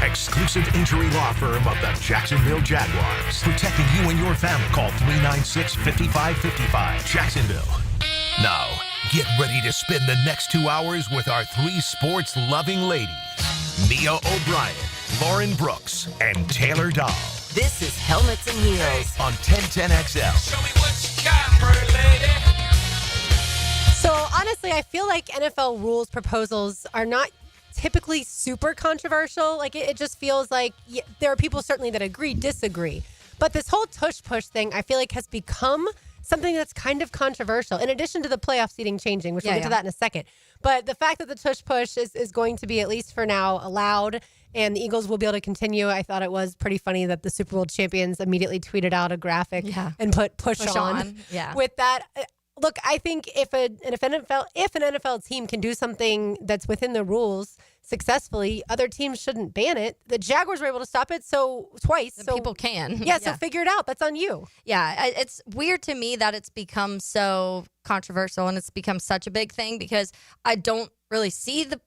exclusive injury law firm of the Jacksonville Jaguars. Protecting you and your family. Call 396-5555. Jacksonville. Now, get ready to spend the next 2 hours with our three sports-loving ladies. Mia O'Brien, Lauren Brooks, and Taylor Dahl. This is Helmets and Heels on 1010XL. Show me what you got, pretty lady. So honestly, I feel like NFL rules proposals are not typically super controversial. Like it just feels like there are people certainly that agree, disagree. But this whole tush push thing, I feel like has become something that's kind of controversial, in addition to the playoff seating changing, which we'll get to that in a second. But the fact that the tush push is going to be, at least for now, allowed, and the Eagles will be able to continue. I thought it was pretty funny that the Super Bowl champions immediately tweeted out a graphic and put push on. Yeah. With that. Look, I think if an NFL team can do something that's within the rules successfully, other teams shouldn't ban it. The Jaguars were able to stop it twice. So people can. Yeah, so figure it out. That's on you. Yeah, it's weird to me that it's become so controversial and it's become such a big thing because I don't really see the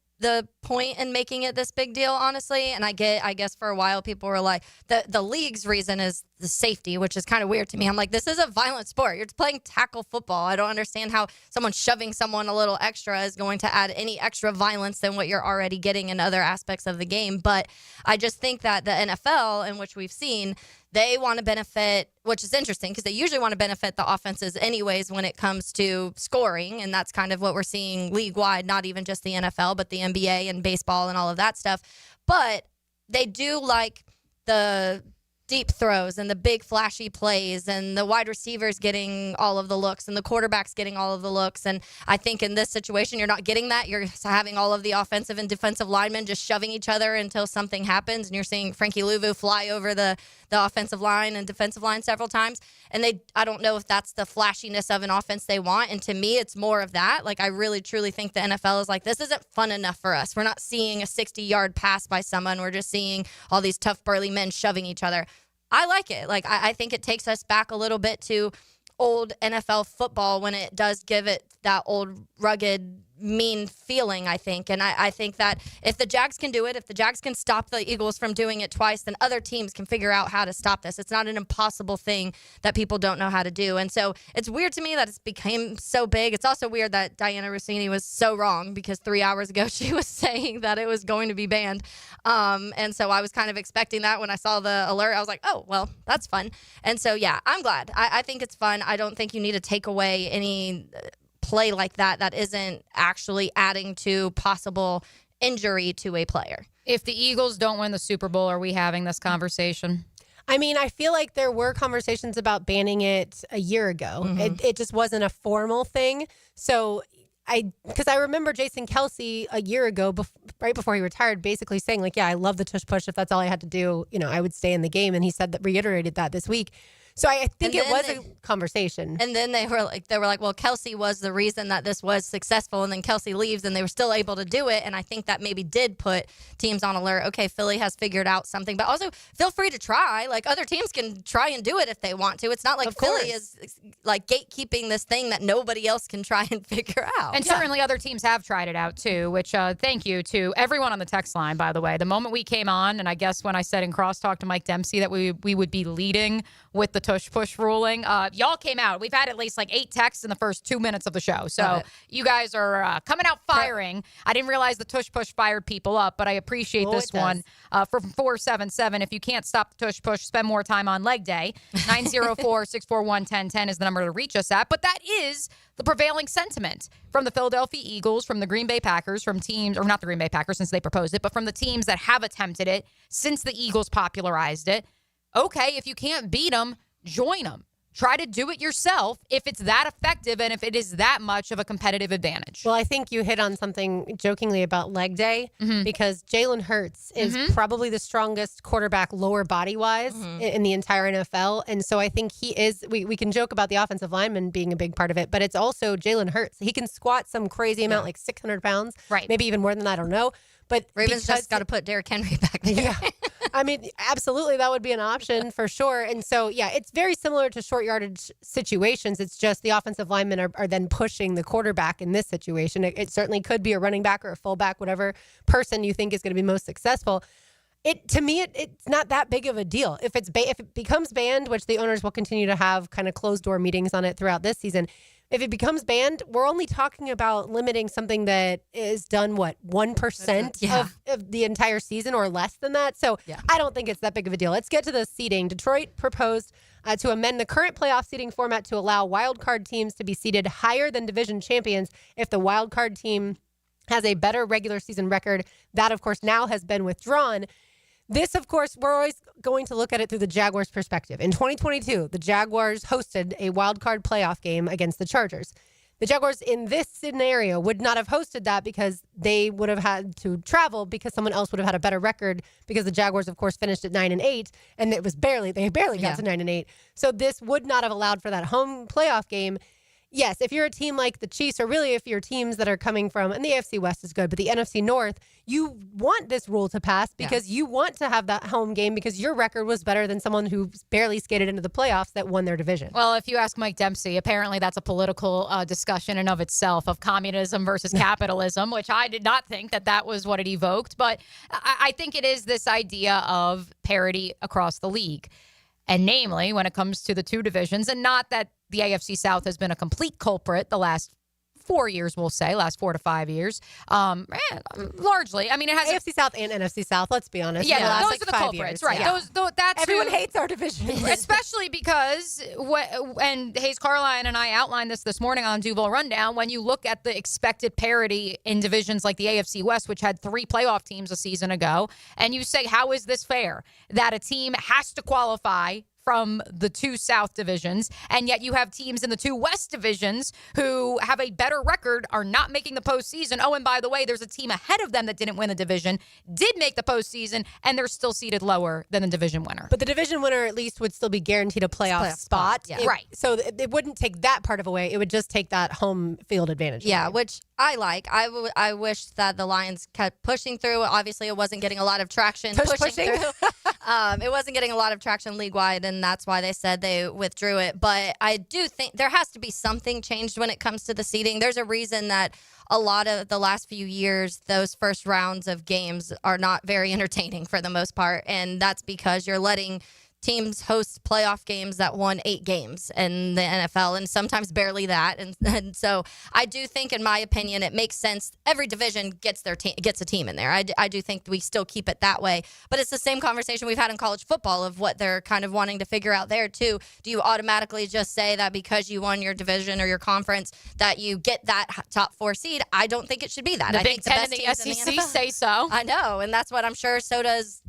point in making it this big deal, honestly. And I guess for a while people were like, the league's reason is the safety, which is kind of weird to me. I'm like, this is a violent sport. You're playing tackle football. I don't understand how someone shoving someone a little extra is going to add any extra violence than what you're already getting in other aspects of the game. But I just think that the NFL, in which we've seen, they want to benefit, which is interesting because they usually want to benefit the offenses anyways when it comes to scoring. And that's kind of what we're seeing league-wide, not even just the NFL, but the NBA and baseball and all of that stuff. But they do like the deep throws and the big flashy plays and the wide receivers getting all of the looks and the quarterbacks getting all of the looks. And I think in this situation, you're not getting that. You're having all of the offensive and defensive linemen just shoving each other until something happens. And you're seeing Frankie Louvu fly over the offensive line and defensive line several times. And I don't know if that's the flashiness of an offense they want. And to me, it's more of that. Like, I really, truly think the NFL is like, this isn't fun enough for us. We're not seeing a 60-yard pass by someone. We're just seeing all these tough, burly men shoving each other. I like it. Like, I think it takes us back a little bit to old NFL football when it does give it that old, rugged, mean feeling, I think. And I think that if the Jags can do it, if the Jags can stop the Eagles from doing it twice, then other teams can figure out how to stop this. It's not an impossible thing that people don't know how to do. And so it's weird to me that it's became so big. It's also weird that Diana Rossini was so wrong because 3 hours ago she was saying that it was going to be banned. And so I was kind of expecting that when I saw the alert. I was like, oh, well, that's fun. And so, yeah, I'm glad. I think it's fun. I don't think you need to take away any play like that isn't actually adding to possible injury to a player. If the Eagles don't win the Super Bowl, are we having this conversation? I mean, I feel like there were conversations about banning it a year ago. Mm-hmm. It just wasn't a formal thing. So because I remember Jason Kelce a year ago, right before he retired, basically saying like, yeah, I love the tush push. If that's all I had to do, I would stay in the game. And he reiterated that this week. So I think it was a conversation. And then they were like, well, Kelce was the reason that this was successful. And then Kelce leaves and they were still able to do it. And I think that maybe did put teams on alert. Okay, Philly has figured out something, but also feel free to try. Like, other teams can try and do it if they want to. It's not like Philly is like gatekeeping this thing that nobody else can try and figure out. And certainly other teams have tried it out too, which thank you to everyone on the text line, by the way. The moment we came on, and I guess when I said in crosstalk to Mike Dempsey that we would be leading with the tush push ruling, y'all came out. We've had at least like 8 texts in the first 2 minutes of the show. So you guys are coming out firing. I didn't realize the tush push fired people up, but I appreciate this one. From 477, if you can't stop the tush push, spend more time on leg day. 904-641-1010 is the number to reach us at. But that is the prevailing sentiment from the Philadelphia Eagles, from the Green Bay Packers, from teams, or not the Green Bay Packers since they proposed it, but from the teams that have attempted it since the Eagles popularized it. Okay, if you can't beat them, join them. Try to do it yourself if it's that effective and if it is that much of a competitive advantage. Well, I think you hit on something jokingly about leg day because Jalen Hurts is probably the strongest quarterback lower body-wise in the entire NFL. And so I think he is, we can joke about the offensive lineman being a big part of it, but it's also Jalen Hurts. He can squat some crazy amount, like 600 pounds, right? Maybe even more than that, I don't know. But Ravens just got to put Derrick Henry back there. Yeah. I mean, absolutely, that would be an option for sure. And so, yeah, it's very similar to short yardage situations. It's just the offensive linemen are then pushing the quarterback in this situation. It certainly could be a running back or a fullback, whatever person you think is going to be most successful. To me, it's not that big of a deal. If it becomes banned, which the owners will continue to have kind of closed door meetings on it throughout this season, if it becomes banned, we're only talking about limiting something that is done, 1% of the entire season or less than that. So I don't think it's that big of a deal. Let's get to the seeding. Detroit proposed to amend the current playoff seeding format to allow wild card teams to be seeded higher than division champions if the wild card team has a better regular season record. That, of course, now has been withdrawn. This, of course, we're always going to look at it through the Jaguars' perspective. In 2022, the Jaguars hosted a wild card playoff game against the Chargers. The Jaguars in this scenario would not have hosted that because they would have had to travel because someone else would have had a better record because the Jaguars, of course, finished at 9-8, and they barely got to 9-8. So this would not have allowed for that home playoff game. Yes, if you're a team like the Chiefs, or really if you're teams that are coming from, and the AFC West is good, but the NFC North, you want this rule to pass because you want to have that home game because your record was better than someone who barely skated into the playoffs that won their division. Well, if you ask Mike Dempsey, apparently that's a political discussion in of itself of communism versus capitalism, which I did not think that was what it evoked. But I think it is this idea of parity across the league. And namely, when it comes to the two divisions, and not that the AFC South has been a complete culprit the last 4 years, we'll say, last 4 to 5 years. Largely. I mean, it has AFC South and NFC South, let's be honest. Yeah, the last, those like, are the 5 culprits, years. right. Yeah. Everyone hates our division. Especially because, and Hayes Carline and I outlined this morning on Duval Rundown, when you look at the expected parity in divisions like the AFC West, which had 3 playoff teams a season ago, and you say, how is this fair? That a team has to qualify from the 2 South divisions, and yet you have teams in the 2 West divisions who have a better record, are not making the postseason. Oh, and by the way, there's a team ahead of them that didn't win the division, did make the postseason, and they're still seated lower than the division winner. But the division winner at least would still be guaranteed a playoff spot. Yeah. Right. So it wouldn't take that part of away. It would just take that home field advantage Yeah, away. which I like. I wish that the Lions kept pushing through. Obviously, it wasn't getting a lot of traction pushing through. It wasn't getting a lot of traction league-wide, and that's why they said they withdrew it. But I do think there has to be something changed when it comes to the seeding. There's a reason that a lot of the last few years, those first rounds of games are not very entertaining for the most part, and that's because you're letting teams host playoff games that won 8 games in the NFL, and sometimes barely that. And so I do think, in my opinion, it makes sense. Every division gets a team in there. I do think we still keep it that way. But it's the same conversation we've had in college football of what they're kind of wanting to figure out there, too. Do you automatically just say that because you won your division or your conference that you get that top 4 seed? I don't think it should be that. The I Big think the Ten best and the teams in SEC NFL say so. I know, and that's what I'm sure so does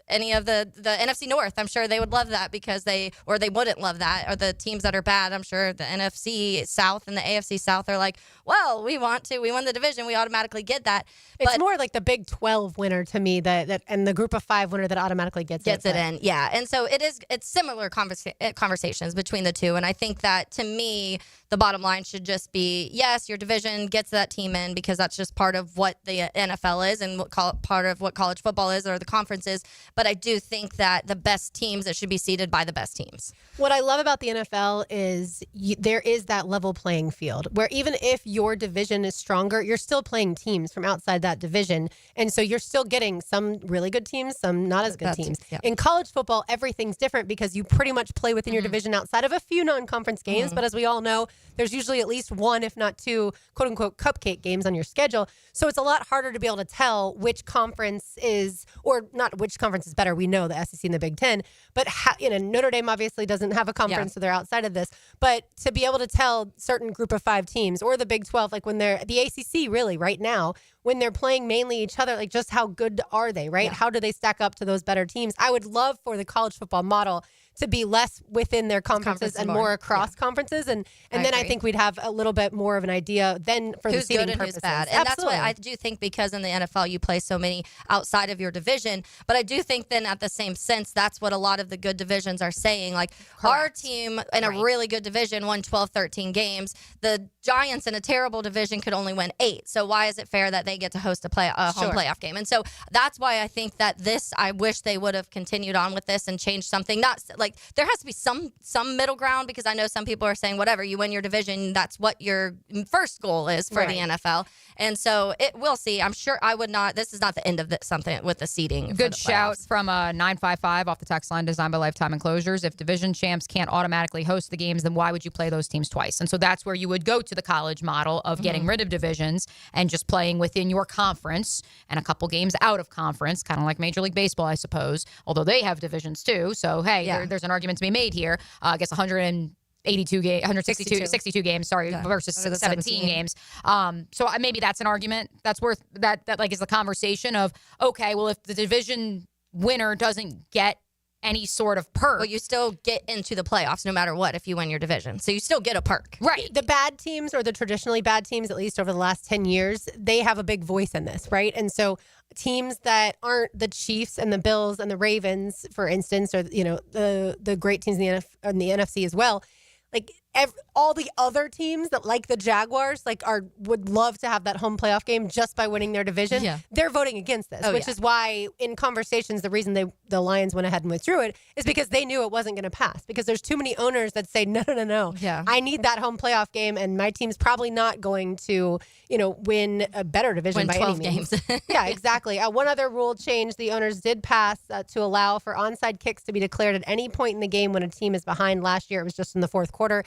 any of the NFC North. I'm sure they would love that because they wouldn't love that. Or the teams that are bad, I'm sure the NFC South and the AFC South are like, well, we won the division, we automatically get that. It's more like the Big 12 winner to me that and the Group of 5 winner that automatically gets it in. Yeah. And so it's similar conversations between the two. And I think that, to me, the bottom line should just be, yes, your division gets that team in because that's just part of what the NFL is and part of what college football is, or the conference is. But I do think that the best teams, it should be seeded by the best teams. What I love about the NFL is there is that level playing field where even if your division is stronger, you're still playing teams from outside that division. And so you're still getting some really good teams, some not as good teams. Yeah. In college football, everything's different because you pretty much play within your division outside of a few non-conference games. But as we all know, there's usually at least 1, if not 2, quote unquote, cupcake games on your schedule. So it's a lot harder to be able to tell which conference is, or not which conference is better. We know the SEC and the Big Ten, but Notre Dame obviously doesn't have a conference, so they're outside of this. But to be able to tell certain Group of 5 teams, or the Big 12, like when they're the ACC, really right now, when they're playing mainly each other, like just how good are they, right? Yeah. How do they stack up to those better teams? I would love for the college football model to be less within their conferences and more across conferences. And then I think we'd have a little bit more of an idea then for who's the seeding good and purposes. Who's bad. And that's what I do think, because in the NFL you play so many outside of your division. But I do think then at the same sense, that's what a lot of the good divisions are saying. Like, our team in a really good division won 12, 13 games. The Giants in a terrible division could only win 8. So why is it fair that they get to host a home playoff game? And so that's why I think that I wish they would have continued on with this and changed something. Not like like there has to be some middle ground, because I know some people are saying whatever, you win your division, that's what your first goal is for the NFL. And so we'll see. I'm sure this is not the end of something with the seeding. Good shout from 955 off the text line, designed by Lifetime Enclosures. If division champs can't automatically host the games, then why would you play those teams twice? And so that's where you would go to the college model of getting rid of divisions and just playing within your conference and a couple games out of conference, kind of like Major League Baseball, I suppose, although they have divisions too. So, hey, there's an argument to be made here. I guess 162 games, versus 17 games. So maybe that's an argument that's worth that like is the conversation of, okay, well, if the division winner doesn't get any sort of perk. Well, you still get into the playoffs no matter what if you win your division. So you still get a perk. Right. The bad teams, or the traditionally bad teams, at least over the last 10 years, they have a big voice in this, right? And so teams that aren't the Chiefs and the Bills and the Ravens, for instance, or the great teams in the NFC as well, like all the other teams that, like the Jaguars, would love to have that home playoff game just by winning their division. Yeah. They're voting against this, which is why in conversations, the reason the Lions went ahead and withdrew it is because they knew it wasn't going to pass, because there's too many owners that say, no. Yeah. I need that home playoff game, and my team's probably not going to, win a better division by 12 any means. games. Yeah, exactly. One other rule change the owners did pass to allow for onside kicks to be declared at any point in the game when a team is behind. Last year, it was just in the fourth quarter.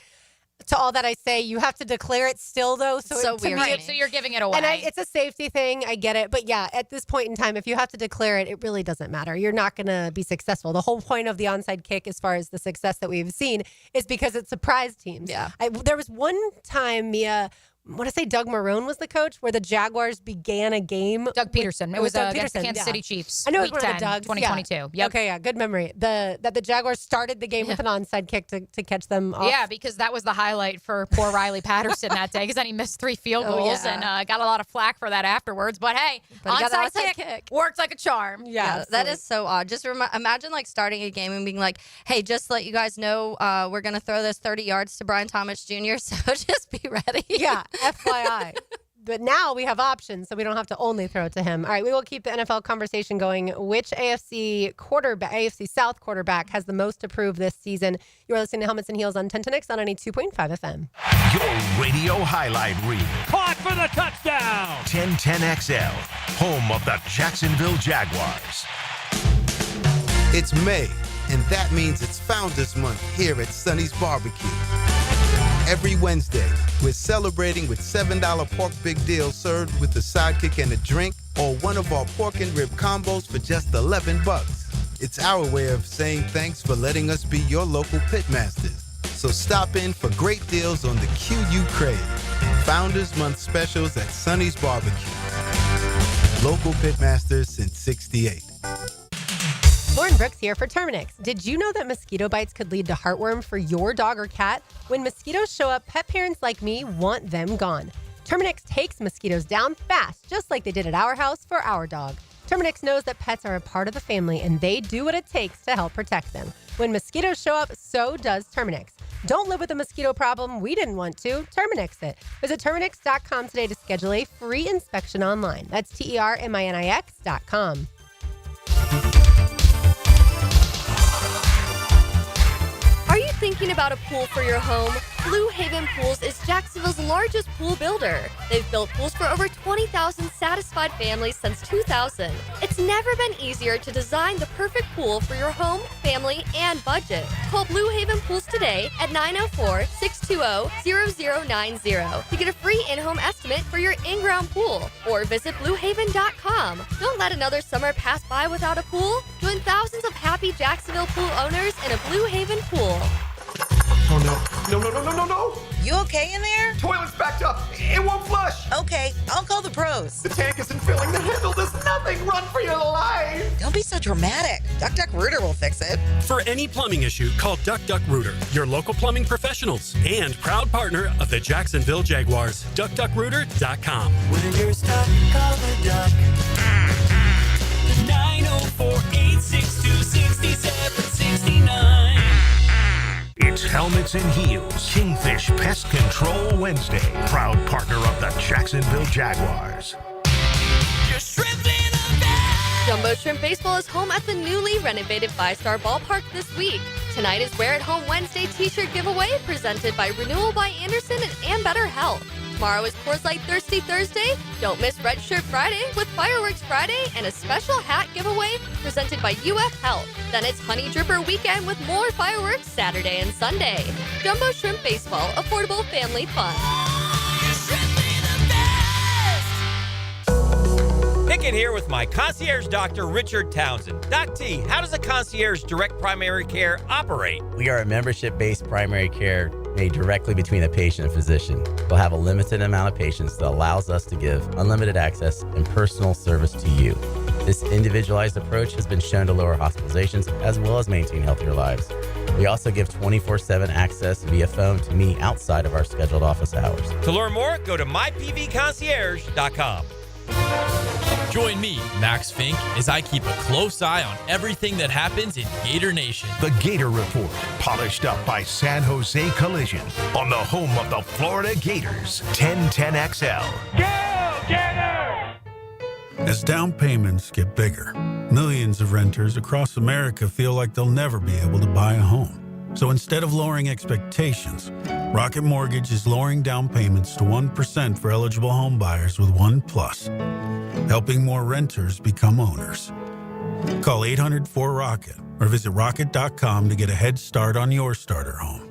To all that I say, you have to declare it still, though. So weird. Right, so you're giving it away. And it's a safety thing. I get it. But yeah, at this point in time, if you have to declare it, it really doesn't matter. You're not going to be successful. The whole point of the onside kick, as far as the success that we've seen, is because it surprised teams. Yeah. There was one time, Mia, I want to say Doug Marrone was the coach, where the Jaguars began a game. Doug Peterson. It was Doug against the Peterson, Kansas City Chiefs. I know it Week was one 10, of the Dougs. 2022. Yeah. Yep. Okay, yeah, good memory. That the Jaguars started the game with an onside kick to catch them off. Yeah, because that was the highlight for poor Riley Patterson that day, because then he missed 3 field goals and got a lot of flack for that afterwards. But hey, onside kick worked like a charm. Yeah, that is so odd. Just imagine starting a game and being like, hey, just to let you guys know, we're going to throw this 30 yards to Brian Thomas Jr., so just be ready. Yeah, FYI. But now we have options, so we don't have to only throw it to him. All right, we will keep the NFL conversation going. Which AFC South quarterback has the most to prove this season? You are listening to Helmets and Heels on 1010X on 92.5 FM. Your radio highlight reel. Caught for the touchdown. 1010XL, home of the Jacksonville Jaguars. It's May, and that means it's Founders Month here at Sonny's Barbecue. Every Wednesday, we're celebrating with $7 pork big deals served with a sidekick and a drink, or one of our pork and rib combos for just $11. It's our way of saying thanks for letting us be your local pitmasters. So stop in for great deals on the Q you crave. Founders Month specials at Sonny's Barbecue. Local pitmasters since '68. Lauren Brooks here for Terminix. Did you know that mosquito bites could lead to heartworm for your dog or cat? When mosquitoes show up, pet parents like me want them gone. Terminix takes mosquitoes down fast, just like they did at our house for our dog. Terminix knows that pets are a part of the family, and they do what it takes to help protect them. When mosquitoes show up, so does Terminix. Don't live with a mosquito problem we didn't want to. Terminix it. Visit Terminix.com today to schedule a free inspection online. That's TERMINIX.com. Are you thinking about a pool for your home? Blue Haven Pools is Jacksonville's largest pool builder. They've built pools for over 20,000 satisfied families since 2000. It's never been easier to design the perfect pool for your home, family, and budget. Call Blue Haven Pools today at 904-620-0090 to get a free in-home estimate for your in-ground pool, or visit bluehaven.com. Don't let another summer pass by without a pool. Join thousands of happy Jacksonville pool owners in a Blue Haven pool. Oh, no. No. You okay in there? Toilet's backed up. It won't flush. Okay, I'll call the pros. The tank isn't filling. The handle does nothing. Run for your life. Don't be so dramatic. Duck Rooter will fix it. For any plumbing issue, call Duck Rooter, your local plumbing professionals, and proud partner of the Jacksonville Jaguars. DuckDuckRooter.com. When you're stuck, call the Duck. 904-862-6769. It's Helmets and Heels, Kingfish Pest Control Wednesday. Proud partner of the Jacksonville Jaguars. Jumbo Shrimp Baseball is home at the newly renovated 5-star ballpark this week. Tonight is Wear at Home Wednesday t-shirt giveaway presented by Renewal by Anderson and Better Health. Tomorrow is Coors Light Thirsty Thursday. Don't miss Red Shirt Friday with Fireworks Friday and a special hat giveaway presented by UF Health. Then it's Honey Dripper Weekend with more fireworks Saturday and Sunday. Jumbo Shrimp Baseball, affordable family fun. Pickett here with my concierge doctor, Richard Townsend. Doc T, how does a concierge direct primary care operate? We are a membership-based primary care made directly between a patient and physician. We'll have a limited amount of patients that allows us to give unlimited access and personal service to you. This individualized approach has been shown to lower hospitalizations as well as maintain healthier lives. We also give 24/7 access via phone to me outside of our scheduled office hours. To learn more, go to mypvconcierge.com. Join me, Max Fink, as I keep a close eye on everything that happens in Gator Nation. The Gator Report, polished up by San Jose Collision on the home of the Florida Gators, 1010XL. Go, Gators! As down payments get bigger, millions of renters across America feel like they'll never be able to buy a home. So instead of lowering expectations, Rocket Mortgage is lowering down payments to 1% for eligible home buyers with OnePlus, helping more renters become owners. Call 800-4ROCKET or visit rocket.com to get a head start on your starter home.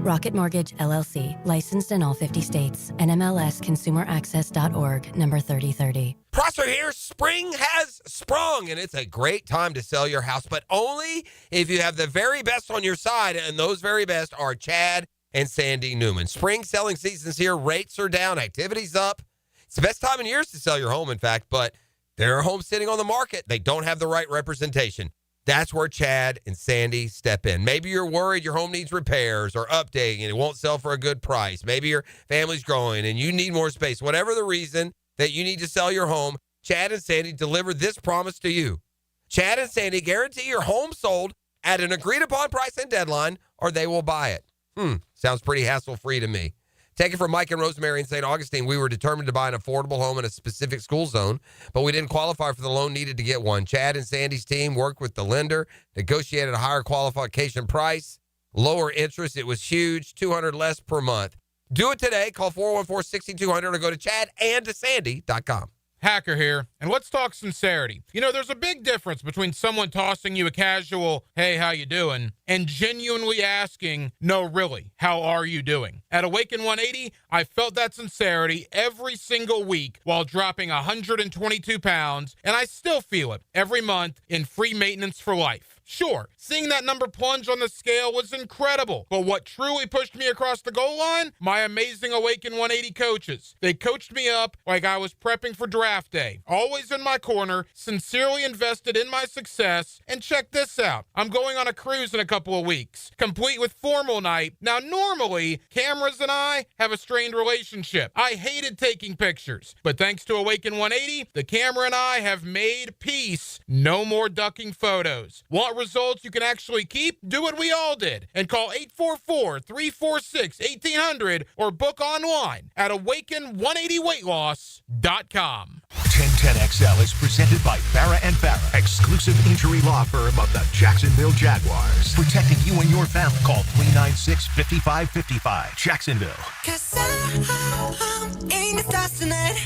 Rocket Mortgage, LLC, licensed in all 50 states. NMLSconsumeraccess.org, number 3030. Prosser here. Spring has sprung, and it's a great time to sell your house, but only if you have the very best on your side, and those very best are Chad and Sandy Newman. Spring selling season's here. Rates are down. Activity's up. It's the best time in years to sell your home, in fact, but there are homes sitting on the market. They don't have the right representation. That's where Chad and Sandy step in. Maybe you're worried your home needs repairs or updating and it won't sell for a good price. Maybe your family's growing and you need more space. Whatever the reason that you need to sell your home, Chad and Sandy deliver this promise to you. Chad and Sandy guarantee your home sold at an agreed-upon price and deadline, or they will buy it. Sounds pretty hassle-free to me. Take it from Mike and Rosemary in St. Augustine. We were determined to buy an affordable home in a specific school zone, but we didn't qualify for the loan needed to get one. Chad and Sandy's team worked with the lender, negotiated a higher qualification price, lower interest. It was huge, $200 less per month. Do it today. Call 414-6200 or go to chadandsandy.com. Hacker here, and let's talk sincerity. You know, there's a big difference between someone tossing you a casual, hey, how you doing, and genuinely asking, no, really, how are you doing? At Awaken 180, I felt that sincerity every single week while dropping 122 pounds, and I still feel it every month in free maintenance for life. Sure, seeing that number plunge on the scale was incredible, but what truly pushed me across the goal line? My amazing Awaken 180 coaches. They coached me up like I was prepping for draft day, always in my corner, sincerely invested in my success, and check this out. I'm going on a cruise in a couple of weeks, complete with formal night. Now, normally, cameras and I have a strained relationship. I hated taking pictures, but thanks to Awaken 180, the camera and I have made peace. No more ducking photos. Want results you can actually keep? Do what we all did and call 844-346-1800 or book online at awaken180weightloss.com. 1010XL is presented by Farah & Farah, exclusive injury law firm of the Jacksonville Jaguars. Protecting you and your family. Call 396-5555. Jacksonville. 'Cause I'm in the stars tonight.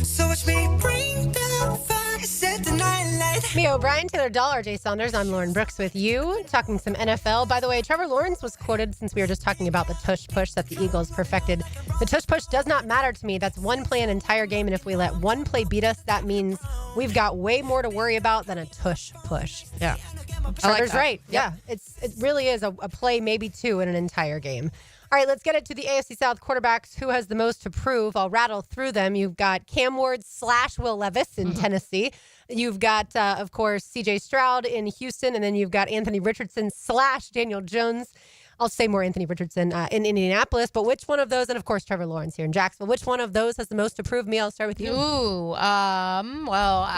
So watch me bring the fire, set the night light. Me, O'Brien, Taylor Dahl, RJ Saunders. I'm Lauren Brooks with you, talking some NFL. By the way, Trevor Lawrence was quoted, since we were just talking about the Tush push that the Eagles perfected. The Tush push does not matter to me. That's one play an entire game, and if we let one play beat us, that means we've got way more to worry about than a Tush push. Yeah. Trevor's right. Yep. Yeah, it really is a play, maybe two, in an entire game. All right, let's get it to the AFC South quarterbacks. Who has the most to prove? I'll rattle through them. You've got Cam Ward / Will Levis in Tennessee. You've got, of course, C.J. Stroud in Houston. And then you've got Anthony Richardson / Daniel Jones. I'll say more Anthony Richardson in Indianapolis. But which one of those, and of course, Trevor Lawrence here in Jacksonville, which one of those has the most to prove? Me, I'll start with you. Well,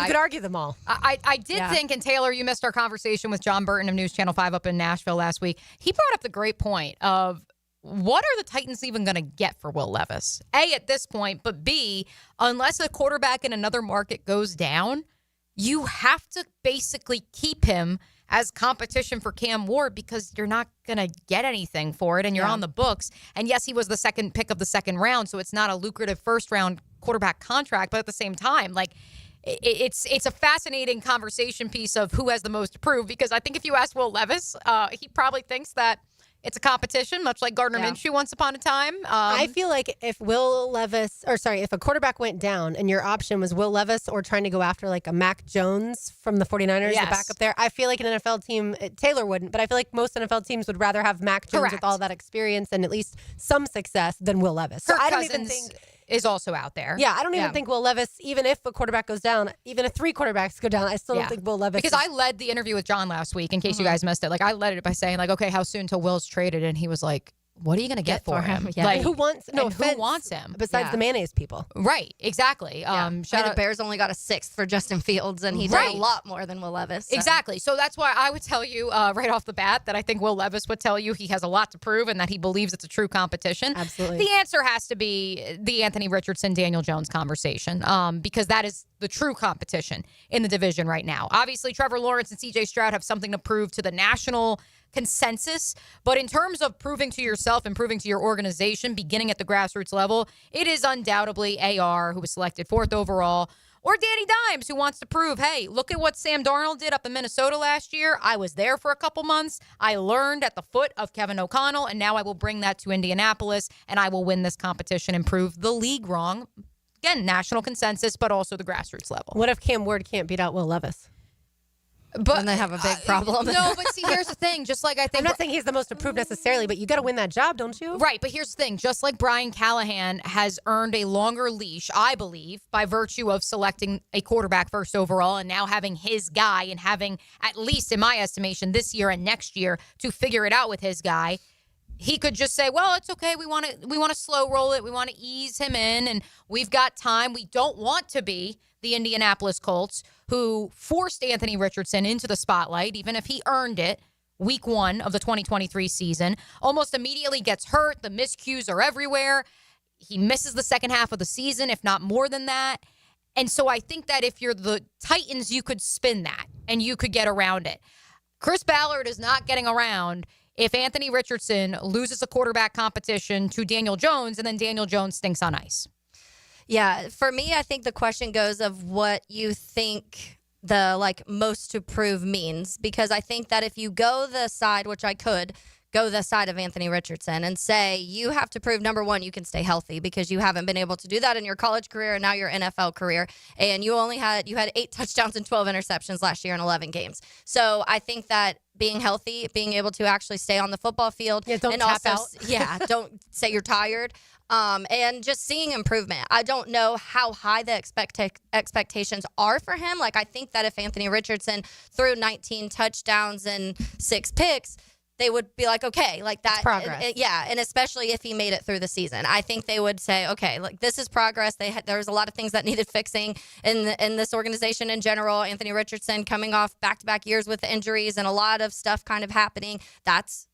you could argue them all. I did think, and Taylor, you missed our conversation with John Burton of News Channel 5 up in Nashville last week. He brought up the great point of, what are the Titans even going to get for Will Levis? A, at this point, but B, unless a quarterback in another market goes down, you have to basically keep him as competition for Cam Ward because you're not going to get anything for it and you're on the books. And yes, he was the second pick of the second round, so it's not a lucrative first-round quarterback contract, but at the same time, like, it's a fascinating conversation piece of who has the most to prove, because I think if you ask Will Levis, he probably thinks that it's a competition, much like Gardner Minshew once upon a time. I feel like if if a quarterback went down and your option was Will Levis or trying to go after like a Mac Jones from the 49ers, the backup there, I feel like an NFL team, Taylor wouldn't, but I feel like most NFL teams would rather have Mac Jones with all that experience and at least some success than Will Levis. So Kirk I don't Cousins even think is also out there. Yeah, I don't even think Will Levis, even if a quarterback goes down, even if 3 quarterbacks go down, I still don't think Will Levis. Because I led the interview with John last week, in case you guys missed it. Like, I led it by saying, like, okay, how soon till Will's traded? And he was like, what are you going to get for him? Yeah. Like, who wants him? Besides the mayonnaise people. Right, exactly. The Bears only got a 6th for Justin Fields, and he did a lot more than Will Levis. So. Exactly. So that's why I would tell you right off the bat that I think Will Levis would tell you he has a lot to prove and that he believes it's a true competition. Absolutely. The answer has to be the Anthony Richardson, Daniel Jones conversation, because that is the true competition in the division right now. Obviously, Trevor Lawrence and C.J. Stroud have something to prove to the national consensus, but in terms of proving to yourself and proving to your organization, beginning at the grassroots level, it is undoubtedly AR, who was selected 4th overall, or Danny Dimes, who wants to prove, hey, look at what Sam Darnold did up in Minnesota last year. I was there for a couple months. I learned at the foot of Kevin O'Connell, and now I will bring that to Indianapolis, and I will win this competition and prove the league wrong. Again, national consensus, but also the grassroots level. What if Cam Ward can't beat out Will Levis? But then they have a big problem. No, but see, here's the thing. Just like I think I'm not saying he's the most approved necessarily, but you got to win that job, don't you? Right, but here's the thing. Just like Brian Callahan has earned a longer leash, I believe, by virtue of selecting a quarterback 1st overall and now having his guy and having, at least in my estimation, this year and next year to figure it out with his guy. He could just say, well, it's okay. We want to slow roll it. We want to ease him in, and we've got time. We don't want to be the Indianapolis Colts, who forced Anthony Richardson into the spotlight, even if he earned it week 1 of the 2023 season. Almost immediately gets hurt. The miscues are everywhere. He misses the second half of the season, if not more than that. And so I think that if you're the Titans, you could spin that, and you could get around it. Chris Ballard is not getting around if Anthony Richardson loses a quarterback competition to Daniel Jones, and then Daniel Jones stinks on ice. Yeah, for me, I think the question goes of what you think the most to prove means, because I think that if you go the side, which I could go the side of Anthony Richardson and say you have to prove, number one, you can stay healthy, because you haven't been able to do that in your college career and now your NFL career, and you had 8 touchdowns and 12 interceptions last year in 11 games. So I think that being healthy, being able to actually stay on the football field, don't tap out. Don't say you're tired. And just seeing improvement. I don't know how high the expectations are for him. Like, I think that if Anthony Richardson threw 19 touchdowns and 6 picks, they would be like, okay, like that. It's progress. And especially if he made it through the season. I think they would say, okay, like, this is progress. There was a lot of things that needed fixing in this organization in general. Anthony Richardson coming off back-to-back years with injuries and a lot of stuff kind of happening. That's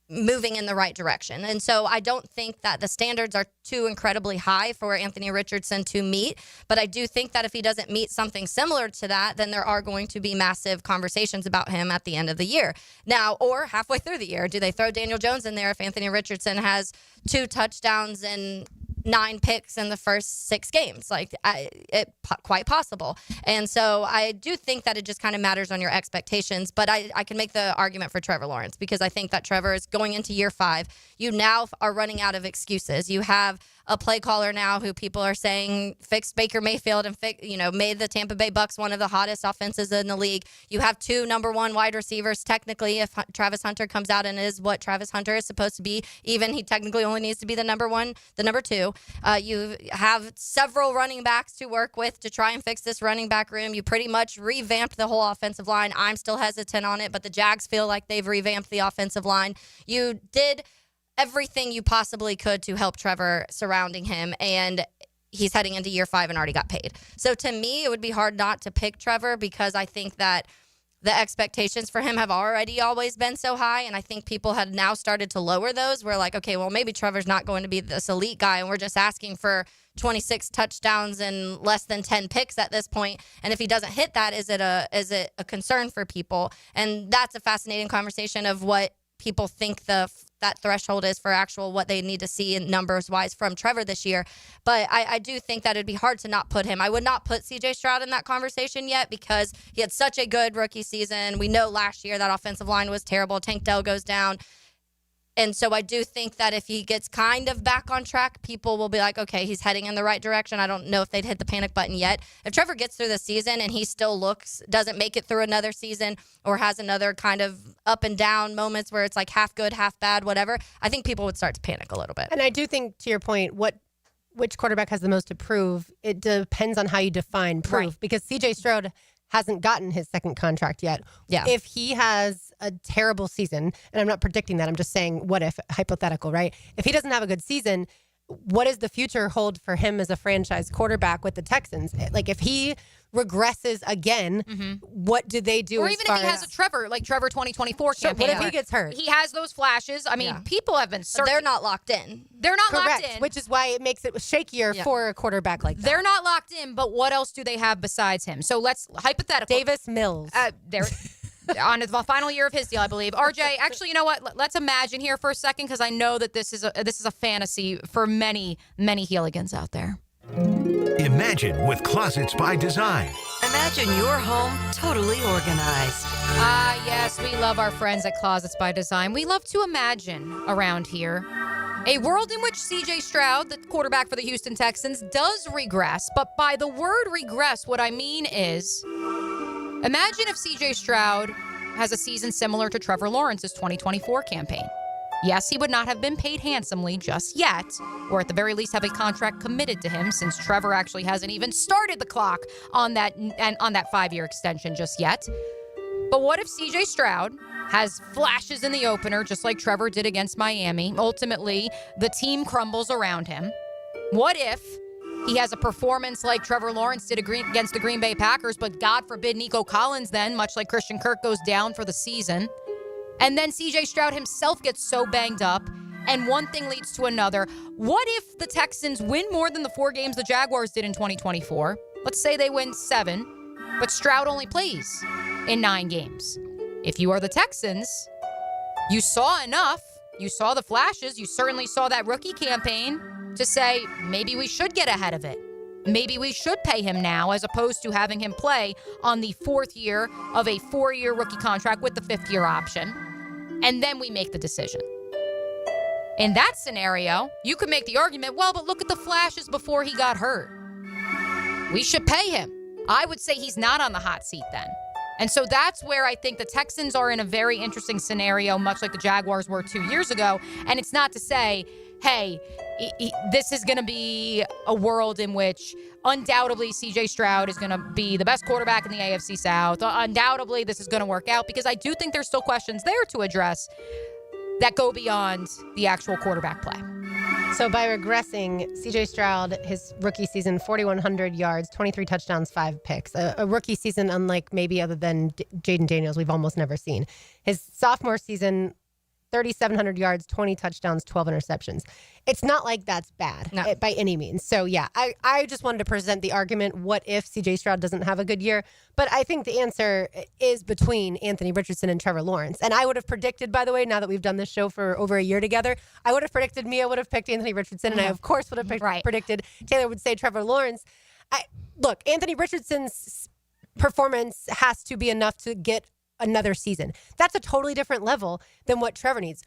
moving in the right direction. And so I don't think that the standards are too incredibly high for Anthony Richardson to meet, but I do think that if he doesn't meet something similar to that, then there are going to be massive conversations about him at the end of the year. Now, or halfway through the year, do they throw Daniel Jones in there if Anthony Richardson has 2 touchdowns and 9 picks in the first 6 games? Quite possible. And so I do think that it just kind of matters on your expectations, but I can make the argument for Trevor Lawrence, because I think that Trevor is going into year 5. You now are running out of excuses. You have a play caller now who people are saying fixed Baker Mayfield and made the Tampa Bay Bucks one of the hottest offenses in the league. You have 2 number 1 wide receivers. Technically, if Travis Hunter comes out and is what Travis Hunter is supposed to be, even he technically only needs to be the number 1, the number 2. You have several running backs to work with to try and fix this running back room. You pretty much revamped the whole offensive line. I'm still hesitant on it, but the Jags feel like they've revamped the offensive line. You did everything you possibly could to help Trevor surrounding him, and he's heading into year 5 and already got paid. So to me, it would be hard not to pick Trevor, because I think that the expectations for him have already always been so high, and I think people have now started to lower those. We're like, okay, well, maybe Trevor's not going to be this elite guy, and we're just asking for 26 touchdowns and less than 10 picks at this point. And if he doesn't hit that, is it a concern for people? And that's a fascinating conversation of what people think that threshold is for actual what they need to see in numbers wise from Trevor this year. But I do think that it'd be hard to not put him. I would not put CJ Stroud in that conversation yet because he had such a good rookie season. We know last year that offensive line was terrible. Tank Dell goes down. And so I do think that if he gets kind of back on track, people will be like, okay, he's heading in the right direction. I don't know if they'd hit the panic button yet. If Trevor gets through the season and he still doesn't make it through another season or has another kind of up and down moments where it's like half good, half bad, whatever, I think people would start to panic a little bit. And I do think, to your point, which quarterback has the most to prove, it depends on how you define proof. Right. Because CJ Stroud hasn't gotten his second contract yet. Yeah. If he has a terrible season, and I'm not predicting that, I'm just saying what if, hypothetical, right? If he doesn't have a good season, what does the future hold for him as a franchise quarterback with the Texans? Like if he regresses again, what do they do? Or as even far if he has as, a Trevor 2024 Sure, campaign. what if he gets hurt? He has those flashes. I mean, people have been certain. They're not locked in. They're not Correct, locked in. which is why it makes it shakier for a quarterback like that. They're not locked in, but what else do they have besides him? So let's hypothetical. Davis Mills. They're on the final year of his deal, I believe. RJ, actually, you know what? Let's imagine here for a second because I know that this is a fantasy for many, many Heeligans out there. Imagine with Closets by Design. Imagine your home totally organized. Ah, yes, we love our friends at Closets by Design. We love to imagine around here a world in which CJ Stroud, the quarterback for the Houston Texans, does regress. But by the word regress, what I mean is imagine if CJ Stroud has a season similar to Trevor Lawrence's 2024 campaign. Yes, he would not have been paid handsomely just yet, or at the very least have a contract committed to him since Trevor actually hasn't even started the clock on that 5-year extension just yet. But what if CJ Stroud has flashes in the opener just like Trevor did against Miami? Ultimately, the team crumbles around him. What if he has a performance like Trevor Lawrence did against the Green Bay Packers, but God forbid Nico Collins then, much like Christian Kirk, goes down for the season? And then CJ Stroud himself gets so banged up, and one thing leads to another. What if the Texans win more than the 4 games the Jaguars did in 2024? Let's say they win 7, but Stroud only plays in 9 games. If you are the Texans, you saw enough. You saw the flashes. You certainly saw that rookie campaign to say, maybe we should get ahead of it. Maybe we should pay him now as opposed to having him play on the 4th year of a 4-year rookie contract with the 5th-year option. And then we make the decision. In that scenario, you could make the argument, well, but look at the flashes before he got hurt. We should pay him. I would say he's not on the hot seat then. And so that's where I think the Texans are in a very interesting scenario, much like the Jaguars were 2 years ago. And it's not to say, hey, this is going to be a world in which undoubtedly CJ Stroud is going to be the best quarterback in the AFC South. Undoubtedly, this is going to work out because I do think there's still questions there to address that go beyond the actual quarterback play. So by regressing, CJ Stroud, his rookie season, 4,100 yards, 23 touchdowns, 5 picks. A rookie season unlike maybe other than Jaden Daniels we've almost never seen. His sophomore season, 3,700 yards, 20 touchdowns, 12 interceptions. It's not like that's bad by any means. So, yeah, I just wanted to present the argument, what if CJ Stroud doesn't have a good year? But I think the answer is between Anthony Richardson and Trevor Lawrence. And I would have predicted, by the way, now that we've done this show for over a year together, I would have predicted Mia would have picked Anthony Richardson. And I, of course, would have predicted Taylor would say Trevor Lawrence. Look, Anthony Richardson's performance has to be enough to get another season. That's a totally different level than what Trevor needs.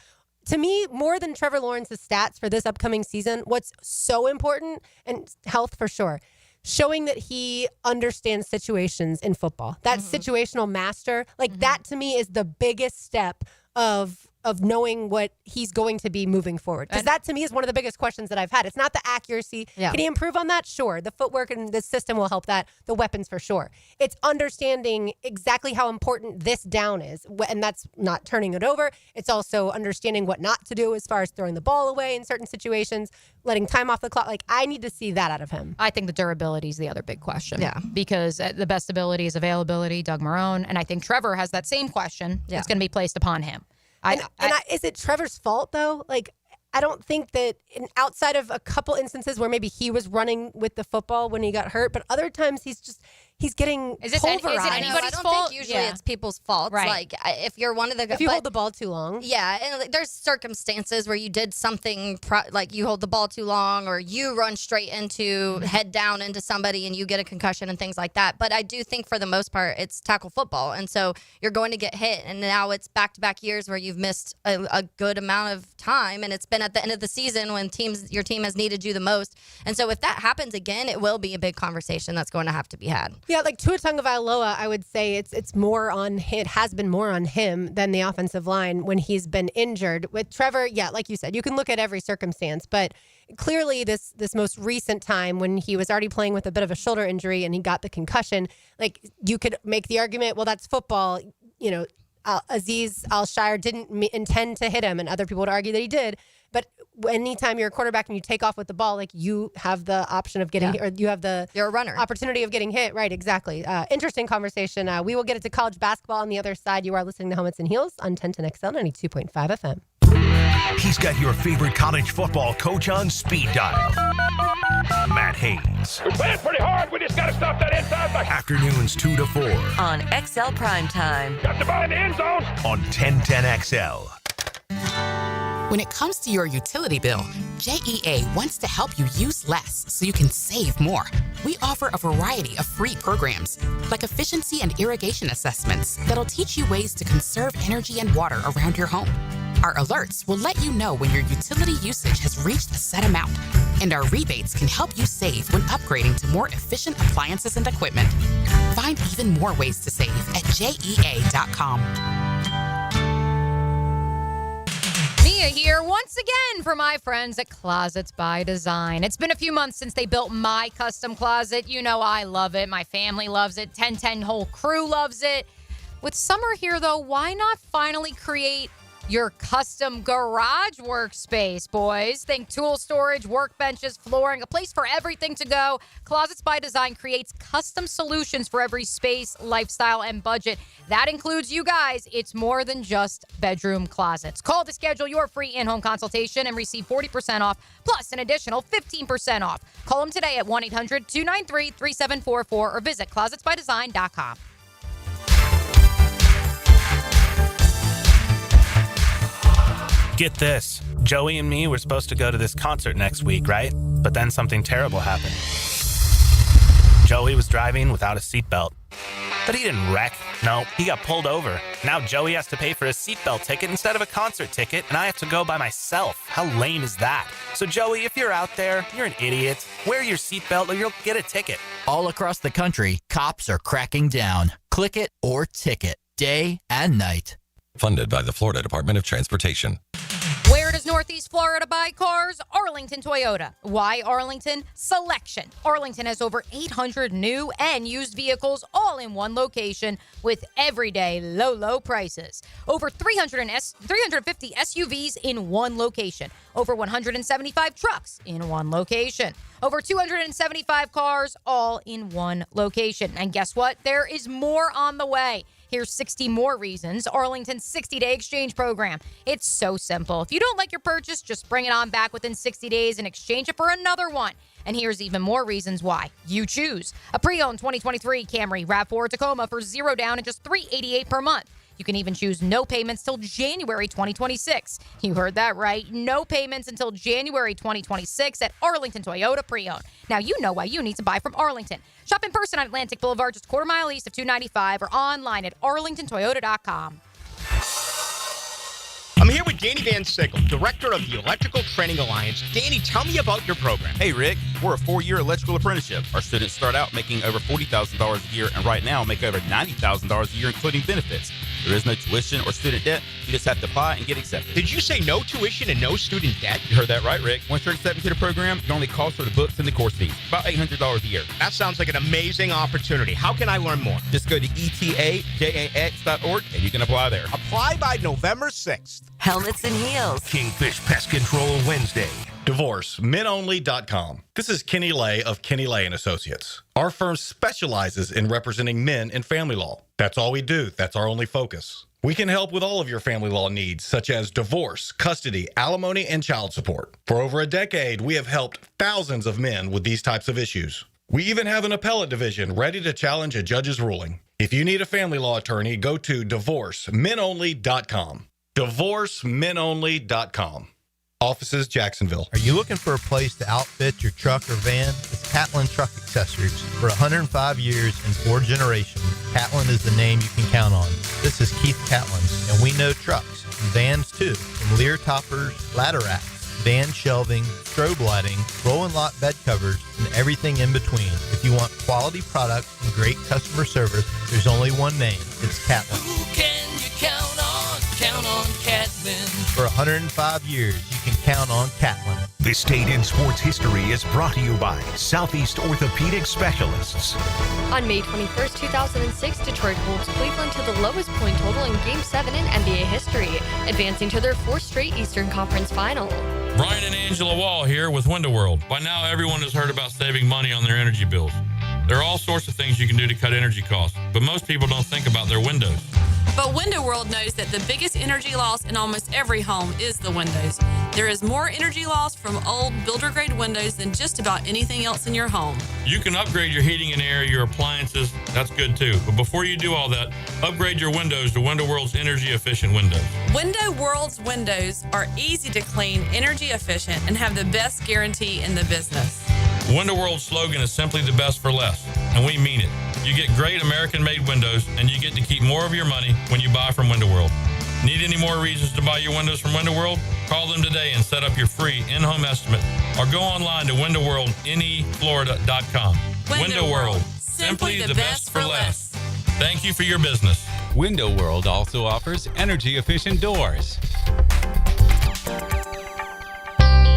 To me, more than Trevor Lawrence's stats for this upcoming season, what's so important, and health for sure, showing that he understands situations in football. That situational master, that to me is the biggest step of knowing what he's going to be moving forward. Because that to me is one of the biggest questions that I've had. It's not the accuracy. Yeah. Can he improve on that? Sure. The footwork and the system will help that. The weapons for sure. It's understanding exactly how important this down is. And that's not turning it over. It's also understanding what not to do as far as throwing the ball away in certain situations, letting time off the clock. I need to see that out of him. I think the durability is the other big question. Yeah. Because the best ability is availability, Doug Marrone. And I think Trevor has that same question that's going to be placed upon him. Is it Trevor's fault, though? I don't think that outside of a couple instances where maybe he was running with the football when he got hurt, but other times he's getting pulverized. Is it anybody's I don't fault? think usually it's people's fault. Right. Like if you're one of the if you hold the ball too long. Yeah, and like, there's circumstances where you did something like you hold the ball too long, or you run straight into head down into somebody and you get a concussion and things like that. But I do think for the most part it's tackle football, and so you're going to get hit. And now it's back-to-back years where you've missed a good amount of time, and it's been at the end of the season when your team has needed you the most. And so if that happens again, it will be a big conversation that's going to have to be had. Yeah, like Tua Tagovailoa, I would say it's more on him. It has been more on him than the offensive line when he's been injured. With Trevor, yeah, like you said, you can look at every circumstance, but clearly this most recent time when he was already playing with a bit of a shoulder injury and he got the concussion, like you could make the argument, well, that's football. You know, Azeez Al-Shire didn't intend to hit him, and other people would argue that he did. But anytime you're a quarterback and you take off with the ball, like you have the option of getting hit, or you have you're a runner opportunity of getting hit. Right, exactly. Interesting conversation. We will get into college basketball on the other side. You are listening to Helmets and Heels on 1010XL 92.5 FM. He's got your favorite college football coach on speed dial. Matt Hayes. We're playing pretty hard. We just got to stop that inside back. Afternoons 2 to 4. On XL Primetime. Got the ball in the end zone. On 1010XL. When it comes to your utility bill, JEA wants to help you use less so you can save more. We offer a variety of free programs, like efficiency and irrigation assessments that'll teach you ways to conserve energy and water around your home. Our alerts will let you know when your utility usage has reached a set amount, and our rebates can help you save when upgrading to more efficient appliances and equipment. Find even more ways to save at JEA.com. Mia here once again for my friends at Closets by Design. It's been a few months since they built my custom closet. You know I love it. My family loves it. 1010 whole crew loves it. With summer here, though, why not finally create your custom garage workspace, boys? Think tool storage, workbenches, flooring, a place for everything to go. Closets by Design creates custom solutions for every space, lifestyle, and budget. That includes you guys. It's more than just bedroom closets. Call to schedule your free in-home consultation and receive 40% off, plus an additional 15% off. Call them today at 1-800-293-3744 or visit closetsbydesign.com. Get this. Joey and me were supposed to go to this concert next week, right? But then something terrible happened. Joey was driving without a seatbelt. But he didn't wreck. No, he got pulled over. Now Joey has to pay for a seatbelt ticket instead of a concert ticket, and I have to go by myself. How lame is that? So Joey, if you're out there, you're an idiot. Wear your seatbelt or you'll get a ticket. All across the country, cops are cracking down. Click it or ticket, day and night. Funded by the Florida Department of Transportation. Where does Northeast Florida buy cars? Arlington Toyota. Why Arlington? Selection. Arlington has over 800 new and used vehicles all in one location with everyday low prices. Over 350 SUVs in one location. Over 175 trucks in one location. Over 275 cars all in one location. And guess what? There is more on the way. Here's 60 more reasons. Arlington's 60-day exchange program. It's so simple. If you don't like your purchase, just bring it on back within 60 days and exchange it for another one. And here's even more reasons why. You choose. A pre-owned 2023 Camry RAV4 Tacoma for $0 down and just $388 per month. You can even choose no payments till January 2026. You heard that right. No payments until January 2026 at Arlington Toyota Pre-Owned. Now you know why you need to buy from Arlington. Shop in person on Atlantic Boulevard, just a quarter mile east of 295, or online at arlingtontoyota.com. I'm here with Danny Van Sickle, Director of the Electrical Training Alliance. Danny, tell me about your program. Hey, Rick. We're a 4-year electrical apprenticeship. Our students start out making over $40,000 a year, and right now make over $90,000 a year, including benefits. There is no tuition or student debt. You just have to apply and get accepted. Did you say no tuition and no student debt? You heard that right, Rick. Once you're accepted to the program, it only costs for the books and the course fees. About $800 a year. That sounds like an amazing opportunity. How can I learn more? Just go to etajax.org and you can apply there. Apply by November 6th. Helmets and Heels. Kingfish Pest Control Wednesday. Divorce, menonly.com. This is Kenny Lay of Kenny Lay & Associates. Our firm specializes in representing men in family law. That's all we do. That's our only focus. We can help with all of your family law needs, such as divorce, custody, alimony, and child support. For over a decade, we have helped thousands of men with these types of issues. We even have an appellate division ready to challenge a judge's ruling. If you need a family law attorney, go to divorcemenonly.com. Divorcemenonly.com. Offices, Jacksonville. Are you looking for a place to outfit your truck or van? It's Catlin Truck Accessories. For 105 years and 4 generations, Catlin is the name you can count on. This is Keith Catlin, and we know trucks and vans too. From Lear toppers, ladder racks, van shelving, strobe lighting, roll and lock bed covers, and everything in between. If you want quality products and great customer service, there's only one name. It's Catlin. Who can you count on? Count on Catlin. For 105 years, you can count on Catlin. This date in sports history is brought to you by Southeast Orthopedic Specialists. On May 21st, 2006, Detroit holds Cleveland to the lowest point total in Game 7 in NBA history, advancing to their 4th straight Eastern Conference final. Brian and Angela Wall here with Window World. By now, everyone has heard about saving money on their energy bills. There are all sorts of things you can do to cut energy costs, but most people don't think about their windows. But Window World knows that the biggest energy loss in almost every home is the windows. There is more energy loss from old builder-grade windows than just about anything else in your home. You can upgrade your heating and air, your appliances. That's good too. But before you do all that, upgrade your windows to Window World's energy-efficient windows. Window World's windows are easy to clean, energy efficient, and have the best guarantee in the business. Window World's slogan is simply the best for less, and we mean it. You get great American-made windows, and you get to keep more of your money when you buy from Window World. Need any more reasons to buy your windows from Window World? Call them today and set up your free in-home estimate, or go online to windowworldneflorida.com. Window World, simply the best for less. Thank you for your business. Window World also offers energy-efficient doors.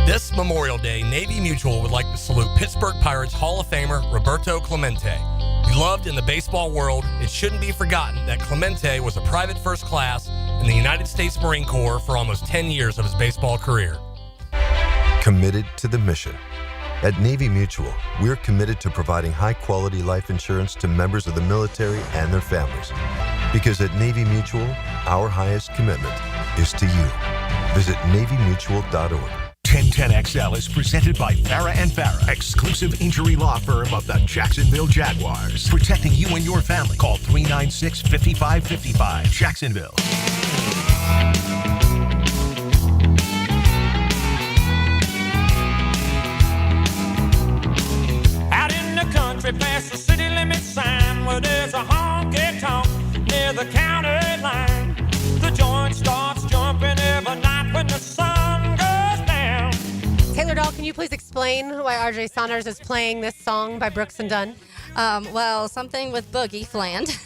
This Memorial Day, Navy Mutual would like to salute Pittsburgh Pirates Hall of Famer Roberto Clemente. Beloved in the baseball world, it shouldn't be forgotten that Clemente was a private first class in the United States Marine Corps for almost 10 years of his baseball career. Committed to the mission. At Navy Mutual, we're committed to providing high-quality life insurance to members of the military and their families. Because at Navy Mutual, our highest commitment is to you. Visit NavyMutual.org. 1010XL is presented by Farah and Farah, exclusive injury law firm of the Jacksonville Jaguars. Protecting you and your family. Call 396-5555. Jacksonville. Out in the country, past the city limit sign, where there's a honky-tonk near the county line. The joint starts jumping every night when the sun goes down. Taylor Dahl, can you please explain why RJ Saunders is playing this song by Brooks and Dunn? Well, something with Boogie Fland.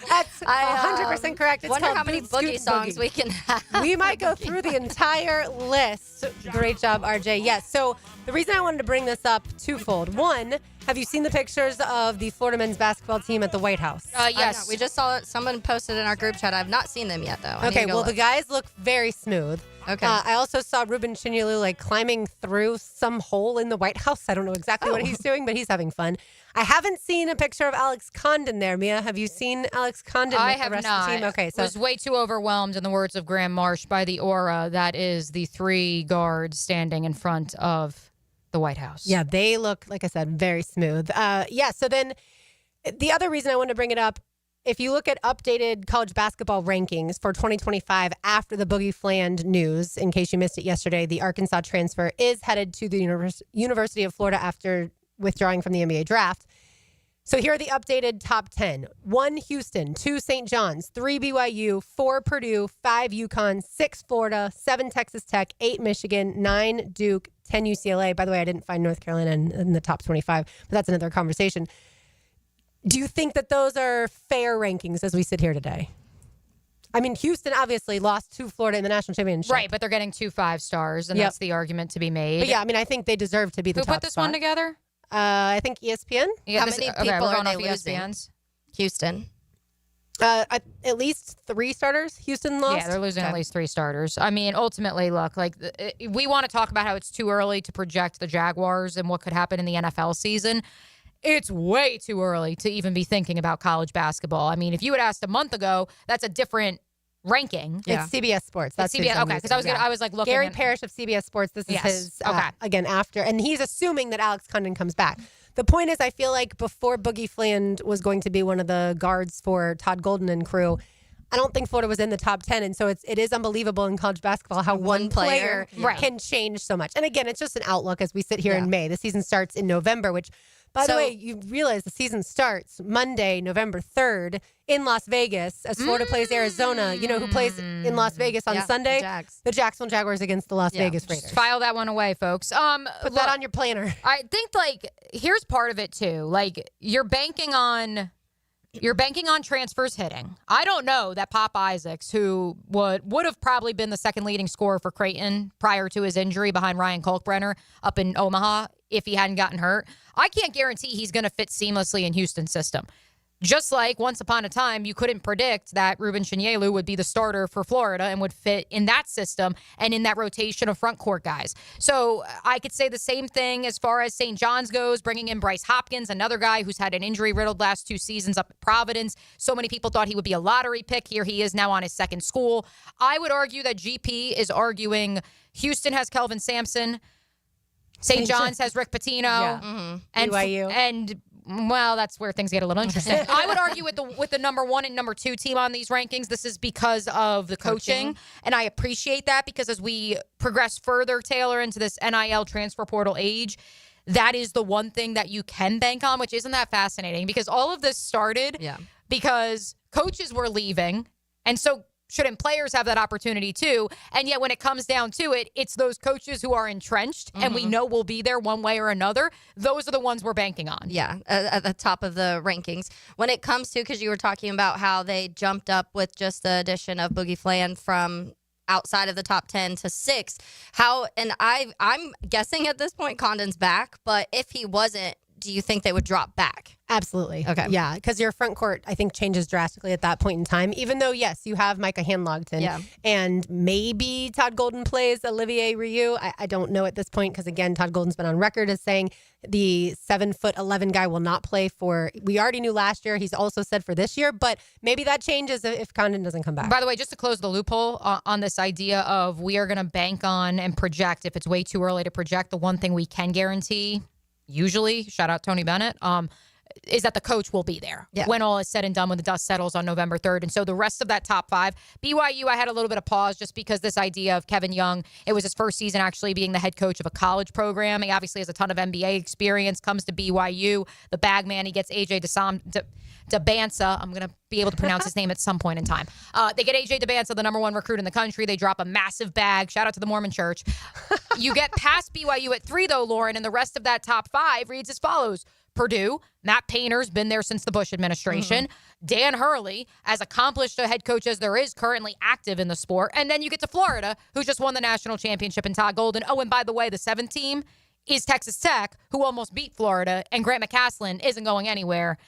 That's 100% correct. It's wonder called how many Boot Scoot Boogie songs we can have. We might go through the entire list. Great job, RJ. Yes. So the reason I wanted to bring this up, twofold. One, have you seen the pictures of the Florida men's basketball team at the White House? Yes. We just saw it. Someone posted in our group chat. I've not seen them yet, though. Okay, well, the guys look very smooth. Okay. I also saw Ruben Chinyelu climbing through some hole in the White House. I don't know exactly what he's doing, but he's having fun. I haven't seen a picture of Alex Condon there. Mia, have you seen Alex Condon I with have the rest not. of the team? Okay, so was way too overwhelmed, in the words of Graham Marsh, by the aura that is the 3 guards standing in front of the White House. Yeah, they look, like I said, very smooth. So then the other reason I wanted to bring it up, if you look at updated college basketball rankings for 2025 after the Boogie Fland news, in case you missed it yesterday, the Arkansas transfer is headed to the University of Florida after withdrawing from the NBA draft. So here are the updated top 10. 1 Houston, 2 St. John's, 3 BYU, 4 Purdue, 5 UConn, 6 Florida, 7 Texas Tech, 8 Michigan, 9 Duke, 10 UCLA. By the way, I didn't find North Carolina in the top 25, but that's another conversation. Do you think that those are fair rankings as we sit here today? I mean, Houston obviously lost to Florida in the national championship. Right, but they're getting 2 5-stars, and that's the argument to be made. But yeah, I mean, I think they deserve to be the top Who put this one together? I think ESPN. How many people are they losing? ESPN's? Houston. At least 3 starters. Houston lost. Yeah, they're losing at least 3 starters. I mean, ultimately, look, we want to talk about how it's too early to project the Jaguars and what could happen in the NFL season. it's way too early to even be thinking about college basketball. I mean, if you had asked a month ago, that's a different ranking. It's CBS Sports. That's CBS. Okay, because I was like looking. Gary at, Parrish of CBS Sports. This is his Okay. again after, and he's assuming that Alex Condon comes back. The point is, I feel like before Boogie Fland was going to be one of the guards for Todd Golden and crew, I don't think Florida was in the top 10. And so it is unbelievable in college basketball how one player can change so much. And again, it's just an outlook as we sit here in May. The season starts in November, which, by the way, you realize the season starts Monday, November 3rd in Las Vegas as Florida plays Arizona. You know who plays in Las Vegas on Sunday? The Jacksonville Jaguars against the Las Vegas Raiders. Just file that one away, folks. Put that on your planner. I think, here's part of it, too. You're banking on transfers hitting. I don't know that Pop Isaacs, who would have probably been the second leading scorer for Creighton prior to his injury behind Ryan Kalkbrenner up in Omaha, if he hadn't gotten hurt, I can't guarantee he's going to fit seamlessly in Houston's system. Just like once upon a time, you couldn't predict that Ruben Chinyelu would be the starter for Florida and would fit in that system and in that rotation of front court guys. So I could say the same thing as far as St. John's goes, bringing in Bryce Hopkins, another guy who's had an injury-riddled last 2 seasons up at Providence. So many people thought he would be a lottery pick. Here he is now on his second school. I would argue that GP is arguing Houston has Kelvin Sampson, St. John's has Rick Pitino, and BYU. Well, that's where things get a little interesting. I would argue with the number 1 and number 2 team on these rankings. This is because of the coaching, and I appreciate that because as we progress further, Taylor, into this NIL transfer portal age, that is the one thing that you can bank on, which isn't that fascinating because all of this started because coaches were leaving, and so shouldn't players have that opportunity too? And yet when it comes down to it, it's those coaches who are entrenched and we know will be there one way or another. Those are the ones we're banking on. Yeah, at the top of the rankings. When it comes to, because you were talking about how they jumped up with just the addition of Boogie Fland from outside of the top 10 to 6, I'm guessing at this point Condon's back, but if he wasn't, do you think they would drop back? Absolutely. Okay. Yeah, because your front court, I think, changes drastically at that point in time. Even though, yes, you have Micah Handlogton. And maybe Todd Golden plays Olivier Rioux. I don't know at this point because, again, Todd Golden's been on record as saying the 7'11" guy will not play for, we already knew last year. He's also said for this year, but maybe that changes if Condon doesn't come back. By the way, just to close the loophole on this idea of we are going to bank on and project, if it's way too early to project, the one thing we can guarantee, usually, shout out Tony Bennett, is that the coach will be there when all is said and done, when the dust settles on November 3rd. And so the rest of that top 5, BYU, I had a little bit of pause just because this idea of Kevin Young, it was his first season actually being the head coach of a college program. He obviously has a ton of NBA experience, comes to BYU, the bag man, he gets AJ DeBansa. I'm going to be able to pronounce his name at some point in time. They get AJ DeBansa, the number 1 recruit in the country. They drop a massive bag. Shout out to the Mormon Church. You get past BYU at 3, though, Lauren, and the rest of that top 5 reads as follows. Purdue, Matt Painter's been there since the Bush administration. Dan Hurley, as accomplished a head coach as there is, currently active in the sport. And then you get to Florida, who just won the national championship in Todd Golden. Oh, and by the way, the 7th team is Texas Tech, who almost beat Florida, and Grant McCaslin isn't going anywhere,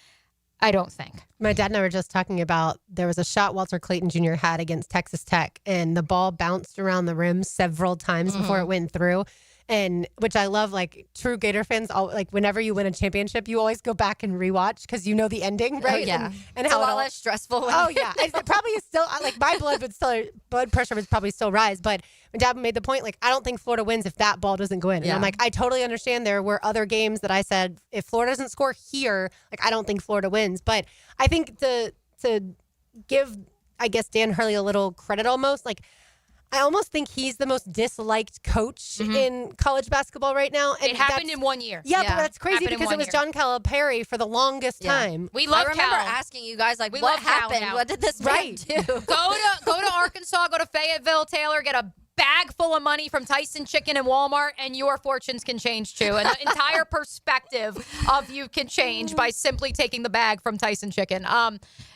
I don't think. My dad and I were just talking about there was a shot Walter Clayton Jr. had against Texas Tech, and the ball bounced around the rim several times before it went through. And which I love, like true Gator fans, whenever you win a championship, you always go back and rewatch because you know the ending, right? Oh, yeah. And it's how a lot less stressful. Oh, yeah. It probably is still, like my blood pressure would probably still rise. But my dad made the point, like, I don't think Florida wins if that ball doesn't go in. And I'm like, I totally understand there were other games that I said, if Florida doesn't score here, like, I don't think Florida wins. But I think to give, I guess, Dan Hurley a little credit almost, like, I almost think he's the most disliked coach in college basketball right now. And it happened in 1 year. Yeah, but that's crazy because it was John Calipari for the longest time. We love I remember asking you guys, like, we what love Cal happened? now. What did this man do? Go to Arkansas, go to Fayetteville, Taylor, get a bag full of money from Tyson Chicken and Walmart, and your fortunes can change too. And the entire perspective of you can change by simply taking the bag from Tyson Chicken.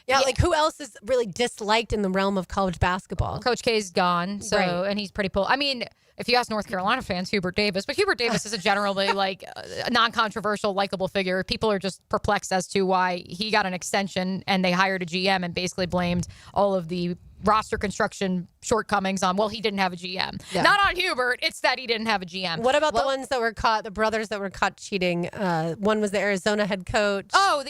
Like who else is really disliked in the realm of college basketball? Coach K's gone, and he's pretty I mean, if you ask North Carolina fans, Hubert Davis, but Hubert Davis is a generally like a non-controversial, likable figure. People are just perplexed as to why he got an extension and they hired a GM and basically blamed all of the roster construction shortcomings on, well, he didn't have a GM. Yeah. Not on Hubert. It's that he didn't have a GM. What about the ones that were caught, the brothers that were caught cheating? One was the Arizona head coach. Oh,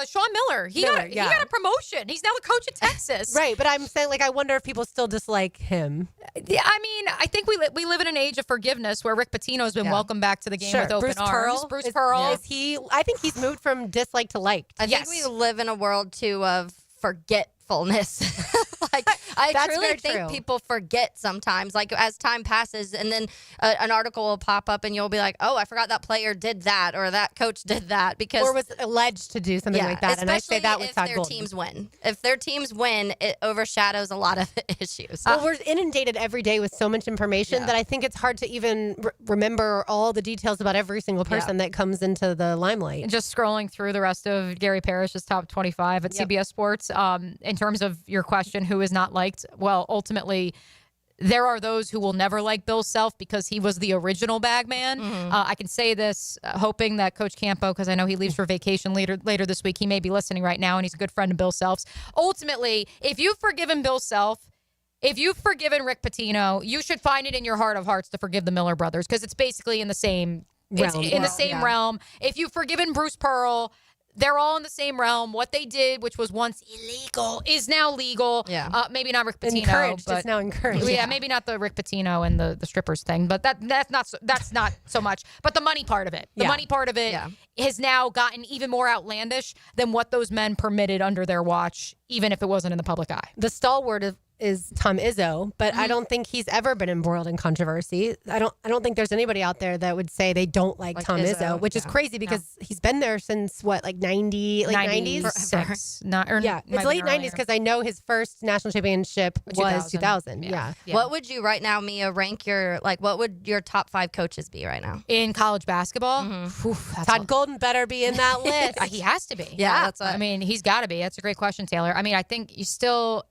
Sean Miller. He got a promotion. He's now the coach of Texas. Right, but I'm saying, like, I wonder if people still dislike him. Yeah, I mean, I think we live in an age of forgiveness where Rick Pitino's been welcomed back to the game with open arms. Bruce Pearl. Is he? I think he's moved from dislike to liked. I think we live in a world too of forgetfulness. Like I That's truly very think true. people forget sometimes, like as time passes, and then an article will pop up and you'll be like, oh, I forgot that player did that or that coach did that because Or was alleged to do something like that. And I say that with if Todd their Golden. teams win. If their teams win, it overshadows a lot of issues. Well, we're inundated every day with so much information that I think it's hard to even remember all the details about every single person that comes into the limelight. And just scrolling through the rest of Gary Parrish's top 25 at CBS Sports, in terms of your question, who is not liked? Well, ultimately, there are those who will never like Bill Self because he was the original bag man. I can say this, hoping that Coach Campo, because I know he leaves for vacation later this week, he may be listening right now, and he's a good friend of Bill Self's. Ultimately, if you've forgiven Bill Self, if you've forgiven Rick Pitino, you should find it in your heart of hearts to forgive the Miller brothers because it's basically in the same realm. If you've forgiven Bruce Pearl, they're all in the same realm. What they did, which was once illegal, is now legal. Yeah. Maybe not Rick Pitino. Encouraged. But, It's now encouraged. Yeah, maybe not the Rick Pitino and the strippers thing, but that's not so much. But the money part of it. The money part of it has now gotten even more outlandish than what those men permitted under their watch, even if it wasn't in the public eye. The stalwart is Tom Izzo, but I don't think he's ever been embroiled in controversy. I don't think there's anybody out there that would say they don't like Tom Izzo, which is crazy because he's been there since what, like 90, late 90s? It's late 90s because I know his first national championship was 2000. Yeah. What would you right now, Mia, rank what would your top 5 coaches be right now? In college basketball? Todd Golden better be in that list. He has to be. Yeah, that's I mean, he's got to be. That's a great question, Taylor. I mean, I think you still...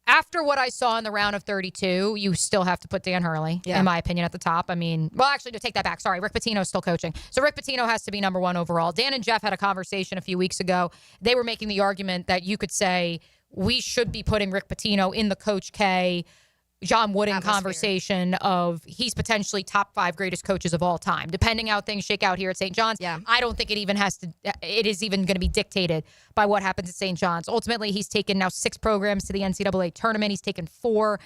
After what I saw in the round of 32, you still have to put Dan Hurley, in my opinion, at the top. I mean, well, actually, to take that back. Sorry, Rick Pitino's still coaching. So Rick Pitino has to be number 1 overall. Dan and Jeff had a conversation a few weeks ago. They were making the argument that you could say we should be putting Rick Pitino in the Coach K, John Wooden conversation of he's potentially top 5 greatest coaches of all time. Depending how things shake out here at St. John's, I don't think it is even going to be dictated by what happens at St. John's. Ultimately, he's taken now 6 programs to the NCAA tournament. He's taken 4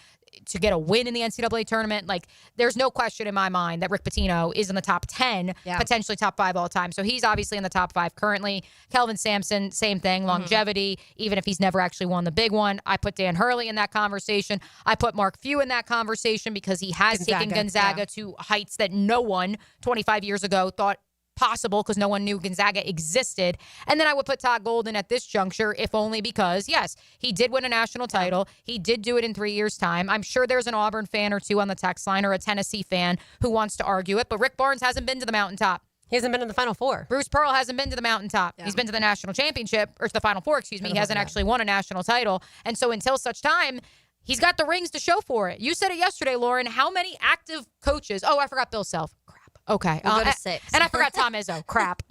to get a win in the NCAA tournament. Like, there's no question in my mind that Rick Pitino is in the top 10, potentially top 5 all time. So he's obviously in the top 5 currently. Kelvin Sampson, same thing, longevity, even if he's never actually won the big one. I put Dan Hurley in that conversation. I put Mark Few in that conversation because he has taken Gonzaga to heights that no one 25 years ago thought possible because no one knew Gonzaga existed. And then I would put Todd Golden at this juncture, if only because, yes, he did win a national title. He did do it in 3 years' time. I'm sure there's an Auburn fan or two on the text line or a Tennessee fan who wants to argue it, but Rick Barnes hasn't been to the mountaintop. He hasn't been in the Final Four. Bruce Pearl hasn't been to the mountaintop. He's been to the national championship, or to the Final Four, excuse me. He hasn't actually won a national title. And so until such time, he's got the rings to show for it. You said it yesterday, Lauren. How many active coaches? Oh, I forgot Bill Self. Okay. We'll go to 6. And I forgot Tom Izzo. Crap.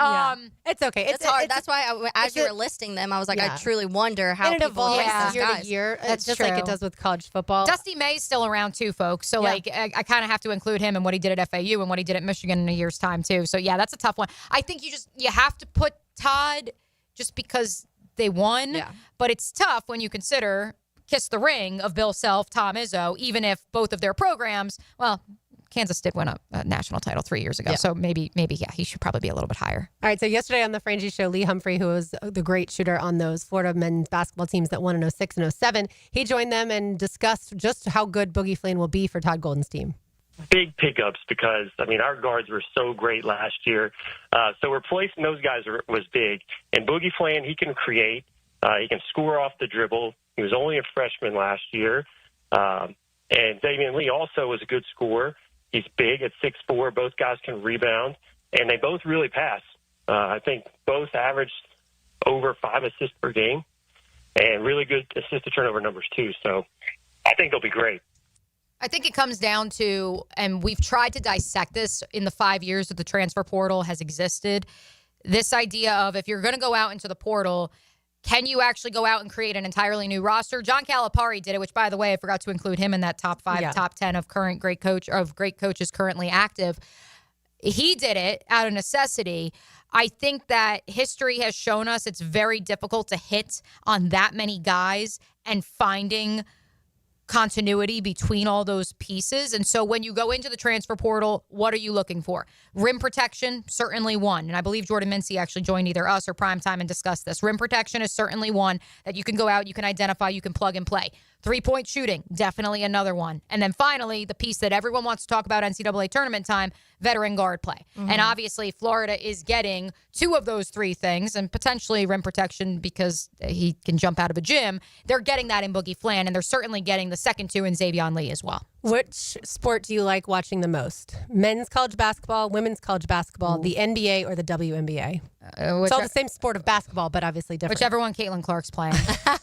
It's okay. It's hard. That's why as you were listing them, I was like, I truly wonder how it people evolves rank those year guys. to year. That's just true. like it does with college football. Dusty May's still around too, folks. So I kind of have to include him and what he did at FAU and what he did at Michigan in a year's time too. So that's a tough one. I think you have to put Todd just because they won. Yeah. But it's tough when you consider kiss the ring of Bill Self, Tom Izzo, even if both of their programs, well, Kansas did win a national title 3 years ago. So maybe, he should probably be a little bit higher. All right. So yesterday on the Frangie Show, Lee Humphrey, who was the great shooter on those Florida men's basketball teams that won in 06 and 07, he joined them and discussed just how good Boogie Flynn will be for Todd Golden's team. Big pickups because, our guards were so great last year. So replacing those guys was big. And Boogie Flynn, he can create. He can score off the dribble. He was only a freshman last year. And Damian Lee also was a good scorer. He's big at 6'4". Both guys can rebound, and they both really pass. I think both averaged over 5 assists per game and really good assist-to-turnover numbers, too. So I think they'll be great. I think it comes down to, and we've tried to dissect this in the 5 years that the transfer portal has existed, this idea of if you're going to go out into the portal, Can you actually go out and create an entirely new roster? John Calipari did it, which, by the way, I forgot to include him in that top 5, top 10 of great coaches currently active. He did it out of necessity. I think that history has shown us it's very difficult to hit on that many guys and finding continuity between all those pieces. And so when you go into the transfer portal, what are you looking for? Rim protection, certainly one. And I believe Jordan Mincy actually joined either us or Primetime and discussed this. Rim protection is certainly one that you can go out, you can identify, you can plug and play. 3-point shooting, definitely another one. And then finally, the piece that everyone wants to talk about NCAA tournament time, veteran guard play. Mm-hmm. And obviously, Florida is getting 2 of those 3 things, and potentially rim protection because he can jump out of a gym. They're getting that in Boogie Flan, and they're certainly getting the second 2 in Xavion Lee as well. Which sport do you like watching the most? Men's college basketball, women's college basketball, the NBA, or the WNBA? It's all the same sport of basketball, but obviously different. Whichever one Caitlin Clark's playing.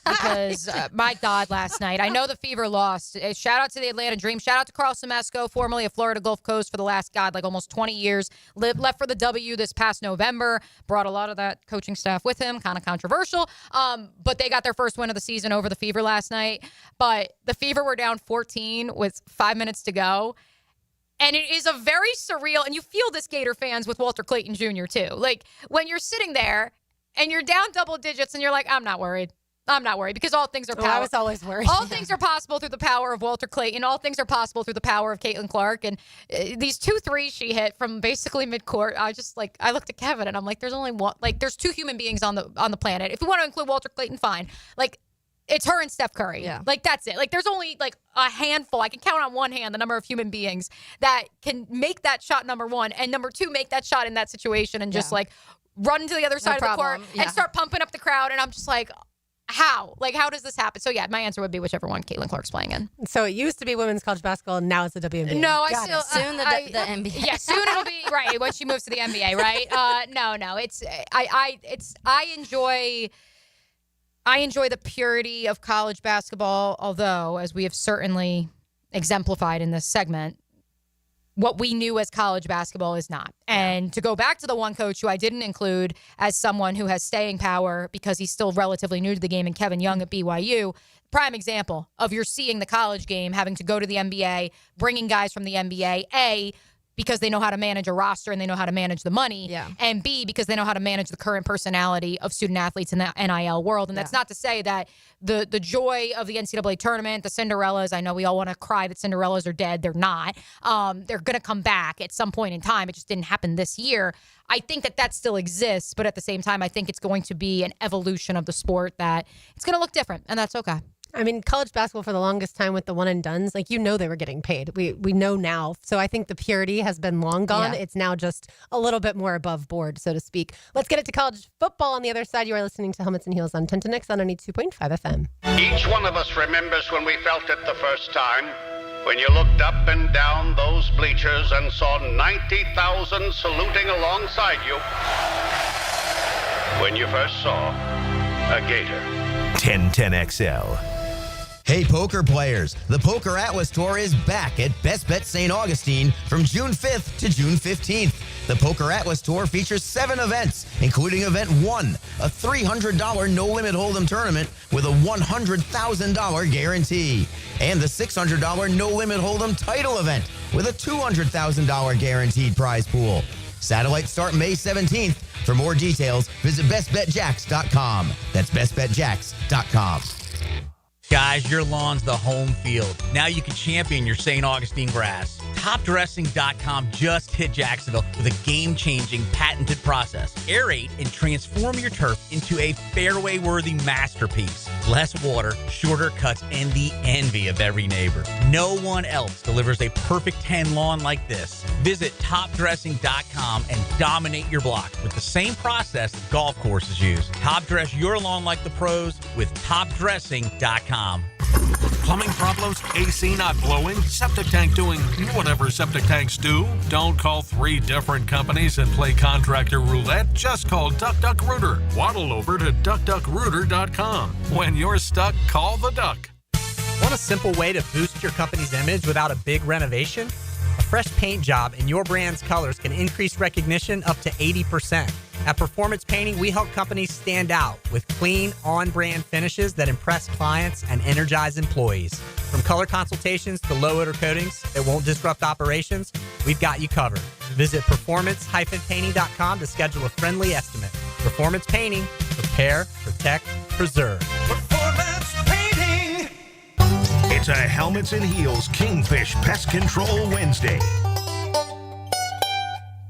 Because, my God, last night, I know the Fever lost. Shout out to the Atlanta Dream. Shout out to Carl Semesco, formerly of Florida Gulf Coast for the last, almost 20 years. Left for the W this past November. Brought a lot of that coaching staff with him. Kind of controversial. But they got their first win of the season over the Fever last night. But the Fever were down 14 with 5 minutes to go. And it is a very surreal, and you feel this, Gator fans, with Walter Clayton Jr. too. Like, when you're sitting there and you're down double digits and you're like, I'm not worried because all things are possible. I was always worried. All things are possible through the power of Walter Clayton. All things are possible through the power of Caitlin Clark. And these 2 threes she hit from basically midcourt, I looked at Kevin and I'm like, there's only one, there's 2 human beings on the planet. If you want to include Walter Clayton, fine. It's her and Steph Curry. Yeah. That's it. There's only a handful. I can count on one hand the number of human beings that can make that shot, number 1, and number 2, make that shot in that situation and just run to the other side of the court and start pumping up the crowd. And I'm just like, how? How does this happen? So, yeah, my answer would be whichever one Caitlin Clark's playing in. So it used to be women's college basketball, and now it's the WNBA. No, soon the NBA. Yeah, soon it'll be right when she moves to the NBA, right? No. I enjoy the purity of college basketball, although, as we have certainly exemplified in this segment, what we knew as college basketball is not. And to go back to the one coach who I didn't include as someone who has staying power because he's still relatively new to the game, and Kevin Young at BYU, prime example of you're seeing the college game having to go to the NBA, bringing guys from the NBA, because they know how to manage a roster and they know how to manage the money, and B, because they know how to manage the current personality of student athletes in the NIL world. And that's not to say that the joy of the NCAA tournament, the Cinderellas, I know we all want to cry that Cinderellas are dead. They're not. They're going to come back at some point in time. It just didn't happen this year. I think that still exists, but at the same time, I think it's going to be an evolution of the sport that it's going to look different, and that's okay. I mean, college basketball for the longest time with the one and dones, they were getting paid. We know now. So I think the purity has been long gone. Yeah. It's now just a little bit more above board, so to speak. Let's get it to college football on the other side. You are listening to Helmets and Heels on Tintinix on 92.5 FM. Each one of us remembers when we felt it the first time, when you looked up and down those bleachers and saw 90,000 saluting alongside you. When you first saw a Gator. 1010XL. Hey, poker players, the Poker Atlas Tour is back at Best Bet St. Augustine from June 5th to June 15th. The Poker Atlas Tour features 7 events, including Event 1, a $300 no-limit hold'em tournament with a $100,000 guarantee, and the $600 no-limit hold'em title event with a $200,000 guaranteed prize pool. Satellites start May 17th. For more details, visit bestbetjacks.com. That's bestbetjacks.com. Guys, your lawn's the home field. Now you can champion your St. Augustine grass. TopDressing.com just hit Jacksonville with a game-changing patented process. Aerate and transform your turf into a fairway-worthy masterpiece. Less water, shorter cuts, and the envy of every neighbor. No one else delivers a perfect 10 lawn like this. Visit TopDressing.com and dominate your block with the same process that golf courses use. Top dress your lawn like the pros with TopDressing.com. Plumbing problems? AC not blowing? Septic tank doing whatever septic tanks do? Don't call 3 different companies and play contractor roulette. Just call Duck Duck Rooter. Waddle over to duckduckrooter.com. When you're stuck, call the Duck. Want a simple way to boost your company's image without a big renovation? A fresh paint job in your brand's colors can increase recognition up to 80%. At Performance Painting, we help companies stand out with clean, on-brand finishes that impress clients and energize employees. From color consultations to low-odor coatings that won't disrupt operations, we've got you covered. Visit performance-painting.com to schedule a friendly estimate. Performance Painting. Prepare, protect, preserve. Performance Painting. It's a Helmets and Heels Kingfish Pest Control Wednesday.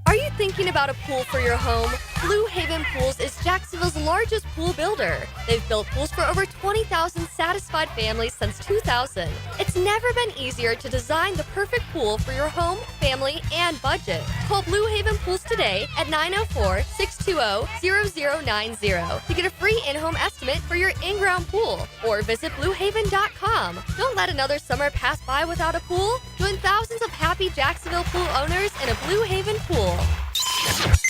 Are you thinking about a pool for your home? Blue Haven Pools is Jacksonville's largest pool builder. They've built pools for over 20,000 satisfied families since 2000. It's never been easier to design the perfect pool for your home, family, and budget. Call Blue Haven Pools today at 904-620-0090 to get a free in-home estimate for your in-ground pool, or visit bluehaven.com. Don't let another summer pass by without a pool. Join thousands of happy Jacksonville pool owners in a Blue Haven pool.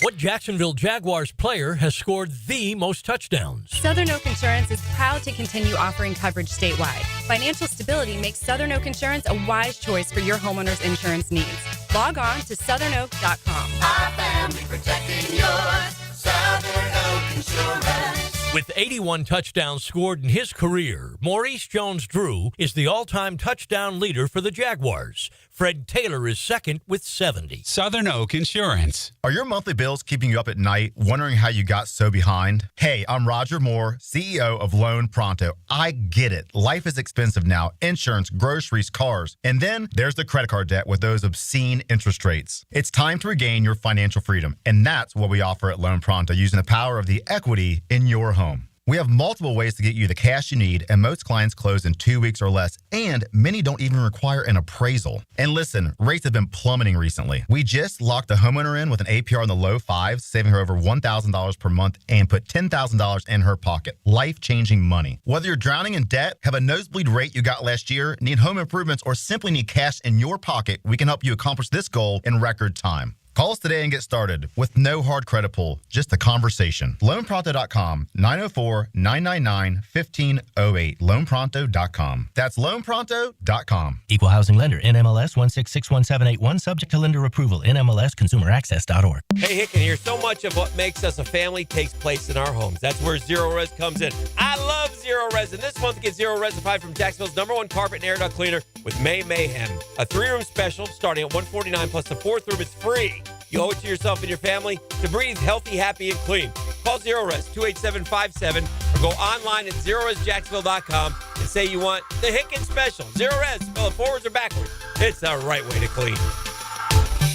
What Jacksonville Jaguars player has scored the most touchdowns? Southern Oak Insurance is proud to continue offering coverage statewide. Financial stability makes Southern Oak Insurance a wise choice for your homeowner's insurance needs. Log on to southernoak.com. Our family protecting yours. Southern Oak Insurance. With 81 touchdowns scored in his career, Maurice Jones-Drew is the all-time touchdown leader for the Jaguars. Fred Taylor is second with 70. Southern Oak Insurance. Are your monthly bills keeping you up at night, wondering how you got so behind? Hey, I'm Roger Moore, CEO of Loan Pronto. I get it. Life is expensive now. Insurance, groceries, cars. And then there's the credit card debt with those obscene interest rates. It's time to regain your financial freedom. And that's what we offer at Loan Pronto, using the power of the equity in your home. We have multiple ways to get you the cash you need, and most clients close in 2 weeks or less, and many don't even require an appraisal. And listen, rates have been plummeting recently. We just locked a homeowner in with an APR in the low fives, saving her over $1,000 per month, and put $10,000 in her pocket. Life-changing money. Whether you're drowning in debt, have a nosebleed rate you got last year, need home improvements, or simply need cash in your pocket, we can help you accomplish this goal in record time. Call us today and get started with no hard credit pull, just a conversation. LoanPronto.com, 904-999-1508. LoanPronto.com. That's LoanPronto.com. Equal housing lender, NMLS 1661781, subject to lender approval, NMLSconsumeraccess.org. Hey, Hicken here. So much of what makes us a family takes place in our homes. That's where Zero Res comes in. I love Zero Res, and this month get Zero Resified from Jacksonville's #1 carpet and air duct cleaner with May Mayhem. A 3-room special starting at $149, plus the 4th room is free. You owe it to yourself and your family to breathe healthy, happy, and clean. Call Zero Res 28757 or go online at ZeroResJacksonville.com and say you want the Hicken Special. Zero Res, spell it forwards or backwards. It's the right way to clean.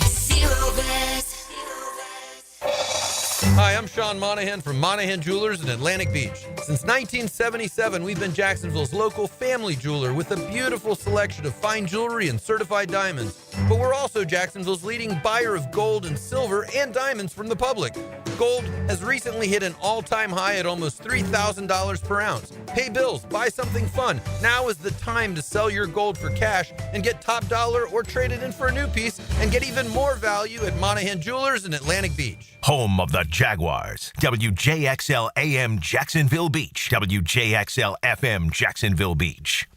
Zero Res. Hi, I'm Sean Monahan from Monahan Jewelers in Atlantic Beach. Since 1977, we've been Jacksonville's local family jeweler with a beautiful selection of fine jewelry and certified diamonds. But we're also Jacksonville's leading buyer of gold and silver and diamonds from the public. Gold has recently hit an all-time high at almost $3,000 per ounce. Pay bills, buy something fun. Now is the time to sell your gold for cash and get top dollar, or trade it in for a new piece and get even more value at Monahan Jewelers in Atlantic Beach. Home of the Jaguars. WJXL AM Jacksonville Beach. WJXL FM Jacksonville Beach.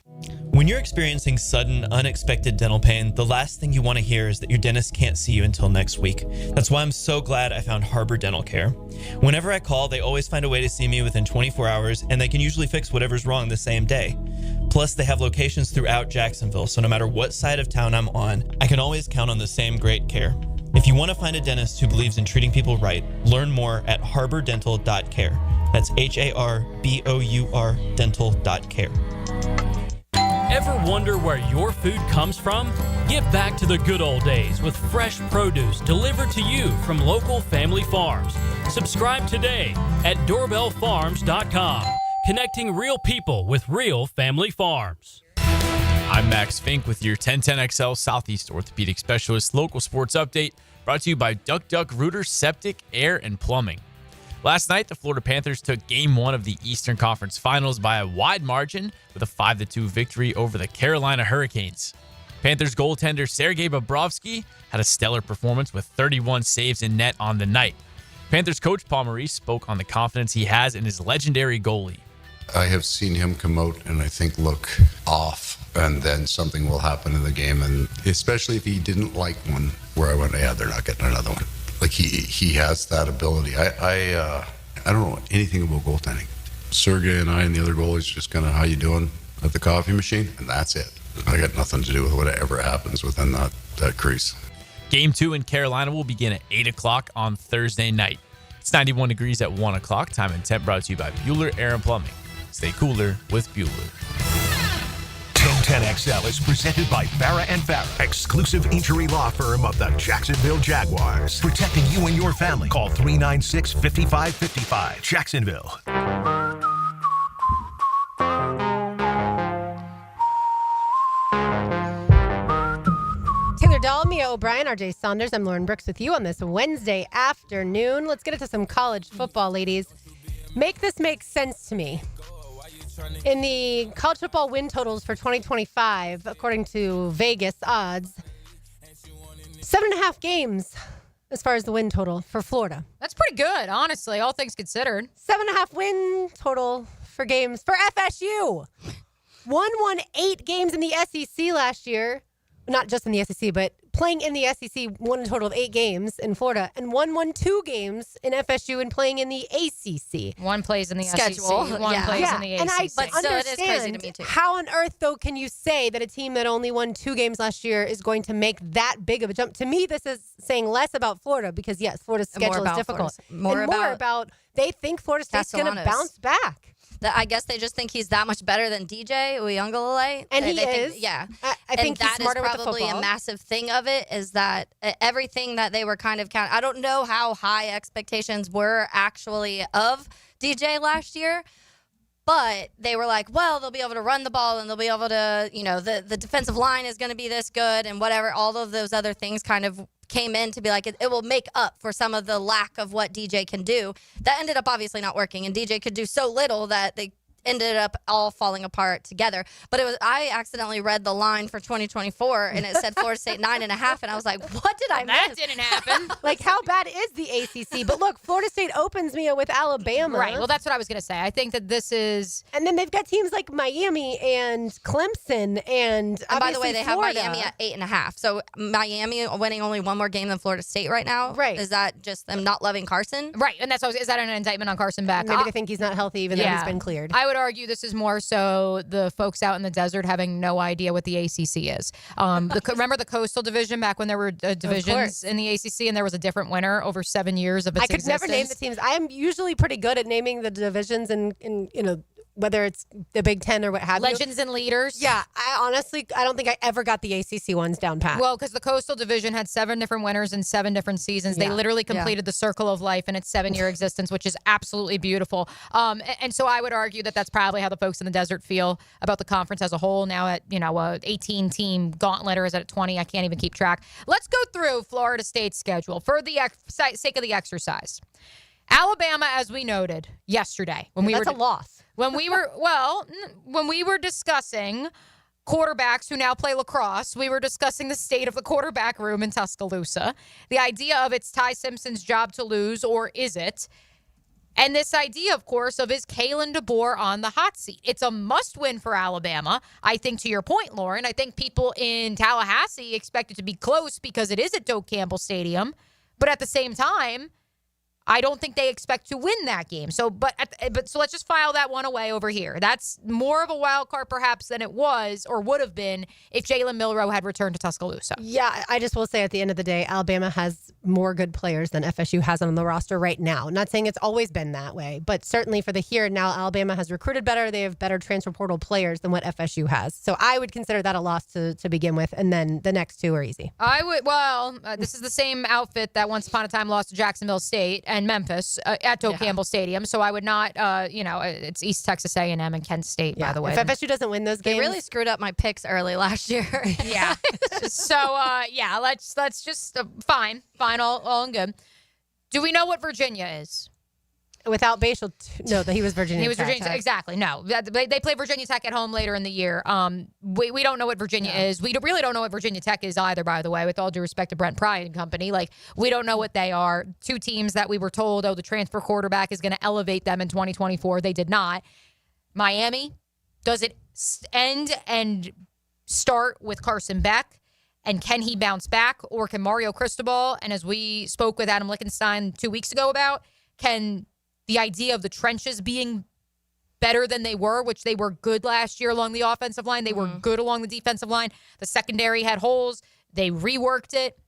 When you're experiencing sudden, unexpected dental pain, the last thing you want to hear is that your dentist can't see you until next week. That's why I'm so glad I found Harbor Dental Care. Whenever I call, they always find a way to see me within 24 hours, and they can usually fix whatever's wrong the same day. Plus, they have locations throughout Jacksonville, so no matter what side of town I'm on, I can always count on the same great care. If you want to find a dentist who believes in treating people right, learn more at harbordental.care. That's HARBOUR dental.care. Ever wonder where your food comes from? Give back to the good old days with fresh produce delivered to you from local family farms. Subscribe today at doorbellfarms.com, connecting real people with real family farms. I'm Max Fink with your 1010XL Southeast Orthopedic Specialist local sports update, brought to you by Duck Duck Rooter Septic, Air, and Plumbing. Last night, the Florida Panthers took Game 1 of the Eastern Conference Finals by a wide margin with a 5-2 victory over the Carolina Hurricanes. Panthers goaltender Sergei Bobrovsky had a stellar performance with 31 saves in net on the night. Panthers coach Paul Maurice spoke on the confidence he has in his legendary goalie. I have seen him come out and I think look off, and then something will happen in the game, and especially if he didn't like one where I went, yeah, they're not getting another one. Like he has that ability. I don't know anything about goaltending. Sergey and I and the other goalies just kind of how you doing at the coffee machine, and that's it. I got nothing to do with whatever happens within that crease. Game 2 in Carolina will begin at 8 o'clock on Thursday night. It's 91 degrees at 1 o'clock. Time and temp brought to you by Bueller Air and Plumbing. Stay cooler with Bueller. 1010XL is presented by Farah and Farah, exclusive injury law firm of the Jacksonville Jaguars. Protecting you and your family. Call 396-5555. Jacksonville. Taylor Dahl, Mia O'Brien, RJ Saunders. I'm Lauren Brooks with you on this Wednesday afternoon. Let's get into some college football, ladies. Make this make sense to me. In the college football win totals for 2025, according to Vegas odds, 7.5 games as far as the win total for Florida. That's pretty good, honestly, all things considered. 7.5 win total for games for FSU. Won 8 games in the SEC last year. Not just in the SEC, but playing in the SEC, won a total of 8 games in Florida, and won 2 games in FSU and playing in the ACC. One plays in the Schedule. SEC, one plays in the ACC. And I But understand still, it is crazy to me, too. how on earth, though, can you say that a team that only won 2 games last year is going to make that big of a jump? To me, this is saying less about Florida because, yes, Florida's schedule is difficult. More about they think Florida State's going to bounce back. I guess they just think he's that much better than DJ Uyunglele. And he think, is. Yeah. I think he's smarter with the that is probably football. a massive thing of it is that everything that they were kind of I don't know how high expectations were actually of DJ last year, but they were like, well, they'll be able to run the ball and they'll be able to, the defensive line is going to be this good and whatever. All of those other things kind of came in to be like, it will make up for some of the lack of what DJ can do. That ended up obviously not working, and DJ could do so little that they ended up all falling apart together. But I accidentally read the line for 2024 and it said Florida State 9.5, and I was like, what did I miss? That didn't happen. Like, how bad is the ACC? But look, Florida State opens Mia with Alabama. Right. Well, that's what I was going to say. I think that this is. And then they've got teams like Miami and Clemson and by the way, they Florida. have Miami at 8.5. So Miami winning only one more game than Florida State right now. Right. Is that just them not loving Carson? Right. And that's is that an indictment on Carson Beck? Maybe they think he's not healthy even though he's been cleared. I would argue this is more so the folks out in the desert having no idea what the ACC is. Remember the Coastal Division back when there were divisions in the ACC and there was a different winner over 7 years of its I could never name the teams. I am usually pretty good at naming the divisions and whether it's the Big Ten or what have you. Legends and leaders. Yeah, I don't think I ever got the ACC ones down pat. Well, because the Coastal Division had 7 different winners in 7 different seasons. They literally completed the circle of life in its 7-year existence, which is absolutely beautiful. And so I would argue that that's probably how the folks in the desert feel about the conference as a whole. Now at, a 18-team gauntlet, or is it at 20? I can't even keep track. Let's go through Florida State's schedule for the sake of the exercise. Alabama, as we noted yesterday, That's a loss. When we were discussing quarterbacks who now play lacrosse, we were discussing the state of the quarterback room in Tuscaloosa. The idea of it's Ty Simpson's job to lose, or is it? And this idea, of course, of is Kalen DeBoer on the hot seat? It's a must-win for Alabama. I think, to your point, Lauren, I think people in Tallahassee expect it to be close because it is at Doak Campbell Stadium. But at the same time, I don't think they expect to win that game. So let's just file that one away over here. That's more of a wild card perhaps than it was or would have been if Jalen Milroe had returned to Tuscaloosa. Yeah, I just will say at the end of the day, Alabama has more good players than FSU has on the roster right now. I'm not saying it's always been that way, but certainly for the here and now, Alabama has recruited better. They have better transfer portal players than what FSU has. So I would consider that a loss to begin with, and then the next 2 are easy. This is the same outfit that once upon a time lost to Jacksonville State and Memphis at Doak Campbell Stadium. So I would not, it's East Texas A&M and Kent State, by the way. If FSU doesn't win those games. They really screwed up my picks early last year. Yeah. So, let's just, fine, all good. Do we know what Virginia is? Without Bashel, no, that he was Virginia Tech. He was Virginia Tech. Exactly. No, they play Virginia Tech at home later in the year. We don't know what Virginia is. We really don't know what Virginia Tech is either, by the way, with all due respect to Brent Pry and company. Like, we don't know what they are. 2 teams that we were told, the transfer quarterback is going to elevate them in 2024. They did not. Miami, does it end and start with Carson Beck? And can he bounce back, or can Mario Cristobal, and as we spoke with Adam Lickenstein 2 weeks ago about, can the idea of the trenches being better than they were, which they were good last year along the offensive line. They were good along the defensive line. The secondary had holes. They reworked it.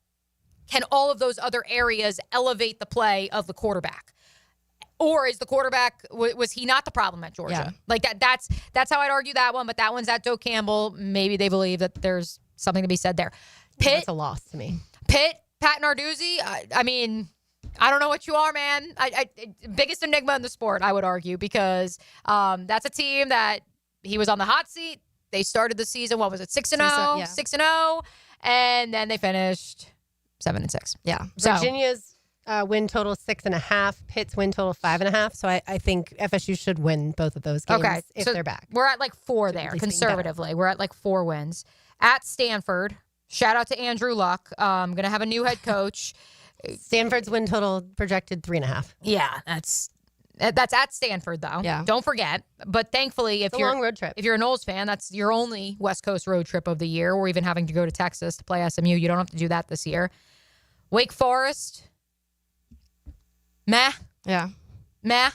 Can all of those other areas elevate the play of the quarterback? Or is the quarterback, was he not the problem at Georgia? Yeah. Like that's how I'd argue that one, but that one's at Doak Campbell. Maybe they believe that there's something to be said there. Pitt, That's a loss to me. Pitt, Pat Narduzzi, I mean, I don't know what you are, man. Biggest enigma in the sport, I would argue, because that's a team that he was on the hot seat. They started the season, what was it, 6-0? Yeah. 6-0, and then they finished 7-6. Yeah. So, Virginia's win total 6.5. Pitt's win total 5.5. So I think FSU should win both of those games if so they're back. We're at like 4 there, least being conservatively. We're at like 4 wins. At Stanford, shout out to Andrew Luck. Going to have a new head coach. Stanford's win total projected 3.5. Yeah, that's at Stanford, though. Yeah. Don't forget. But thankfully, if It's a you're long road trip. if you're a Knowles fan, that's your only West Coast road trip of the year, or even having to go to Texas to play SMU. You don't have to do that this year. Wake Forest, meh. Yeah. Meh.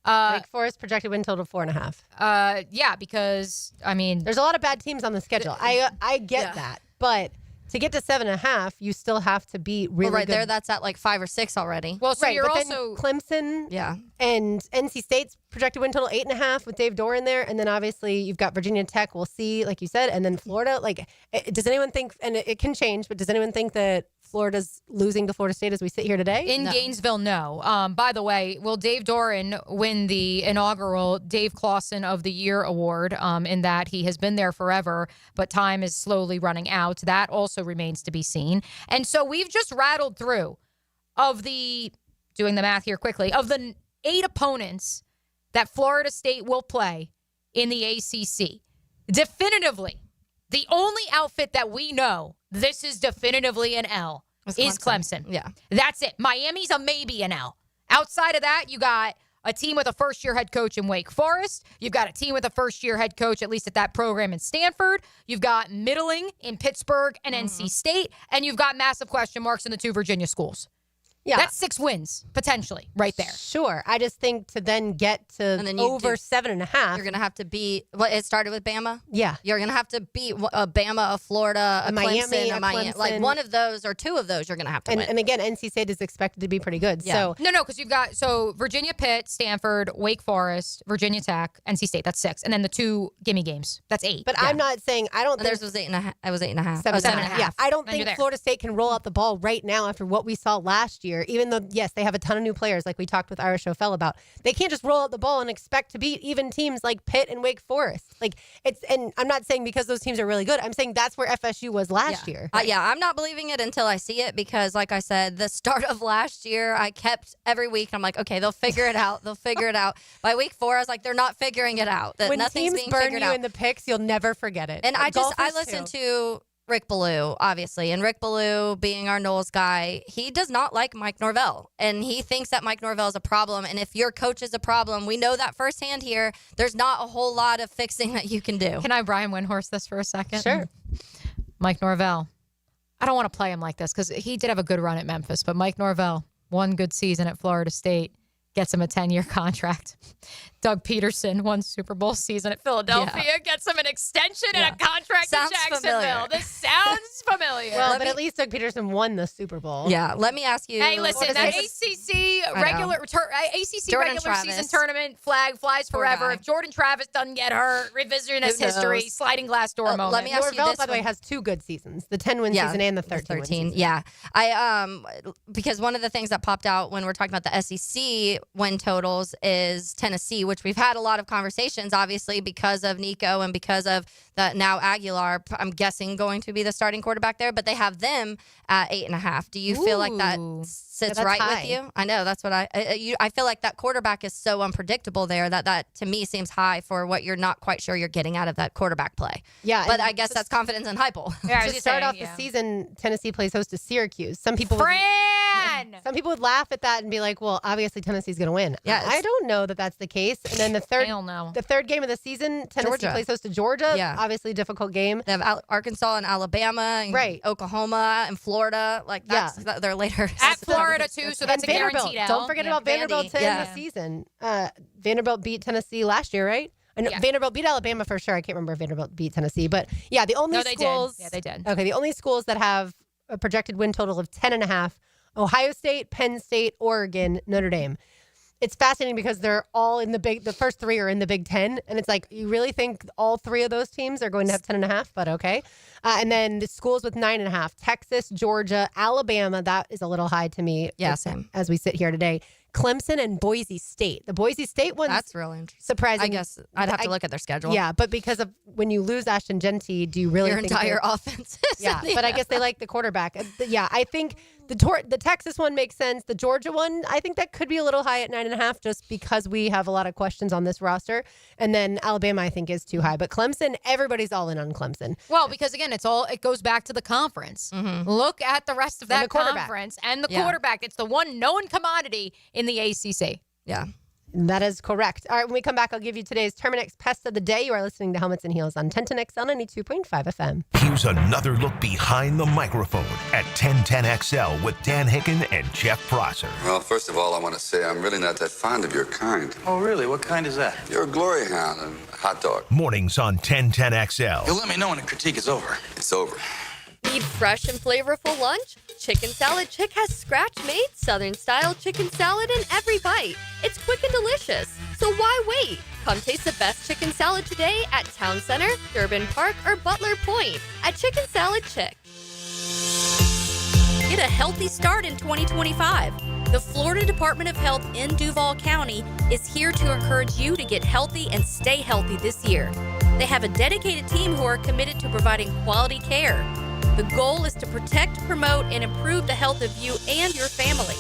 Wake Forest projected win total 4.5. Yeah, because I mean, There's a lot of bad teams on the schedule. I get that, but to get to 7.5, you still have to beat really Well, right good. there, that's at like 5 or 6 already. well, so right, you're but also then Clemson Yeah. and NC State's projected win total 8.5 with Dave Dorr in there, and then obviously you've got Virginia Tech. We'll see, like you said, and then Florida. Like, does anyone think? And it can change, but does anyone think that Florida's losing to Florida State as we sit here today? in Gainesville, no. By the way, will Dave Doran win the inaugural Dave Clawson of the Year award in that he has been there forever, but time is slowly running out? That also remains to be seen. And so we've just rattled through doing the math here quickly, of the 8 opponents that Florida State will play in the ACC. Definitively, the only outfit that we know this is definitively an L is Clemson. Yeah. That's it. Miami's a maybe an L. Outside of that, you got a team with a first-year head coach in Wake Forest. You've got a team with a first-year head coach, at least at that program, in Stanford. You've got middling in Pittsburgh and NC State. And you've got massive question marks in the 2 Virginia schools. Yeah. That's 6 wins, potentially, right there. Sure. I just think to then get to then you over do- 7.5. You're going to have to beat, it started with Bama? Yeah. You're going to have to beat a Bama, a Florida, a Miami, Clemson, a a Miami. Like Clemson. one of those or 2 of those you're going to have to win. And again, NC State is expected to be pretty good. Yeah. So No, because you've got Virginia, Pitt, Stanford, Wake Forest, Virginia Tech, NC State. That's 6, and then the 2 gimme games. That's 8. But I'm not saying I don't And think theirs was 8.5. I was 8.5. 7.5. Yeah, I don't Then you're think there. Florida State can roll out the ball right now after what we saw last year. Even though, yes, they have a ton of new players, like we talked with Irish O'Fell about. They can't just roll out the ball and expect to beat even teams like Pitt and Wake Forest. Like and I'm not saying because those teams are really good. I'm saying that's where FSU was last year. Yeah, I'm not believing it until I see it because, like I said, the start of last year, I kept every week. I'm like, okay, they'll figure it out. They'll figure it out. By week 4, I was like, they're not figuring it out. That When nothing's teams being burn figured you out. in the picks, you'll never forget it. And I Golfers listened too. to Rick Ballou, obviously, and Rick Ballou, being our Knowles guy, he does not like Mike Norvell, and he thinks that Mike Norvell is a problem. And if your coach is a problem, we know that firsthand here. There's not a whole lot of fixing that you can do. Can I Brian Windhorse this for a second? Sure. Mike Norvell. I don't want to play him like this because he did have a good run at Memphis, but Mike Norvell, 1 good season at Florida State, gets him a 10-year contract. Doug Peterson, 1 Super Bowl season at Philadelphia, gets him an extension and a contract Sounds in Jacksonville. familiar. This sounds familiar. Well, but at least Doug Peterson won the Super Bowl. Yeah, let me ask you. Hey, listen, that ACC regular Jordan regular Travis. season tournament flag flies Poor forever. guy. If Jordan Travis doesn't get hurt, revisiting his Who history, knows? sliding glass door moment. let me ask you Norvell, this by the way, one. has 2 good seasons: the 10-win season and the 13-win season. Yeah, because one of the things that popped out when we're talking about the SEC win totals is Tennessee, which we've had a lot of conversations, obviously, because of Nico and because of the now Aguilar, I'm guessing, going to be the starting quarterback there, but they have them at 8.5. Do you feel like that sits that's right high. with you? I know, that's what I feel like that quarterback is so unpredictable there that to me seems high for what you're not quite sure you're getting out of that quarterback play. Yeah, but and I guess that's confidence in Heupel. Yeah, I was to just start saying, off the season, Tennessee plays host to Syracuse. Some people Fran man. Some people would laugh at that and be like, well, obviously Tennessee's going to win. Yeah, I don't know that that's the case. And then the third game of the season, Tennessee plays host to Georgia. Yeah. Obviously a difficult game. They have Arkansas and Alabama and Oklahoma and Florida. Like, they're later. At Florida, too, so that's a Vanderbilt. guaranteed L. Don't forget about Vanderbilt to end the season. Vanderbilt beat Tennessee last year, right? I know Vanderbilt beat Alabama for sure. I can't remember if Vanderbilt beat Tennessee. But, yeah, the only schools. Yeah, they did. Okay, the only schools that have a projected win total of 10.5, Ohio State, Penn State, Oregon, Notre Dame. It's fascinating because they're all in the first three are in the Big Ten. And it's like, you really think all three of those teams are going to have 10.5, but okay. And then the schools with 9.5, Texas, Georgia, Alabama, that is a little high to me. Yeah, same. As we sit here today. Clemson and Boise State. The Boise State one's that's really interesting. Surprising. I guess I'd have to look at their schedule. Yeah, but because of when you lose Ashton Genty, do you really Your think entire offense? Yeah, but I guess they like the quarterback. Yeah, I think the Texas one makes sense. The Georgia one, I think that could be a little high at 9.5 just because we have a lot of questions on this roster. And then Alabama, I think, is too high. But Clemson, everybody's all in on Clemson. Well, because again, it goes back to the conference. Look at the rest of that conference and the quarterback. It's the one known commodity in the ACC. Yeah. That is correct. All right, when we come back, I'll give you today's Terminix Pest of the Day. You are listening to Helmets and Heels on 1010XL 92.5 FM. Here's another look behind the microphone at 1010XL with Dan Hicken and Jeff Prosser. Well, first of all, I want to say I'm really not that fond of your kind. Oh, really? What kind is that? You're a glory hound and a hot dog. Mornings on 1010XL. You'll let me know when the critique is over. It's over. Need fresh and flavorful lunch? Chicken Salad Chick has scratch-made Southern-style chicken salad in every bite. It's quick and delicious, so why wait? Come taste the best chicken salad today at Town Center, Durbin Park, or Butler Point at Chicken Salad Chick. Get a healthy start in 2025. The Florida Department of Health in Duval County is here to encourage you to get healthy and stay healthy this year. They have a dedicated team who are committed to providing quality care. The goal is to protect, promote, and improve the health of you and your family.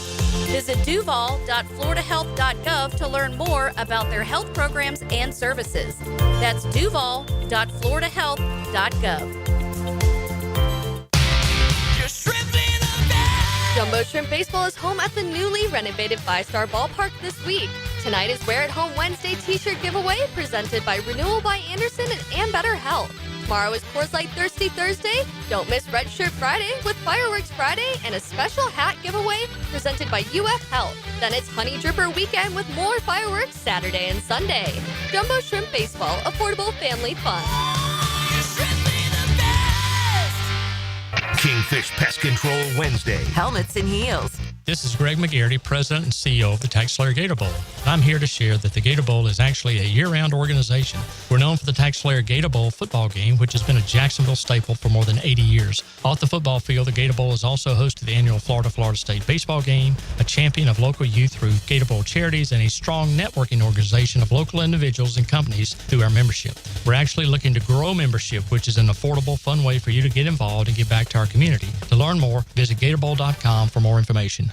Visit duval.floridahealth.gov to learn more about their health programs and services. That's duval.floridahealth.gov. Jumbo Shrimp Baseball is home at the newly renovated 5-Star Ballpark this week. Tonight is Wear It Home Wednesday t-shirt giveaway presented by Renewal by Anderson and Better Health. Tomorrow is Coors Light Thirsty Thursday. Don't miss Red Shirt Friday with Fireworks Friday and a special hat giveaway presented by UF Health. Then it's Honey Dripper Weekend with more fireworks Saturday and Sunday. Jumbo Shrimp Baseball, affordable family fun. Kingfish Pest Control Wednesday. Helmets and Heels. This is Greg McGarity, President and CEO of the TaxSlayer Gator Bowl. I'm here to share that the Gator Bowl is actually a year-round organization. We're known for the TaxSlayer Gator Bowl football game, which has been a Jacksonville staple for more than 80 years. Off the football field, the Gator Bowl is also host to the annual Florida State baseball game, a champion of local youth through Gator Bowl charities, and a strong networking organization of local individuals and companies through our membership. We're actually looking to grow membership, which is an affordable, fun way for you to get involved and give back to our community. To learn more, visit gatorbowl.com for more information.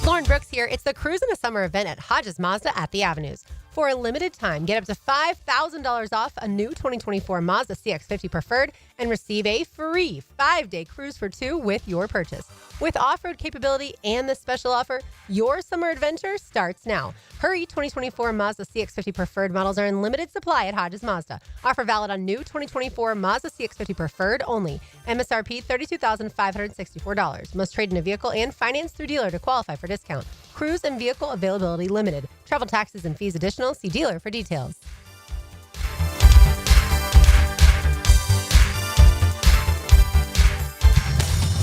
Lauren Brooks here. It's the Cruise in the Summer event at Hodges Mazda at the Avenues. For a limited time, get up to $5,000 off a new 2024 Mazda CX-50 Preferred and receive a free 5-day cruise for 2 with your purchase. With off-road capability and this special offer, your summer adventure starts now. Hurry, 2024 Mazda CX-50 Preferred models are in limited supply at Hodges Mazda. Offer valid on new 2024 Mazda CX-50 Preferred only. MSRP $32,564. Must trade in a vehicle and finance through dealer to qualify for discount. Cruise and vehicle availability limited. Travel taxes and fees additional. See dealer for details.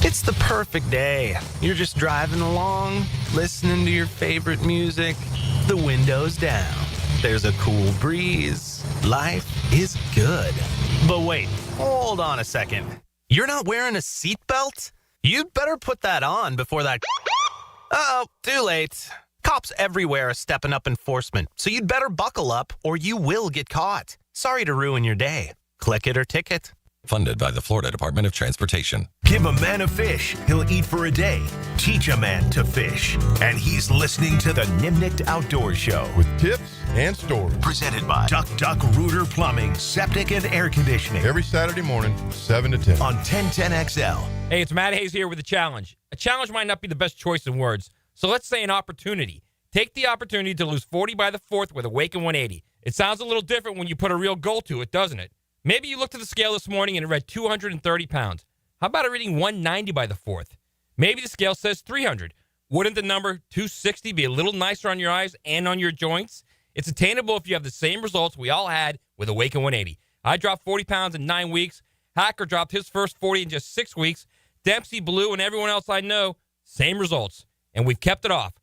It's the perfect day. You're just driving along, listening to your favorite music, the windows down. There's a cool breeze. Life is good. But wait, hold on a second. You're not wearing a seatbelt? You'd better put that on before that... Uh-oh, too late. Cops everywhere are stepping up enforcement, so you'd better buckle up or you will get caught. Sorry to ruin your day. Click it or ticket. Funded by the Florida Department of Transportation. Give a man a fish, he'll eat for a day. Teach a man to fish. And he's listening to the Nimnicht Outdoors Show. With tips and stories. Presented by Duck Duck Rooter Plumbing, Septic and Air Conditioning. Every Saturday morning, 7 to 10. On 1010XL. Hey, it's Matt Hayes here with a challenge. A challenge might not be the best choice in words, so let's say an opportunity. Take the opportunity to lose 40 by the 4th with Awaken 180. It sounds a little different when you put a real goal to it, doesn't it? Maybe you looked at the scale this morning and it read 230 pounds. How about a reading 190 by the 4th? Maybe the scale says 300. Wouldn't the number 260 be a little nicer on your eyes and on your joints? It's attainable if you have the same results we all had with Awaken 180. I dropped 40 pounds in 9 weeks. Hacker dropped his first 40 in just 6 weeks. Dempsey, Blue, and everyone else I know, same results. And we've kept it off.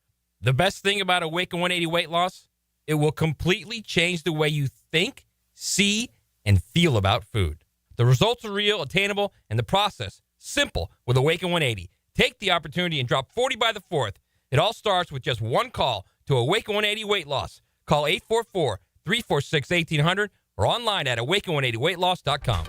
The best thing about Awaken 180 weight loss, it will completely change the way you think, see, and feel about food. The results are real, attainable, and the process simple with Awaken 180. Take the opportunity and drop 40 by the 4th. It all starts with just one call to Awaken 180 weight loss. Call 844-346-1800 or online at awaken180weightloss.com.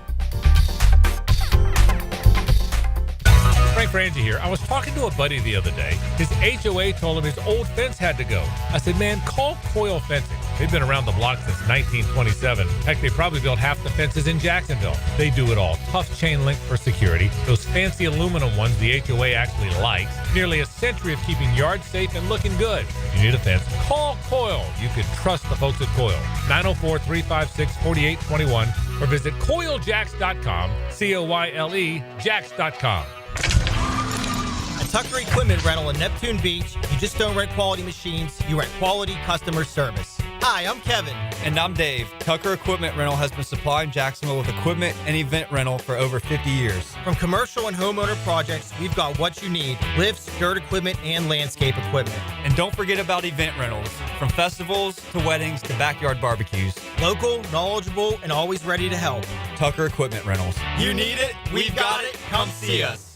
Frank Frangie here. I was talking to a buddy the other day. His HOA told him his old fence had to go. I said, man, call Coil Fencing. They've been around the block since 1927. Heck, they probably built half the fences in Jacksonville. They do it all. Tough chain link for security, those fancy aluminum ones the HOA actually likes, nearly a century of keeping yards safe and looking good. You need a fence? Call Coil. You can trust the folks at Coil. 904-356-4821 or visit coiljacks.com, C-O-Y-L-E, jacks.com. At Tucker Equipment Rental in Neptune Beach, you just don't rent quality machines, you rent quality customer service. Hi, I'm Kevin. And I'm Dave. Tucker Equipment Rental has been supplying Jacksonville with equipment and event rental for over 50 years. From commercial and homeowner projects, we've got what you need: lifts, dirt equipment, and landscape equipment. And don't forget about event rentals, from festivals to weddings to backyard barbecues. Local, knowledgeable, and always ready to help. Tucker Equipment Rentals. You need it, we've got it, come see us.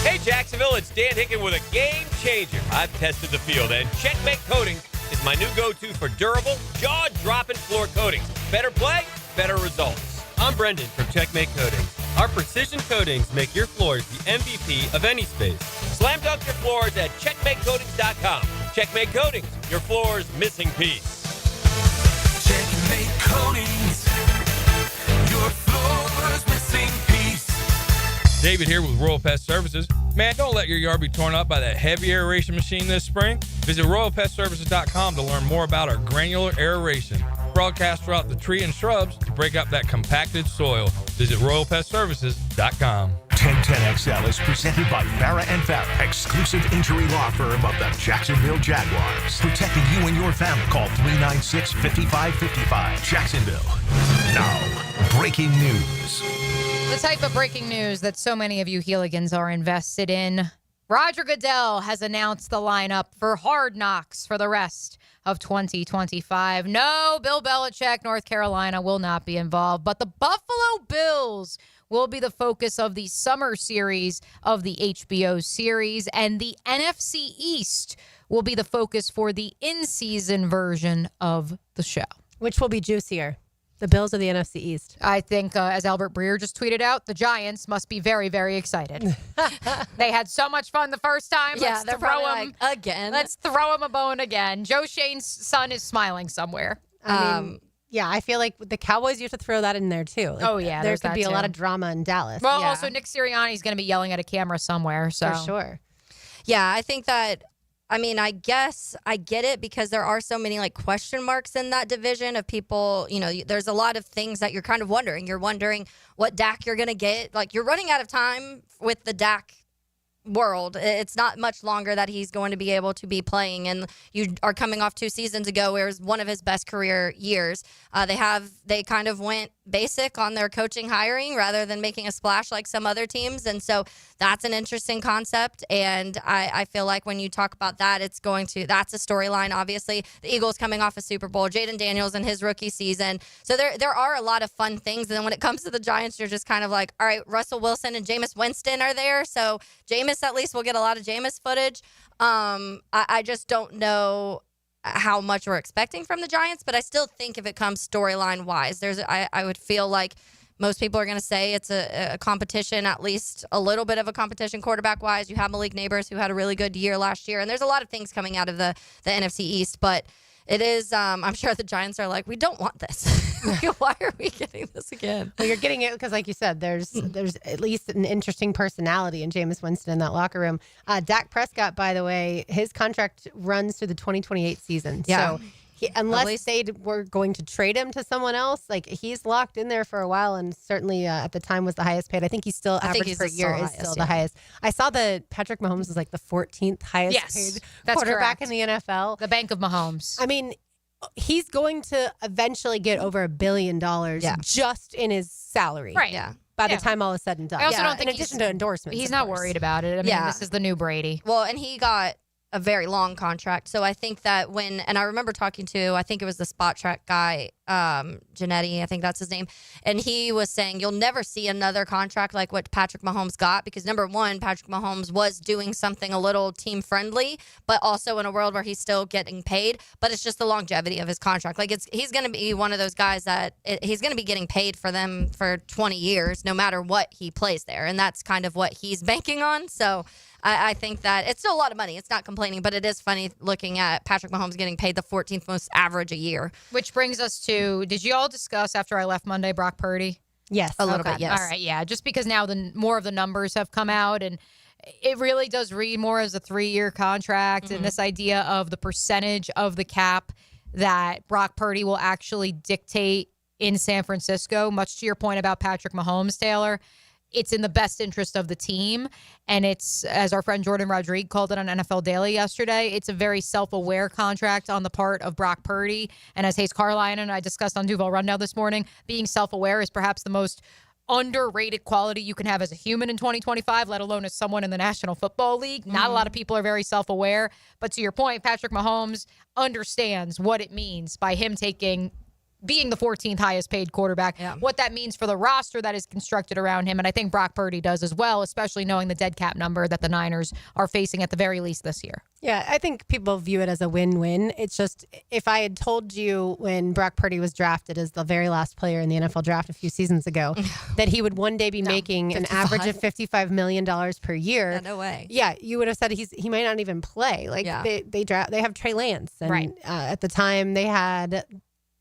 Hey Jacksonville, it's Dan Hicken with a game changer. I've tested the field, and Checkmate Coatings is my new go-to for durable, jaw-dropping floor coatings. Better play, better results. I'm Brendan from Checkmate Coatings. Our precision coatings make your floors the MVP of any space. Slam dunk your floors at checkmatecoatings.com. Checkmate Coatings, your floor's missing piece. Checkmate Coatings, your floor's missing piece. David here with Royal Pest Services. Man, don't let your yard be torn up by that heavy aeration machine this spring. Visit RoyalPestServices.com to learn more about our granular aeration. Broadcast throughout the tree and shrubs to break up that compacted soil. Visit RoyalPestServices.com. 1010XL is presented by Farah and Farah, exclusive injury law firm of the Jacksonville Jaguars. Protecting you and your family. Call 396-5555. Jacksonville. Now, breaking news. The type of breaking news that so many of you Heeligans are invested in. Roger Goodell has announced the lineup for Hard Knocks for the rest of 2025. No, Bill Belichick, North Carolina, will not be involved, but the Buffalo Bills will be the focus of the summer series of the HBO series, and the NFC East will be the focus for the in-season version of the show. Which will be juicier? The Bills or the NFC East? I think, as Albert Breer just tweeted out, the Giants must be very, very excited. They had so much fun the first time. Yeah, Let's they're throw probably them again. Let's throw him a bone again. Joe Shane's son is smiling somewhere. I mean, yeah, I feel like the Cowboys, you have to throw that in there too. Like, Oh, yeah, there there's could that be a too. lot of drama in Dallas. Well, Yeah. also Nick Sirianni's going to be yelling at a camera somewhere. So For sure. Yeah, I think that, I mean, I guess I get it because there are so many like question marks in that division of people. You know, there's a lot of things that you're kind of wondering. You're wondering what Dak you're going to get. Like, you're running out of time with the Dak world. It's not much longer that he's going to be able to be playing, and you are coming off 2 seasons ago where it was one of his best career years. They kind of went basic on their coaching hiring rather than making a splash like some other teams, and so that's an interesting concept. And I feel like when you talk about that, that's a storyline. Obviously, the Eagles coming off a Super Bowl, Jaden Daniels in his rookie season, so there are a lot of fun things. And then when it comes to the Giants, you're just kind of like, all right, Russell Wilson and Jameis Winston are there, so Jameis at least will get a lot of Jameis footage. I just don't know how much we're expecting from the Giants, but I still think if it comes storyline wise, I would feel like most people are going to say it's a competition, at least a little bit of a competition quarterback wise. You have Malik Neighbors, who had a really good year last year, and there's a lot of things coming out of the NFC East, but it is. I'm sure the Giants are like, we don't want this. Why are we getting this again? Well, you're getting it because, like you said, there's at least an interesting personality in Jameis Winston in that locker room. Dak Prescott, by the way, his contract runs through the 2028 season. Yeah. So unless they were going to trade him to someone else, like he's locked in there for a while, and certainly at the time was the highest paid. I think he's still average per year is still the highest. I saw that Patrick Mahomes is like the 14th highest paid quarterback in the NFL. The Bank of Mahomes. I mean, he's going to eventually get over $1 billion just in his salary. Right. Yeah. By the time all is said and done. I also don't think in addition to endorsements. He's not worried about it. I mean, this is the new Brady. Well, and he got a very long contract. So I think that and I remember talking to, I think it was the Spot Track guy, Janetti, I think that's his name. And he was saying, you'll never see another contract like what Patrick Mahomes got, because number one, Patrick Mahomes was doing something a little team friendly, but also in a world where he's still getting paid. But it's just the longevity of his contract. Like he's going to be one of those guys that he's going to be getting paid for them for 20 years, no matter what he plays there. And that's kind of what he's banking on. So I think that it's still a lot of money. It's not complaining, but it is funny looking at Patrick Mahomes getting paid the 14th most average a year. Which brings us to, did you all discuss after I left Monday Brock Purdy? Yes. A little bit, yes. All right, yeah. Just because now more of the numbers have come out, and it really does read more as a 3-year contract, and this idea of the percentage of the cap that Brock Purdy will actually dictate in San Francisco, much to your point about Patrick Mahomes, Taylor. It's in the best interest of the team. And it's, as our friend Jordan Rodriguez called it on NFL Daily yesterday, it's a very self-aware contract on the part of Brock Purdy. And as Hayes Carline and I discussed on Duval Rundown this morning, being self-aware is perhaps the most underrated quality you can have as a human in 2025, let alone as someone in the National Football League. Not a lot of people are very self-aware. But to your point, Patrick Mahomes understands what it means by him being the 14th highest paid quarterback, what that means for the roster that is constructed around him. And I think Brock Purdy does as well, especially knowing the dead cap number that the Niners are facing at the very least this year. Yeah, I think people view it as a win-win. It's just, if I had told you when Brock Purdy was drafted as the very last player in the NFL draft a few seasons ago that he would one day be making 55. An average of $55 million per year. Yeah, no way. Yeah, you would have said he might not even play. Like they have Trey Lance. And at the time they had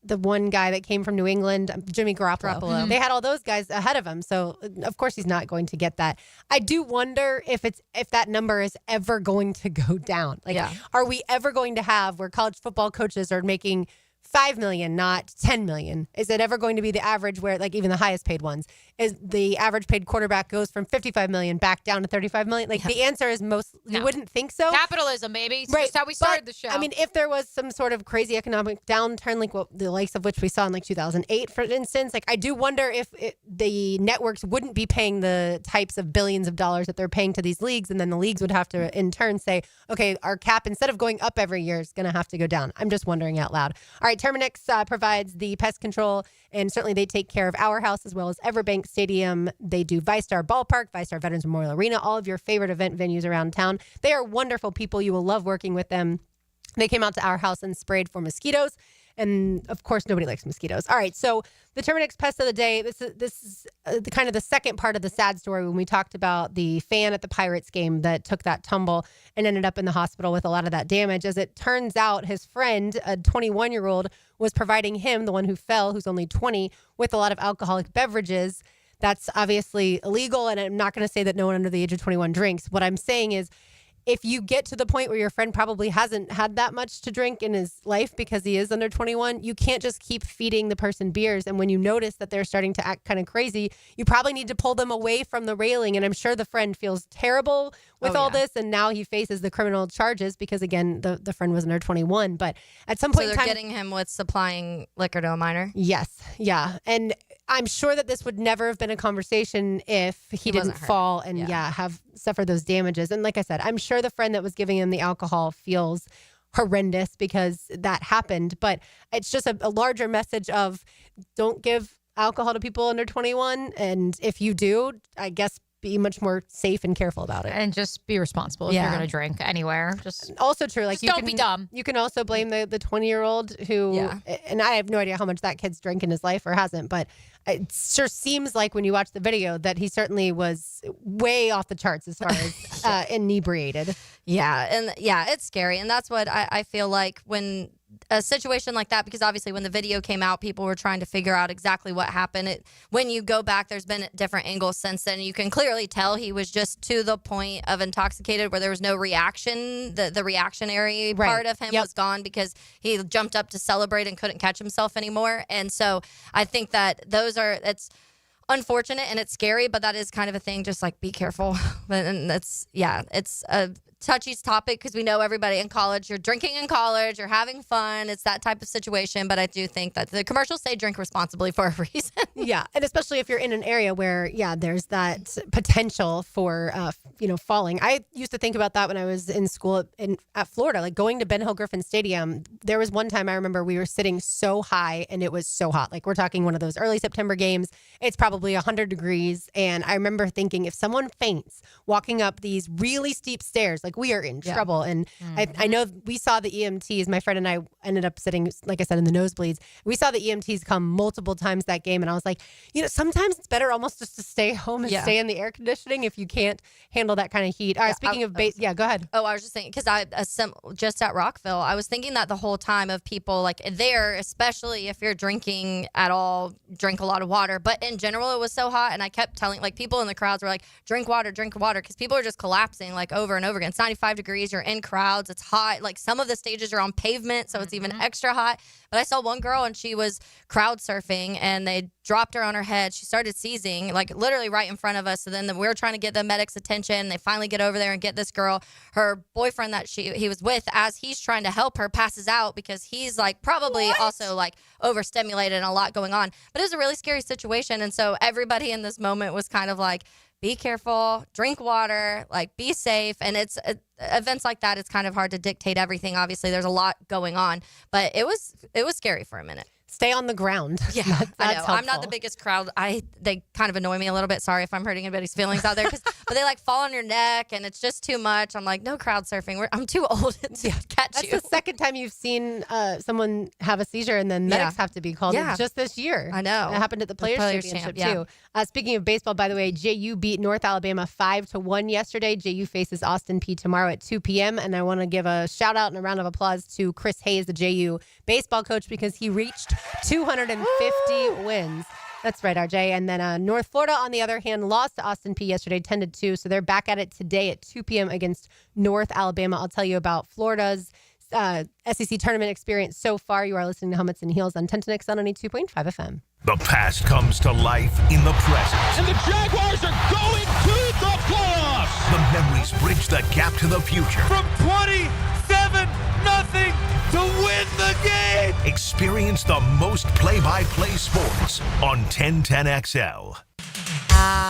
the one guy that came from New England, Jimmy Garoppolo. They had all those guys ahead of him. So, of course, he's not going to get that. I do wonder if that number is ever going to go down. Like, are we ever going to have where college football coaches are making $5 million, not $10 million? Is it ever going to be the average where, like, even the highest paid ones, is the average paid quarterback goes from $55 million back down to $35 million? Like, the answer is you wouldn't think so. Capitalism, maybe. It's right. just how we started But, the show. I mean, if there was some sort of crazy economic downturn, like the likes of which we saw in like 2008, for instance, like I do wonder if the networks wouldn't be paying the types of billions of dollars that they're paying to these leagues, and then the leagues would have to in turn say, okay, our cap, instead of going up every year, is going to have to go down. I'm just wondering out loud. All right, Terminix provides the pest control, and certainly they take care of our house as well as Everbank Stadium. They do ViStar Ballpark, ViStar Veterans Memorial Arena, all of your favorite event venues around town. They are wonderful people. You will love working with them. They came out to our house and sprayed for mosquitoes. And, of course, nobody likes mosquitoes. All right, so the Terminix Pest of the Day, this is the kind of the second part of the sad story when we talked about the fan at the Pirates game that took that tumble and ended up in the hospital with a lot of that damage. As it turns out, his friend, a 21-year-old, was providing him, the one who fell, who's only 20, with a lot of alcoholic beverages. That's obviously illegal, and I'm not going to say that no one under the age of 21 drinks. What I'm saying is, if you get to the point where your friend probably hasn't had that much to drink in his life because he is under 21, you can't just keep feeding the person beers. And when you notice that they're starting to act kind of crazy, you probably need to pull them away from the railing. And I'm sure the friend feels terrible with all this. And now he faces the criminal charges because, again, the friend was under 21. But at some point in time, getting him with supplying liquor to a minor? Yes. Yeah. And I'm sure that this would never have been a conversation if he didn't fall and have suffered those damages. And like I said, I'm sure the friend that was giving him the alcohol feels horrendous because that happened. But it's just a larger message of don't give alcohol to people under 21. And if you do, I guess be much more safe and careful about it. And just be responsible if you're going to drink anywhere. Just also true. Like, don't be dumb. You can also blame the 20-year-old who, and I have no idea how much that kid's drank in his life or hasn't, but it sure seems like when you watch the video that he certainly was way off the charts as far as inebriated. Yeah. And it's scary. And that's what I feel like when a situation like that, because obviously when the video came out, people were trying to figure out exactly what happened. When you go back, there's been different angles since then. You can clearly tell he was just to the point of intoxicated where there was no reaction. The reactionary part of him was gone because he jumped up to celebrate and couldn't catch himself anymore. And so I think that it's unfortunate and it's scary, but that is kind of a thing. Just like be careful. And it's a touchy topic because we know everybody in college, you're drinking in college, you're having fun. It's that type of situation. But I do think that the commercials say drink responsibly for a reason. Yeah. And especially if you're in an area where, there's that potential for, falling. I used to think about that when I was in school at Florida, like going to Ben Hill Griffin Stadium. There was one time I remember we were sitting so high and it was so hot. Like we're talking one of those early September games. It's probably 100 degrees. And I remember thinking if someone faints walking up these really steep stairs, like we are in trouble. And I know we saw the EMTs. My friend and I ended up sitting, like I said, in the nosebleeds. We saw the EMTs come multiple times that game. And I was like, sometimes it's better almost just to stay home and stay in the air conditioning if you can't handle that kind of heat. All right, speaking of base, go ahead. Oh, I was just thinking, because just at Rockville, I was thinking that the whole time of people like there, especially if you're drinking at all, drink a lot of water. But in general, it was so hot. And I kept telling, like, people in the crowds were like, drink water, because people are just collapsing like over and over again. It's 95 degrees. You're in crowds. It's hot. Like some of the stages are on pavement, so it's even extra hot. But I saw one girl and she was crowd surfing and they dropped her on her head. She started seizing, like literally right in front of us. So then we were trying to get the medics' attention. They finally get over there and get this girl. Her boyfriend that he was with, as he's trying to help her, passes out because he's like probably also like overstimulated and a lot going on. But it was a really scary situation. And so everybody in this moment was kind of like, be careful, drink water, like be safe. And it's events like that. It's kind of hard to dictate everything. Obviously, there's a lot going on, but it was scary for a minute. Stay on the ground. Yeah, I know. Helpful. I'm not the biggest crowd. They kind of annoy me a little bit. Sorry if I'm hurting anybody's feelings out there. But they like fall on your neck and it's just too much. I'm like, no crowd surfing. I'm too old to catch you. That's the second time you've seen someone have a seizure and then medics have to be called in just this year. I know. It happened at the Players Championship too. Speaking of baseball, by the way, JU beat North Alabama 5-1 yesterday. JU faces Austin Peay tomorrow at 2 p.m. And I want to give a shout out and a round of applause to Chris Hayes, the JU baseball coach, because he reached 250 wins. That's right, RJ. And then North Florida, on the other hand, lost to Austin Peay yesterday 10-2. So they're back at it today at 2 p.m. against North Alabama. I'll tell you about Florida's SEC tournament experience so far. You are listening to Helmets and Heels on 1010XL 92.5 FM. The past comes to life in the present. And the Jaguars are going to the playoffs. The memories bridge the gap to the future. From 27-0 to win the game. Experience the most play-by-play sports on 1010XL.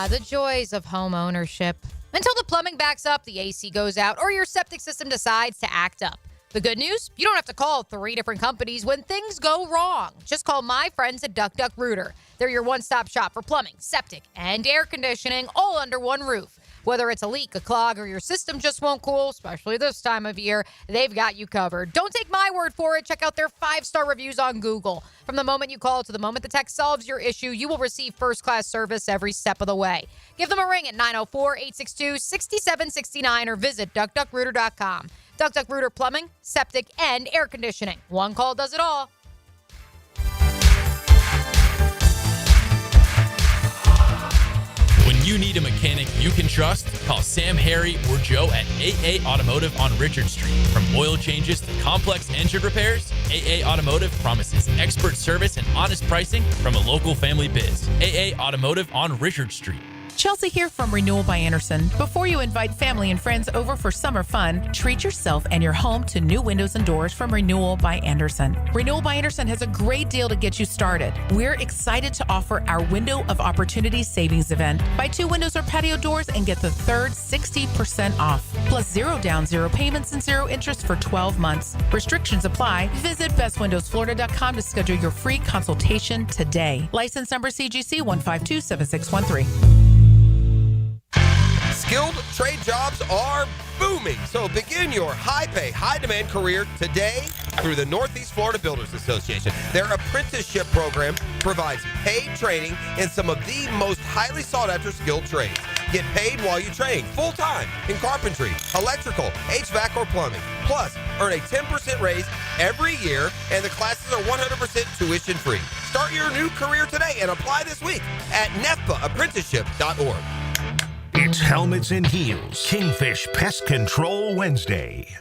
The joys of home ownership. Until the plumbing backs up, the AC goes out, or your septic system decides to act up. The good news? You don't have to call 3 different companies when things go wrong. Just call my friends at Duck Duck Rooter. They're your one-stop shop for plumbing, septic, and air conditioning, all under one roof. Whether it's a leak, a clog, or your system just won't cool, especially this time of year, they've got you covered. Don't take my word for it. Check out their 5-star reviews on Google. From the moment you call to the moment the tech solves your issue, you will receive first-class service every step of the way. Give them a ring at 904-862-6769 or visit duckduckrooter.com. Duck Duck Rooter Plumbing, Septic, and Air Conditioning. One call does it all. When you need a mechanic you can trust, call Sam, Harry, or Joe at AA Automotive on Richard Street. From oil changes to complex engine repairs, AA Automotive promises expert service and honest pricing from a local family biz. AA Automotive on Richard Street. Chelsea here from Renewal by Anderson. Before you invite family and friends over for summer fun, treat yourself and your home to new windows and doors from Renewal by Anderson. Renewal by Anderson has a great deal to get you started. We're excited to offer our Window of Opportunity Savings event. Buy 2 windows or patio doors and get the third 60% off. Plus 0 down, 0 payments, and 0 interest for 12 months. Restrictions apply. Visit bestwindowsflorida.com to schedule your free consultation today. License number CGC 1527613. Skilled trade jobs are booming, so begin your high-pay, high-demand career today through the Northeast Florida Builders Association. Their apprenticeship program provides paid training in some of the most highly sought-after skilled trades. Get paid while you train, full-time, in carpentry, electrical, HVAC, or plumbing. Plus, earn a 10% raise every year, and the classes are 100% tuition-free. Start your new career today and apply this week at nefpaapprenticeship.org. It's Helmets and Heels, Kingfish Pest Control Wednesday.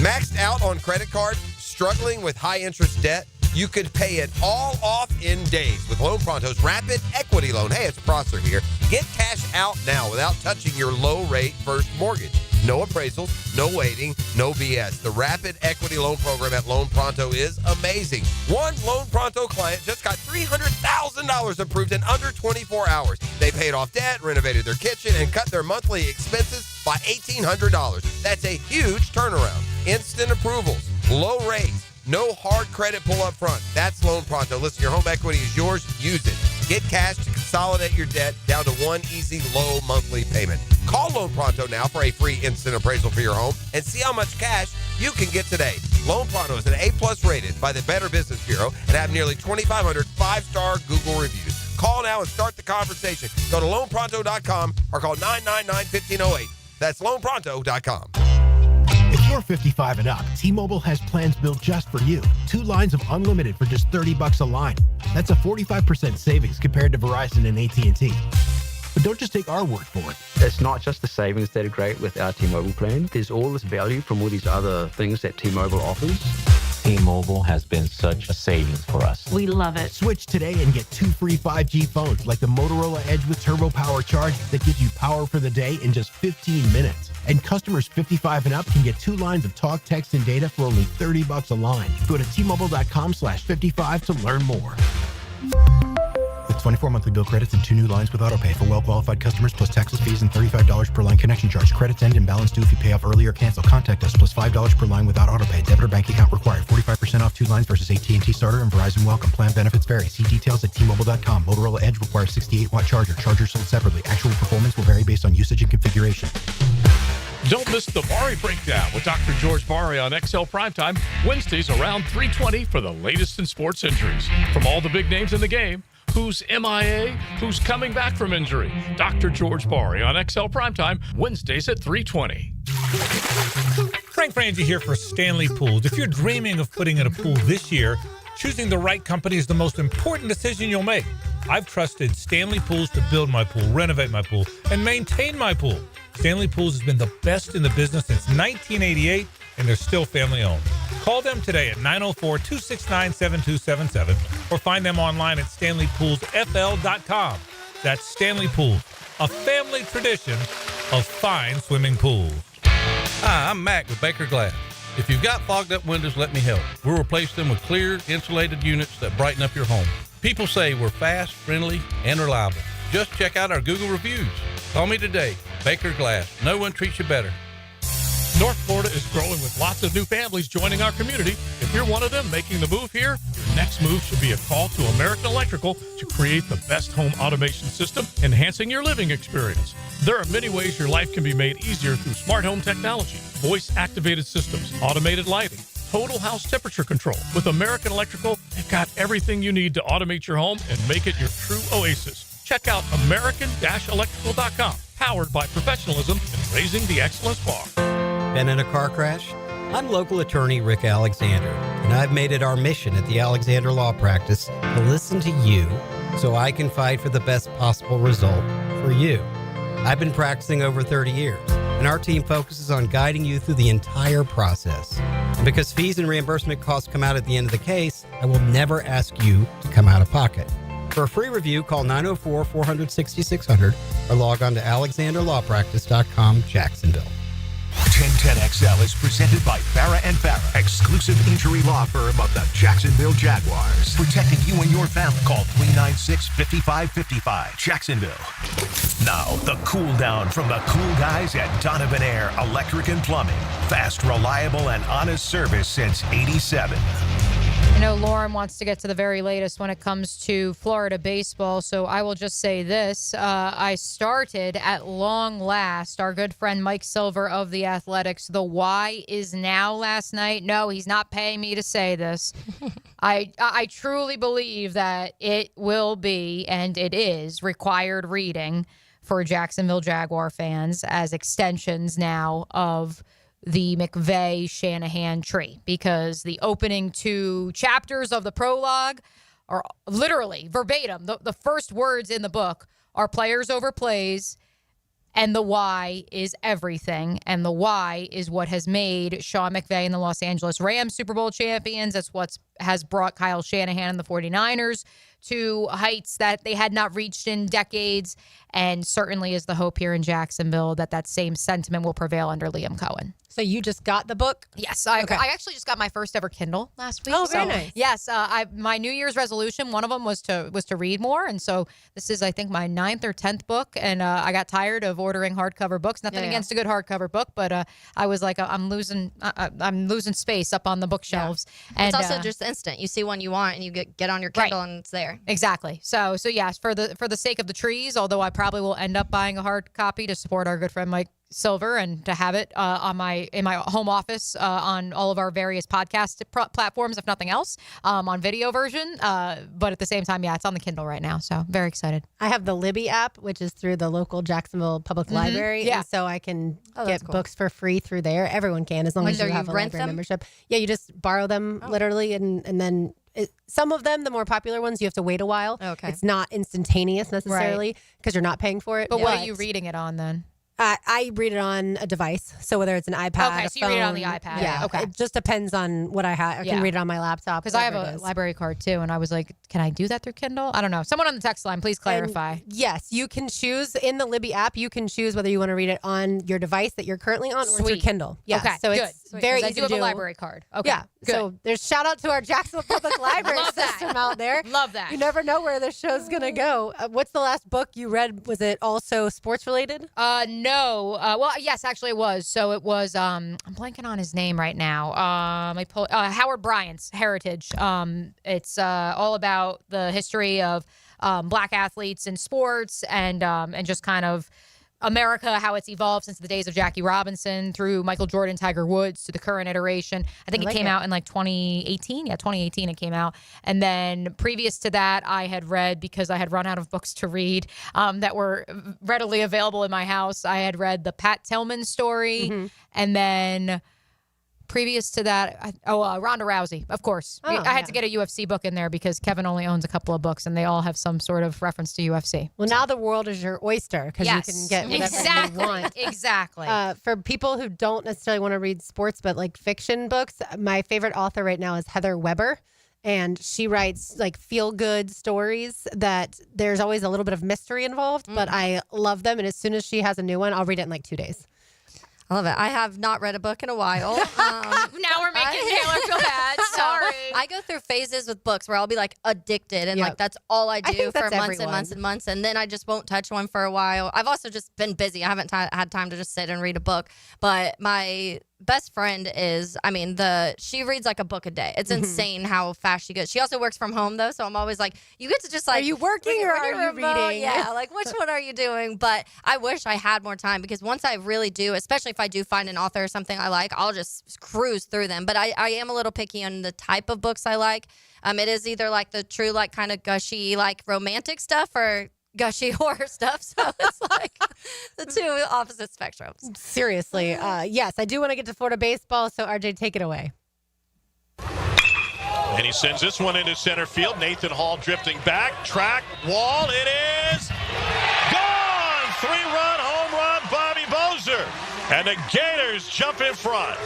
Maxed out on credit cards, struggling with high-interest debt? You could pay it all off in days with Loan Pronto's Rapid Equity Loan. Hey, it's Prosser here. Get cash out now without touching your low-rate first mortgage. No appraisals, no waiting, no BS. The Rapid Equity Loan Program at Loan Pronto is amazing. One Loan Pronto client just got $300,000 approved in under 24 hours. They paid off debt, renovated their kitchen, and cut their monthly expenses by $1,800. That's a huge turnaround. Instant approvals, low rates, no hard credit pull up front. That's Loan Pronto. Listen, your home equity is yours. Use it. Get cash to consolidate your debt down to one easy, low monthly payment. Call Loan Pronto now for a free instant appraisal for your home and see how much cash you can get today. Loan Pronto is an A+ rated by the Better Business Bureau and have nearly 2,500 five-star Google reviews. Call now and start the conversation. Go to loanpronto.com or call 999-1508. That's loanpronto.com. If you're 55 and up, T-Mobile has plans built just for you. 2 lines of unlimited for just $30 a line. That's a 45% savings compared to Verizon and AT&T. But don't just take our word for it. It's not just the savings that are great with our T-Mobile plan. There's all this value from all these other things that T-Mobile offers. T-Mobile has been such a savings for us. We love it. Switch today and get 2 free 5G phones like the Motorola Edge with Turbo Power Charge that gives you power for the day in just 15 minutes. And customers 55 and up can get 2 lines of talk, text, and data for only $30 a line. Go to T-Mobile.com/55 to learn more. With 24 monthly bill credits and 2 new lines with autopay for well-qualified customers plus taxes, fees, and $35 per line connection charge. Credits end and balance due if you pay off early or cancel. Contact us plus $5 per line without autopay. Debit or bank account required. 45% off 2 lines versus AT&T Starter and Verizon Welcome. Plan benefits vary. See details at T-Mobile.com. Motorola Edge requires 68-watt charger. Chargers sold separately. Actual performance will vary based on usage and configuration. Don't miss the Bari Breakdown with Dr. George Bari on XL Primetime, Wednesdays around 3:20 for the latest in sports injuries. From all the big names in the game, who's MIA, who's coming back from injury. Dr. George Bari on XL Primetime, Wednesdays at 3:20. Frank Frangie here for Stanley Pools. If you're dreaming of putting in a pool this year, choosing the right company is the most important decision you'll make. I've trusted Stanley Pools to build my pool, renovate my pool, and maintain my pool. Stanley Pools has been the best in the business since 1988, and they're still family-owned. Call them today at 904-269-7277 or find them online at StanleyPoolsFL.com. That's Stanley Pools, a family tradition of fine swimming pools. Hi, I'm Mac with Baker Glass. If you've got fogged up windows, let me help. We'll replace them with clear, insulated units that brighten up your home. People say we're fast, friendly, and reliable. Just check out our Google reviews. Call me today. Baker Glass. No one treats you better. North Florida is growing with lots of new families joining our community. If you're one of them making the move here, your next move should be a call to American Electrical to create the best home automation system, enhancing your living experience. There are many ways your life can be made easier through smart home technology, voice-activated systems, automated lighting, total house temperature control. With American Electrical, they've got everything you need to automate your home and make it your true oasis. Check out American-Electrical.com, powered by professionalism and raising the excellence bar. Been in a car crash? I'm local attorney Rick Alexander, and I've made it our mission at the Alexander Law Practice to listen to you so I can fight for the best possible result for you. I've been practicing over 30 years, and our team focuses on guiding you through the entire process. And because fees and reimbursement costs come out at the end of the case, I will never ask you to come out of pocket. For a free review, call 904-400-6600 or log on to alexanderlawpractice.com, Jacksonville. 1010XL is presented by Farah & Farah, exclusive injury law firm of the Jacksonville Jaguars. Protecting you and your family. Call 396-5555, Jacksonville. Now, the cool down from the cool guys at Donovan Air Electric and Plumbing. Fast, reliable, and honest service since '87. And know Lauren wants to get to the very latest when it comes to Florida baseball, so I will just say this. I started at long last, our good friend Mike Silver of The Athletics, the Why Is Now last night. No, he's not paying me to say this. I truly believe that it will be, and it is, required reading for Jacksonville Jaguar fans as extensions now of the McVay-Shanahan tree, because the opening 2 chapters of the prologue are literally verbatim. The first words in the book are players over plays, and the why is everything. And the why is what has made Sean McVay and the Los Angeles Rams Super Bowl champions. That's what has brought Kyle Shanahan and the 49ers to heights that they had not reached in decades. And certainly is the hope here in Jacksonville that same sentiment will prevail under Liam Cohen. So you just got the book? Yes, I actually just got my first ever Kindle last week. Oh, very nice. Yes, my New Year's resolution, one of them was to read more, and so this is, I think, my 9th or 10th book, and I got tired of ordering hardcover books. Nothing against a good hardcover book, but I was like, I'm losing space up on the bookshelves. Yeah. And it's also just instant. You see one you want, and you get on your Kindle, and it's there. Exactly. So yes, for the sake of the trees, although I probably will end up buying a hard copy to support our good friend Mike Silver and to have it in my home office on all of our various podcast platforms, if nothing else, on video version. But at the same time, it's on the Kindle right now. So very excited. I have the Libby app, which is through the local Jacksonville Public Library. Yeah. And so I can get cool. books for free through there. Everyone can, as long as you have a rent library them? membership. Yeah, you just borrow them literally, and then some of them, the more popular ones, you have to wait a while. Okay. It's not instantaneous necessarily because you're not paying for it. But what are you reading it on then? I read it on a device. So whether it's an iPad, Okay, a so you read it on the phone, iPad. Yeah. Okay. It just depends on what I have. I can read it on my laptop. Because I have whatever a it is. library card too, and I was like, can I do that through Kindle? I don't know. Someone on the text line, please clarify. And yes, you can choose in the Libby app. You can choose whether you want to read it on your device that you're currently on or through Sweet. Kindle. Yes. Okay, so good. it's very easy I do have to a do. library card. Okay, Yeah. good. So there's shout out to our Jacksonville Public Library Love that. system out there. Love that. You never know where the show's gonna go. What's the last book you read? Was it also sports related? No. Well, yes, actually it was. So it was, I'm blanking on his name right now. Howard Bryant's Heritage. It's all about the history of black athletes in sports and just kind of America, how it's evolved since the days of Jackie Robinson through Michael Jordan, Tiger Woods to the current iteration. I think it came out in like 2018. Yeah, 2018 it came out. And then previous to that, I had read, because I had run out of books to read that were readily available in my house, I had read the Pat Tillman story. And then previous to that, Ronda Rousey, of course. I had to get a UFC book in there because Kevin only owns a couple of books and they all have some sort of reference to UFC. Well, now the world is your oyster because you can get whatever you want. Exactly. For people who don't necessarily want to read sports but like fiction books, my favorite author right now is Heather Weber. And she writes like feel-good stories that there's always a little bit of mystery involved, but I love them. And as soon as she has a new one, I'll read it in like 2 days. I love it. I have not read a book in a while. Now we're making Taylor feel bad. Sorry. I go through phases with books where I'll be like addicted and like that's all I do think for that's months and months and months. And then I just won't touch one for a while. I've also just been busy. I haven't had time to just sit and read a book. But my best friend is, she reads like a book a day. It's insane how fast she goes. She also works from home though. So I'm always like, you get to just like, are you working or are you reading? Yeah. Like which one are you doing? But I wish I had more time because once I really do, especially if I do find an author or something I like, I'll just cruise through them. But I am a little picky on the type of books I like. It is either like the true, like kind of gushy, like romantic stuff or gushy horror stuff. So it's like the two opposite spectrums. Seriously. Yes, I do want to get to Florida baseball. So RJ, take it away. And he sends this one into center field. Nathan Hall drifting back. Track, wall. It is gone. 3-run home run, Bobby Bozer. And the Gators jump in front.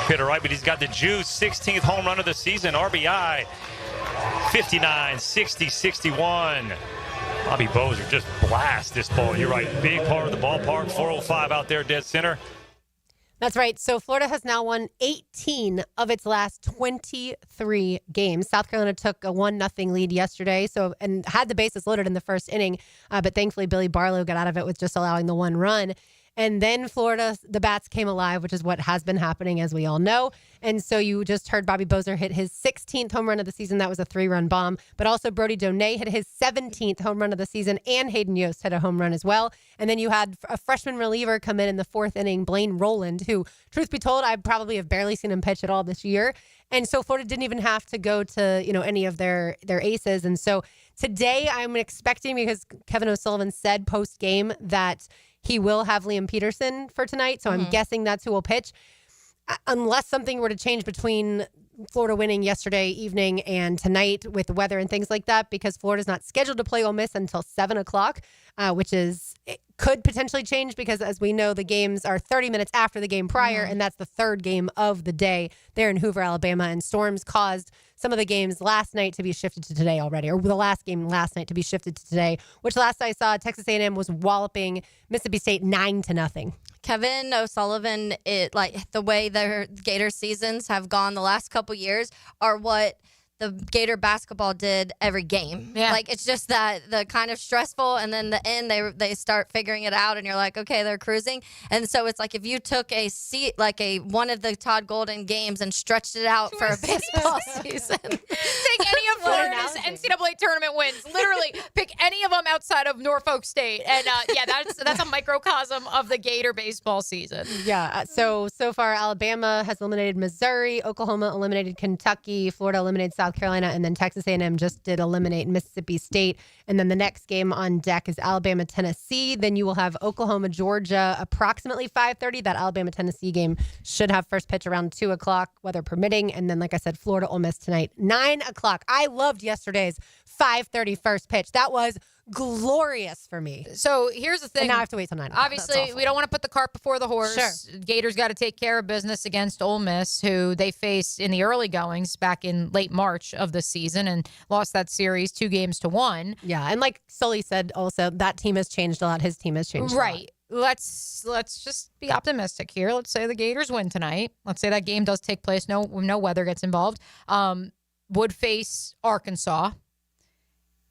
Hitter right, but he's got the juice. 16th home run of the season. RBI 59, 60, 61. Bobby Bozer just blast this ball. You're right. Big part of the ballpark. 405 out there, dead center. That's right. So Florida has now won 18 of its last 23 games. South Carolina took a 1-0 lead yesterday, and had the bases loaded in the first inning. But thankfully, Billy Barlow got out of it with just allowing the one run. And then Florida, the bats came alive, which is what has been happening, as we all know. And so you just heard Bobby Bozer hit his 16th home run of the season. That was a 3-run bomb. But also Brody Donay hit his 17th home run of the season, and Hayden Yost hit a home run as well. And then you had a freshman reliever come in the 4th inning, Blaine Rowland, who, truth be told, I probably have barely seen him pitch at all this year. And so Florida didn't even have to go to, any of their aces. And so today I'm expecting, because Kevin O'Sullivan said post-game that he will have Liam Peterson for tonight. So I'm guessing that's who will pitch. Unless something were to change between Florida winning yesterday evening and tonight with the weather and things like that, because Florida's not scheduled to play Ole Miss until 7 o'clock, which it could potentially change because, as we know, the games are 30 minutes after the game prior, and that's the third game of the day there in Hoover, Alabama. And storms caused some of the games last night to be shifted to today already, or the last game last night to be shifted to today, which last I saw, Texas A&M was walloping Mississippi State 9-0. Kevin O'Sullivan, the way their Gator seasons have gone the last couple years are what the Gator basketball did every game. Yeah. It's just that the kind of stressful, and then the end they start figuring it out, and you're like, okay, they're cruising. And so it's like if you took one of the Todd Golden games and stretched it out for a baseball season. Take any of Florida's NCAA tournament wins. Literally, pick any of them outside of Norfolk State, and that's a microcosm of the Gator baseball season. Yeah. So far, Alabama has eliminated Missouri, Oklahoma eliminated Kentucky, Florida eliminated South Carolina, and then Texas A&M just did eliminate Mississippi State. And then the next game on deck is Alabama, Tennessee. Then you will have Oklahoma, Georgia, approximately 5:30. That Alabama, Tennessee game should have first pitch around 2 o'clock, weather permitting. And then, like I said, Florida, Ole Miss tonight, 9 o'clock. I loved yesterday's 5:30 first pitch. That was glorious for me. So here's the thing. And now I have to wait till 9 o'clock. Obviously, we don't want to put the cart before the horse. Sure. Gators got to take care of business against Ole Miss, who they faced in the early goings back in late March of the season and lost that series 2-1. Yeah, and like Sully said also, that team has changed a lot. His team has changed a lot. Right. Let's just be optimistic here. Let's say the Gators win tonight. Let's say that game does take place. No weather gets involved. Would face Arkansas.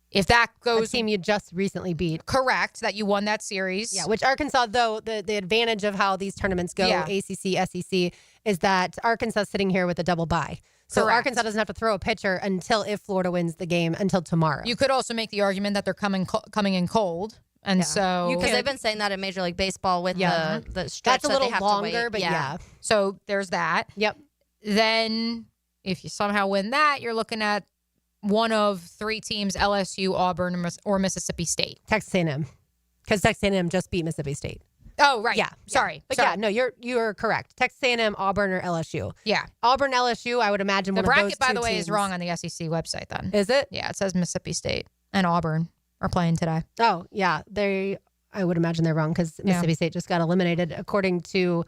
If that goes, a team you just recently beat. Correct, that you won that series. Yeah, which Arkansas, though, the advantage of how these tournaments go, ACC, SEC, is that Arkansas is sitting here with a double bye. So Correct. Arkansas doesn't have to throw a pitcher if Florida wins the game until tomorrow. You could also make the argument that they're coming in cold. And so, because they've been saying that in Major League Baseball with the stretch that's a little that they have longer, to wait. but yeah. So there's that. Yep. Then if you somehow win that, you're looking at one of 3 teams: LSU, Auburn, or Mississippi State. Texas A&M, because Texas A&M just beat Mississippi State. Oh, right. Yeah. Sorry. But yeah, no, you're correct. Texas A&M, Auburn, or LSU. Yeah. Auburn, LSU, I would imagine The one of those bracket, by two the way, teams. is wrong on the SEC website then. Is it? Yeah, it says Mississippi State and Auburn are playing today. Oh, yeah. I would imagine they're wrong because Mississippi State just got eliminated according to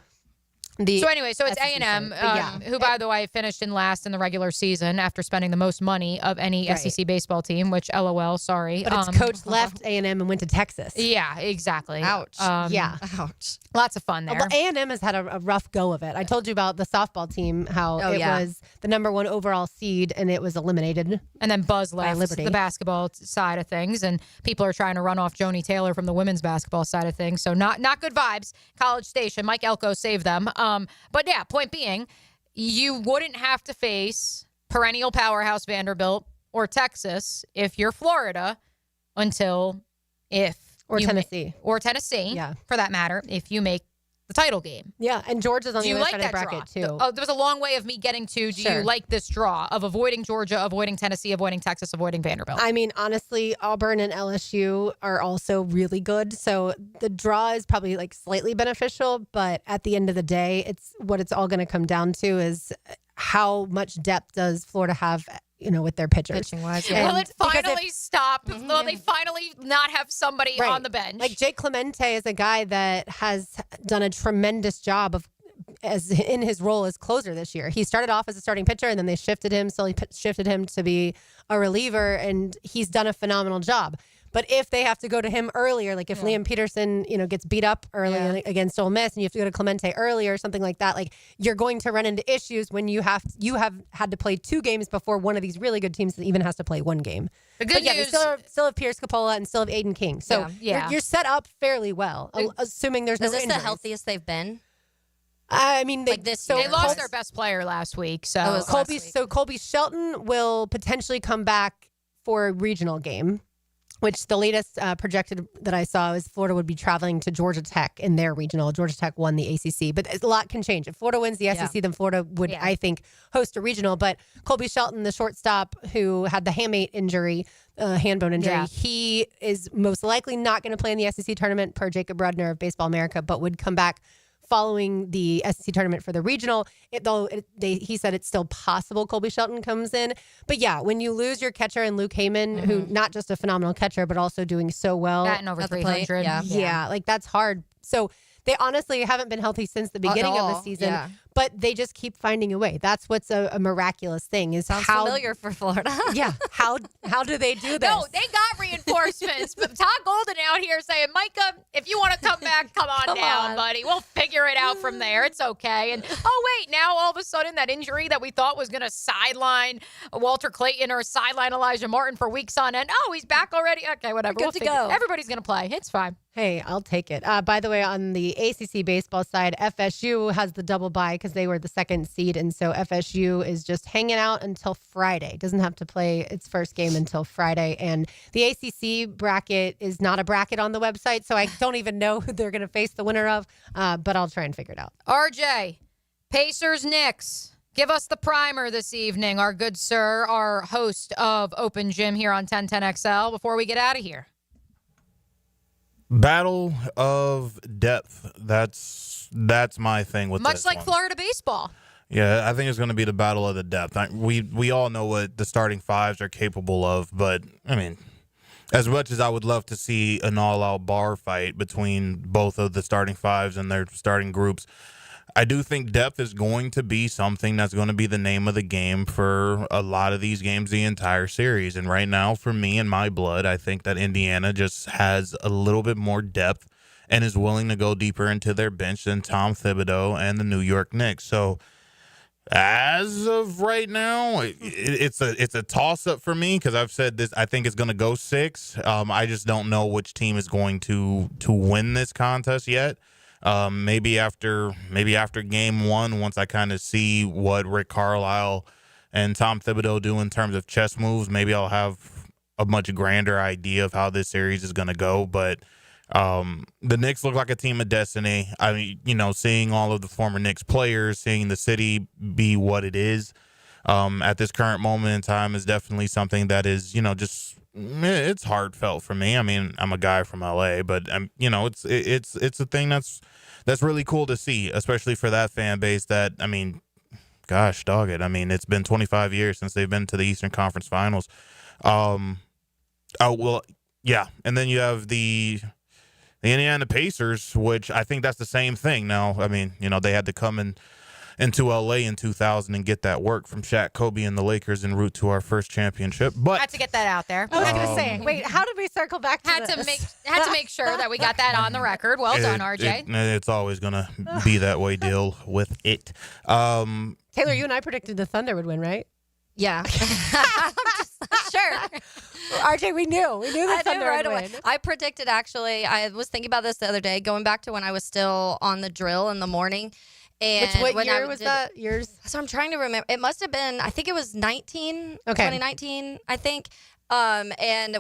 the. So anyway, so it's SEC A&M, site. who, by the way, finished in last in the regular season after spending the most money of any Right. SEC baseball team, which LOL, sorry. But its coach left A&M and went to Texas. Yeah, exactly. Ouch. Yeah. Ouch. Lots of fun there. Well, A&M has had a rough go of it. I told you about the softball team, how it was the number 1 overall seed and it was eliminated. And then Buzz by left Liberty. the basketball side of things, and people are trying to run off Joni Taylor from the women's basketball side of things. So not good vibes. College Station, Mike Elko saved them. But yeah, point being, you wouldn't have to face perennial powerhouse Vanderbilt or Texas if you're Florida or Tennessee, yeah, for that matter, if you make the title game. Yeah, and Georgia's on Do the you other like side that of the bracket draw? too. Oh, there was a long way of me getting to. Do you like this draw of avoiding Georgia, avoiding Tennessee, avoiding Texas, avoiding Vanderbilt? I mean, honestly, Auburn and LSU are also really good. So the draw is probably slightly beneficial, but at the end of the day, it's all going to come down to is how much depth does Florida have, with their pitchers. Pitching-wise, Will it finally stop? Will they finally not have somebody Right. on the bench? Like Jake Clemente is a guy that has done a tremendous job in his role as closer this year. He started off as a starting pitcher, and then they shifted him to be a reliever, and he's done a phenomenal job. But if they have to go to him earlier, like if Liam Peterson, gets beat up early against Ole Miss and you have to go to Clemente earlier or something like that, like you're going to run into issues when you have had to play 2 games before one of these really good teams that even has to play 1 game. The good But news, they still have Pierce Capola and still have Aiden King. So you're set up fairly well, assuming there's no Is this injuries. the healthiest they've been? I mean, they lost their best player last week. So Colby Shelton will potentially come back for a regional game, which the latest projected that I saw is Florida would be traveling to Georgia Tech in their regional. Georgia Tech won the ACC, but a lot can change. If Florida wins the SEC, then Florida would, I think, host a regional. But Colby Shelton, the shortstop who had the hamate injury, hand bone injury, he is most likely not going to play in the SEC tournament per Jacob Rudner of Baseball America, but would come back following the SEC tournament for the regional. He said it's still possible Colby Shelton comes in. But yeah, when you lose your catcher and Luke Heyman, who not just a phenomenal catcher, but also doing so well. Batting over 300. Yeah, like that's hard. So they honestly haven't been healthy since the beginning of the season, but they just keep finding a way. That's what's a miraculous thing is Sounds how familiar for Florida. how do they do this? No, they got reinforcements. But Todd Golden out here saying, Micah, if you want to come back, come on down, buddy. We'll figure it out from there. It's okay. And wait, now all of a sudden that injury that we thought was going to sideline Walter Clayton or sideline Elijah Martin for weeks on end. Oh, he's back already. Okay, whatever. Good to go. Everybody's going to play. It's fine. Hey, I'll take it. By the way, on the ACC baseball side, FSU has the double bye because they were the 2nd seed, and so FSU is just hanging out until Friday. Doesn't have to play its first game until Friday, and the ACC bracket is not a bracket on the website, so I don't even know who they're going to face the winner of, but I'll try and figure it out. RJ, Pacers, Knicks. Give us the primer this evening, our good sir, our host of Open Gym here on 1010XL, before we get out of here. Battle of depth. That's my thing with much this like one. Florida baseball. Yeah, I think it's going to be the battle of the depth. We all know what the starting fives are capable of, but I mean, as much as I would love to see an all-out bar fight between both of the starting fives and their starting groups, I do think depth is going to be something that's going to be the name of the game for a lot of these games the entire series. And right now, for me and my blood, I think that Indiana just has a little bit more depth and is willing to go deeper into their bench than Tom Thibodeau and the New York Knicks. So as of right now, it's a toss-up for me because I've said this. I think it's going to go 6. I just don't know which team is going to win this contest yet. Maybe after game 1, once I kind of see what Rick Carlisle and Tom Thibodeau do in terms of chess moves, maybe I'll have a much grander idea of how this series is going to go. But the Knicks look like a team of destiny. I mean, seeing all of the former Knicks players, seeing the city be what it is at this current moment in time is definitely something that is, just it's heartfelt for me. I mean, I'm a guy from LA, but it's a thing that's really cool to see, especially for that fan base that, I mean, gosh, dog it. I mean, it's been 25 years since they've been to the Eastern Conference Finals. And then you have the Indiana Pacers, which I think that's the same thing now. I mean, they had to come into LA in 2000 and get that work from Shaq, Kobe, and the Lakers en route to our first championship. But had to get that out there. I was going to say, wait, how did we circle back to this? Had to make sure that we got that on the record. Well done, RJ. It's always going to be that way. Deal with it. Taylor, you and I predicted the Thunder would win, right? Yeah. I'm just sure. RJ, we knew the Thunder would win. I predicted, actually, I was thinking about this the other day, going back to when I was still on the drill in the morning. And what year was that? Yours? So I'm trying to remember. It must have been, I think it was 2019, I think. And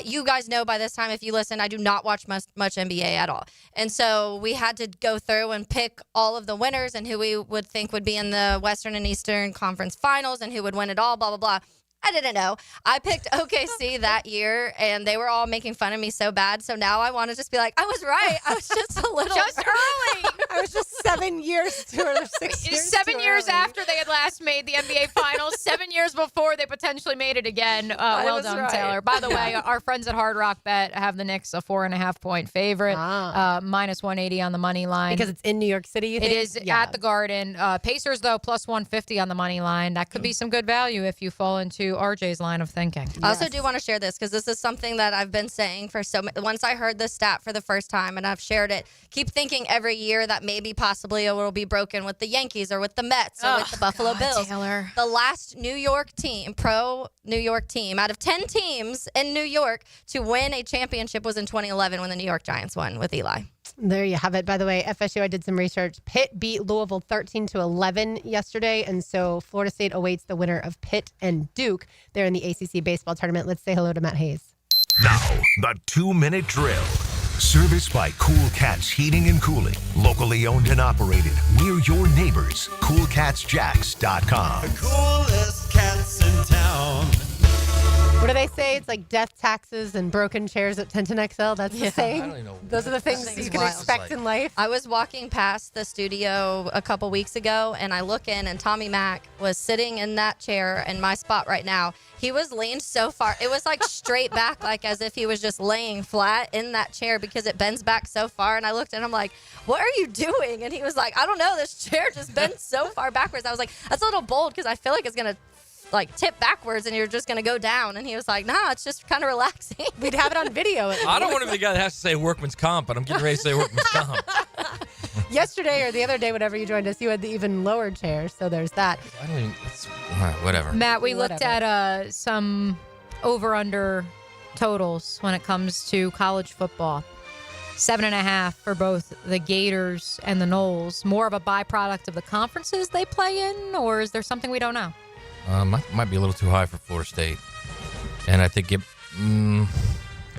you guys know by this time, if you listen, I do not watch much NBA at all. And so we had to go through and pick all of the winners and who we would think would be in the Western and Eastern Conference Finals and who would win it all, blah, blah, blah. I didn't know. I picked OKC that year, and they were all making fun of me so bad. So now I want to just be like, I was right. I was just a little early. I was just 7 years or 6 years. 7 years after they had last made the NBA Finals. 7 years before they potentially made it again. Well done, right. Taylor. By the way, our friends at Hard Rock Bet have the Knicks a 4.5-point favorite, minus 180 on the money line because it's in New York City. You think? It is at the Garden. Pacers though plus 150 on the money line. That could be some good value if you fall into to RJ's line of thinking. I also do want to share this because this is something that I've been saying for once I heard the stat for the first time and I've shared it, keep thinking every year that maybe possibly it will be broken with the Yankees or with the Mets or with the Buffalo Bills. Taylor. The last New York team, pro New York team, out of 10 teams in New York to win a championship was in 2011 when the New York Giants won with Eli. There you have it. By the way, FSU, I did some research. Pitt beat Louisville 13-11 yesterday, and so Florida State awaits the winner of Pitt and Duke. They're in the ACC baseball tournament. Let's say hello to Matt Hayes. Now, the 2-minute drill. Serviced by Cool Cats Heating and Cooling. Locally owned and operated. We're your neighbors. CoolCatsJacks.com. The coolest cats in town. What do they say? It's like death, taxes, and broken chairs at 1010XL. That's the saying. I don't even know. Those are the things you can expect in life. I was walking past the studio a couple weeks ago, and I look in, and Tommy Mack was sitting in that chair in my spot right now. He was leaned so far. It was like straight back, like as if he was just laying flat in that chair because it bends back so far. And I looked and I'm like, what are you doing? And he was like, I don't know. This chair just bends so far backwards. I was like, that's a little bold because I feel like it's going to like tip backwards and you're just going to go down. And he was like, nah, it's just kind of relaxing. We'd have it on video. I don't want to be the guy that has to say workman's comp, but I'm getting ready to say workman's comp. Yesterday or the other day, whenever you joined us, you had the even lower chair. So there's that. I don't even, whatever. Matt, we looked at some over-under totals when it comes to college football. 7.5 for both the Gators and the Noles. More of a byproduct of the conferences they play in, or is there something we don't know? Might be a little too high for Florida State. And I think God,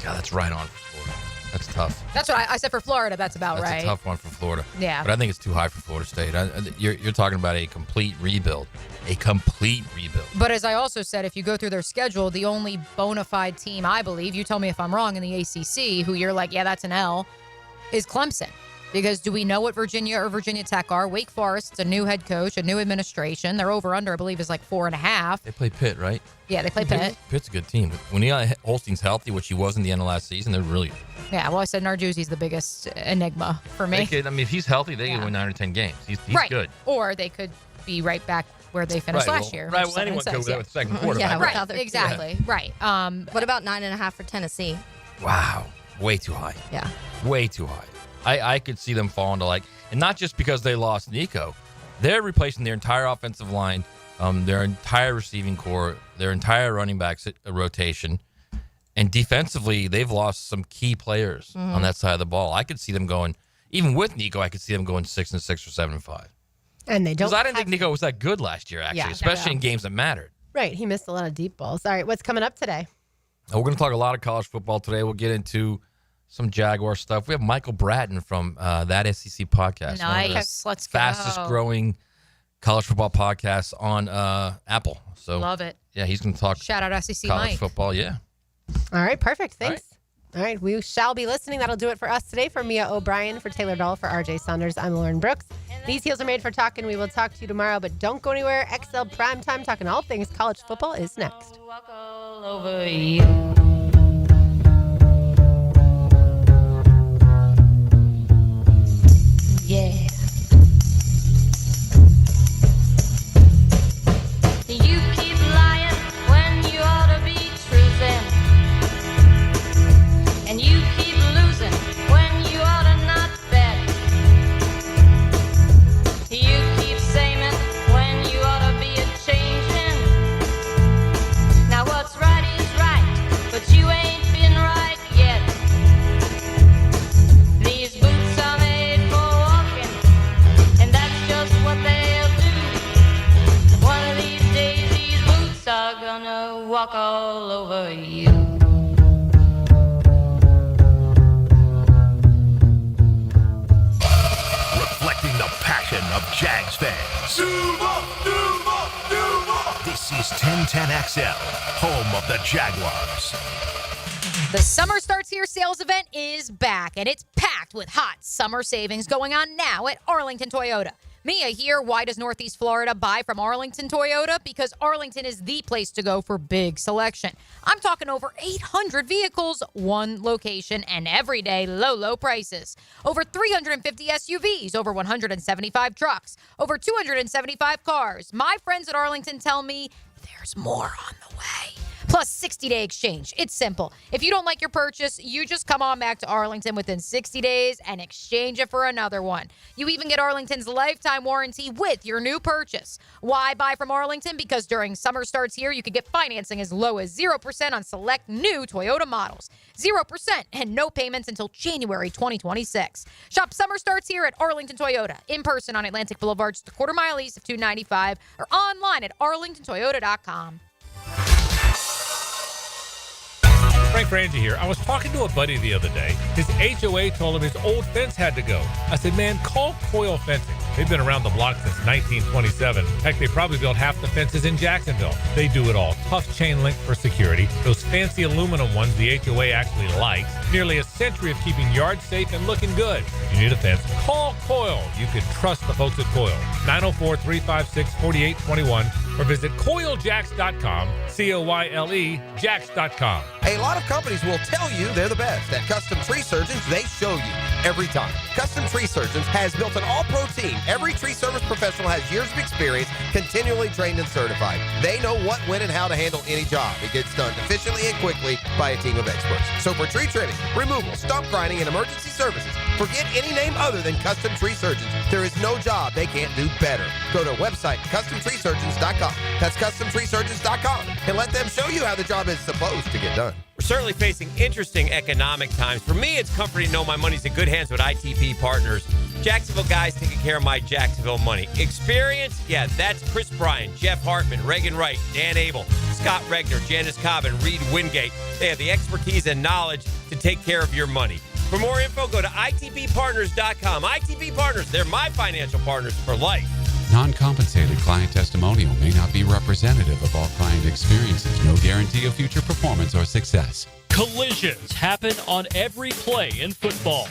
that's right on for Florida. That's tough. That's what I said for Florida. That's about right. That's a tough one for Florida. Yeah. But I think it's too high for Florida State. You're talking about a complete rebuild. A complete rebuild. But as I also said, if you go through their schedule, the only bona fide team, I believe, you tell me if I'm wrong, in the ACC, who you're like, yeah, that's an L, is Clemson. Because do we know what Virginia or Virginia Tech are? Wake Forest, it's a new head coach, a new administration. Their over-under, I believe, is like 4.5. They play Pitt, right? Yeah, they play Pitt. Pitt's a good team. When Eli Holstein's healthy, which he was in the end of last season, they're really good. Yeah, well, I said Narduzzi's the biggest enigma for me. If he's healthy, they can win 9 or 10 games. He's right. good. Or they could be right back where they finished last year. Right, well, anyone could with the second quarterback. Yeah, right, exactly. Yeah. Right. What about 9.5 for Tennessee? Wow, way too high. Yeah. Way too high. I could see them falling to and not just because they lost Nico, they're replacing their entire offensive line, their entire receiving core, their entire running backs rotation, and defensively they've lost some key players on that side of the ball. I could see them going, even with Nico, I could see them going 6-6 or 7-5. And they don't. Because I didn't think Nico was that good last year, actually, especially in games that mattered. Right, he missed a lot of deep balls. All right, what's coming up today? We're going to talk a lot of college football today. We'll get into some Jaguar stuff. We have Michael Bratton from That SEC podcast. Nice. Let's go. Fastest growing college football podcast on Apple. So love it. Yeah, he's going to talk. Shout out SEC college Mike. football. Yeah. All right, perfect. Thanks. All right, we shall be listening. That'll do it for us today. For Mia O'Brien, for Taylor Dahl, for RJ Saunders, I'm Lauren Brooks. These heels are made for talking. We will talk to you tomorrow, but don't go anywhere. XL Primetime, talking all things college football, is next. Walk all over you. Yeah. You keep lying when you ought to be truthing. And you keep losing when you ought to not bet. You keep saying when you ought to be a-changing. Now what's right is right, but you ain't been right yet. These boots are made for walking, and that's just what they'll do. One of these days these boots are gonna walk all over you. Reflecting the passion of Jags fans. This is 1010XL, home of the Jaguars. The Summer Starts Here sales event is back, and it's packed with hot summer savings going on now at Arlington Toyota. Mia here. Why does Northeast Florida buy from Arlington Toyota? Because Arlington is the place to go for big selection. I'm talking over 800 vehicles, one location, and everyday low prices. Over 350 SUVs, over 175 trucks, over 275 cars. My friends at Arlington tell me there's more on the way. Plus 60-day exchange. It's simple. If you don't like your purchase, you just come on back to Arlington within 60 days and exchange it for another one. You even get Arlington's lifetime warranty with your new purchase. Why buy from Arlington? Because during summer starts here, you could get financing as low as 0% on select new Toyota models. 0% and no payments until January 2026. Shop summer starts here at Arlington Toyota. In person on Atlantic Boulevard, just a quarter mile east of 295, or online at arlingtontoyota.com. Frank Frangie here. I was talking to a buddy the other day. His HOA told him his old fence had to go. I said, man, call Coil Fencing. They've been around the block since 1927. Heck, they probably built half the fences in Jacksonville. They do it all. Tough chain link for security. Those fancy aluminum ones the HOA actually likes. Nearly a century of keeping yards safe and looking good. If you need a fence, call Coil. You can trust the folks at Coil. 904-356-4821 or visit coiljacks.com, C-O-Y-L-E, jacks.com. A lot of companies will tell you they're the best. At Custom Tree Surgeons, they show you every time. Custom Tree Surgeons has built an all-pro team. Every tree service professional has years of experience, continually trained and certified. They know what, when, and how to handle any job. It gets done efficiently and quickly by a team of experts. So for tree trimming, removal, stump grinding, and emergency services, forget any name other than Custom Tree Surgeons. There is no job they can't do better. Go to our website, customtreesurgeons.com. That's customtreesurgeons.com, and let them show you how the job is supposed to get done. We're certainly facing interesting economic times. For me, it's comforting to know my money's in good hands with ITP Partners. Jacksonville guys taking care of my Jacksonville money. Experience? Yeah, that's Chris Bryan, Jeff Hartman, Reagan Wright, Dan Abel, Scott Regner, Janice Cobb, and Reed Wingate. They have the expertise and knowledge to take care of your money. For more info, go to itppartners.com. ITP Partners, they're my financial partners for life. Non-compensated client testimonial may not be representative of all client experiences. No guarantee of future performance or success. Collisions happen on every play in football.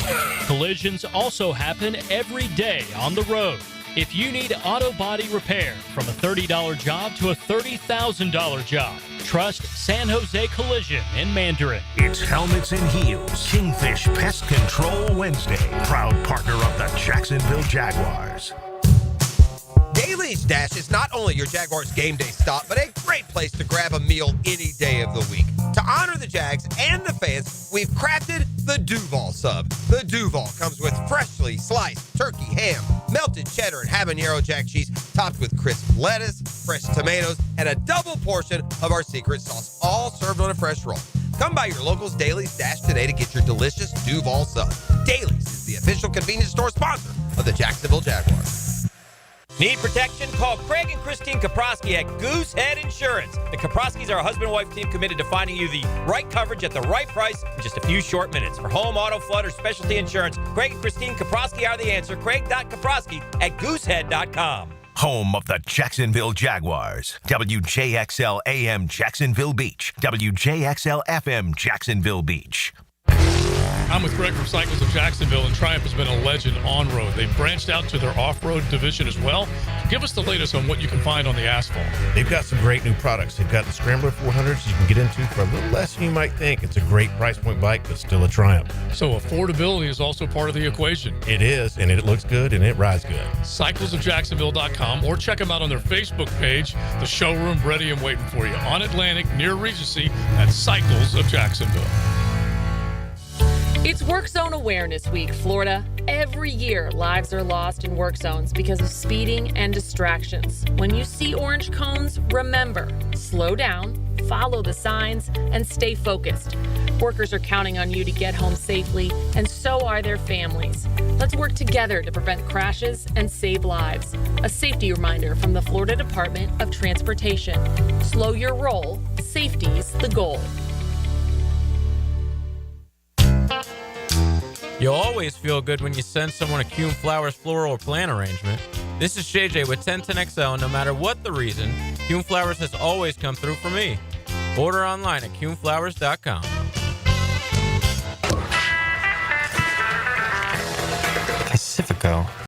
Collisions also happen every day on the road. If you need auto body repair, from a $30 job to a $30,000 job, trust San Jose Collision in Mandarin. It's Helmets and Heels, Kingfish Pest Control Wednesday. Proud partner of the Jacksonville Jaguars. Daly's Dash is not only your Jaguars game day stop, but a great place to grab a meal any day of the week. To honor the Jags and the fans, we've crafted the Duval Sub. The Duval comes with freshly sliced turkey, ham, melted cheddar, and habanero jack cheese, topped with crisp lettuce, fresh tomatoes, and a double portion of our secret sauce, all served on a fresh roll. Come by your local's Daly's Dash today to get your delicious Duval Sub. Daly's is the official convenience store sponsor of the Jacksonville Jaguars. Need protection? Call Craig and Christine Kaprosky at Goosehead Insurance. The Kaproskys are a husband-wife team committed to finding you the right coverage at the right price in just a few short minutes. For home, auto, flood, or specialty insurance, Craig and Christine Kaprosky are the answer. Craig.Kaprosky at Goosehead.com. Home of the Jacksonville Jaguars. WJXL AM Jacksonville Beach. WJXL FM Jacksonville Beach. I'm with Greg from Cycles of Jacksonville, and Triumph has been a legend on-road. They've branched out to their off-road division as well. Give us the latest on what you can find on the asphalt. They've got some great new products. They've got the Scrambler 400s you can get into for a little less than you might think. It's a great price point bike, but still a Triumph. So affordability is also part of the equation. It is, and it looks good, and it rides good. CyclesofJacksonville.com, or check them out on their Facebook page. The showroom ready and waiting for you on Atlantic near Regency at Cycles of Jacksonville. It's Work Zone Awareness Week, Florida. Every year, lives are lost in work zones because of speeding and distractions. When you see orange cones, remember, slow down, follow the signs, and stay focused. Workers are counting on you to get home safely, and so are their families. Let's work together to prevent crashes and save lives. A safety reminder from the Florida Department of Transportation. Slow your roll. Safety's the goal. You'll always feel good when you send someone a Kuhn Flowers floral or plant arrangement. This is JJ with 1010XL. No matter what the reason, Kuhn Flowers has always come through for me. Order online at KuhnFlowers.com. Pacifico.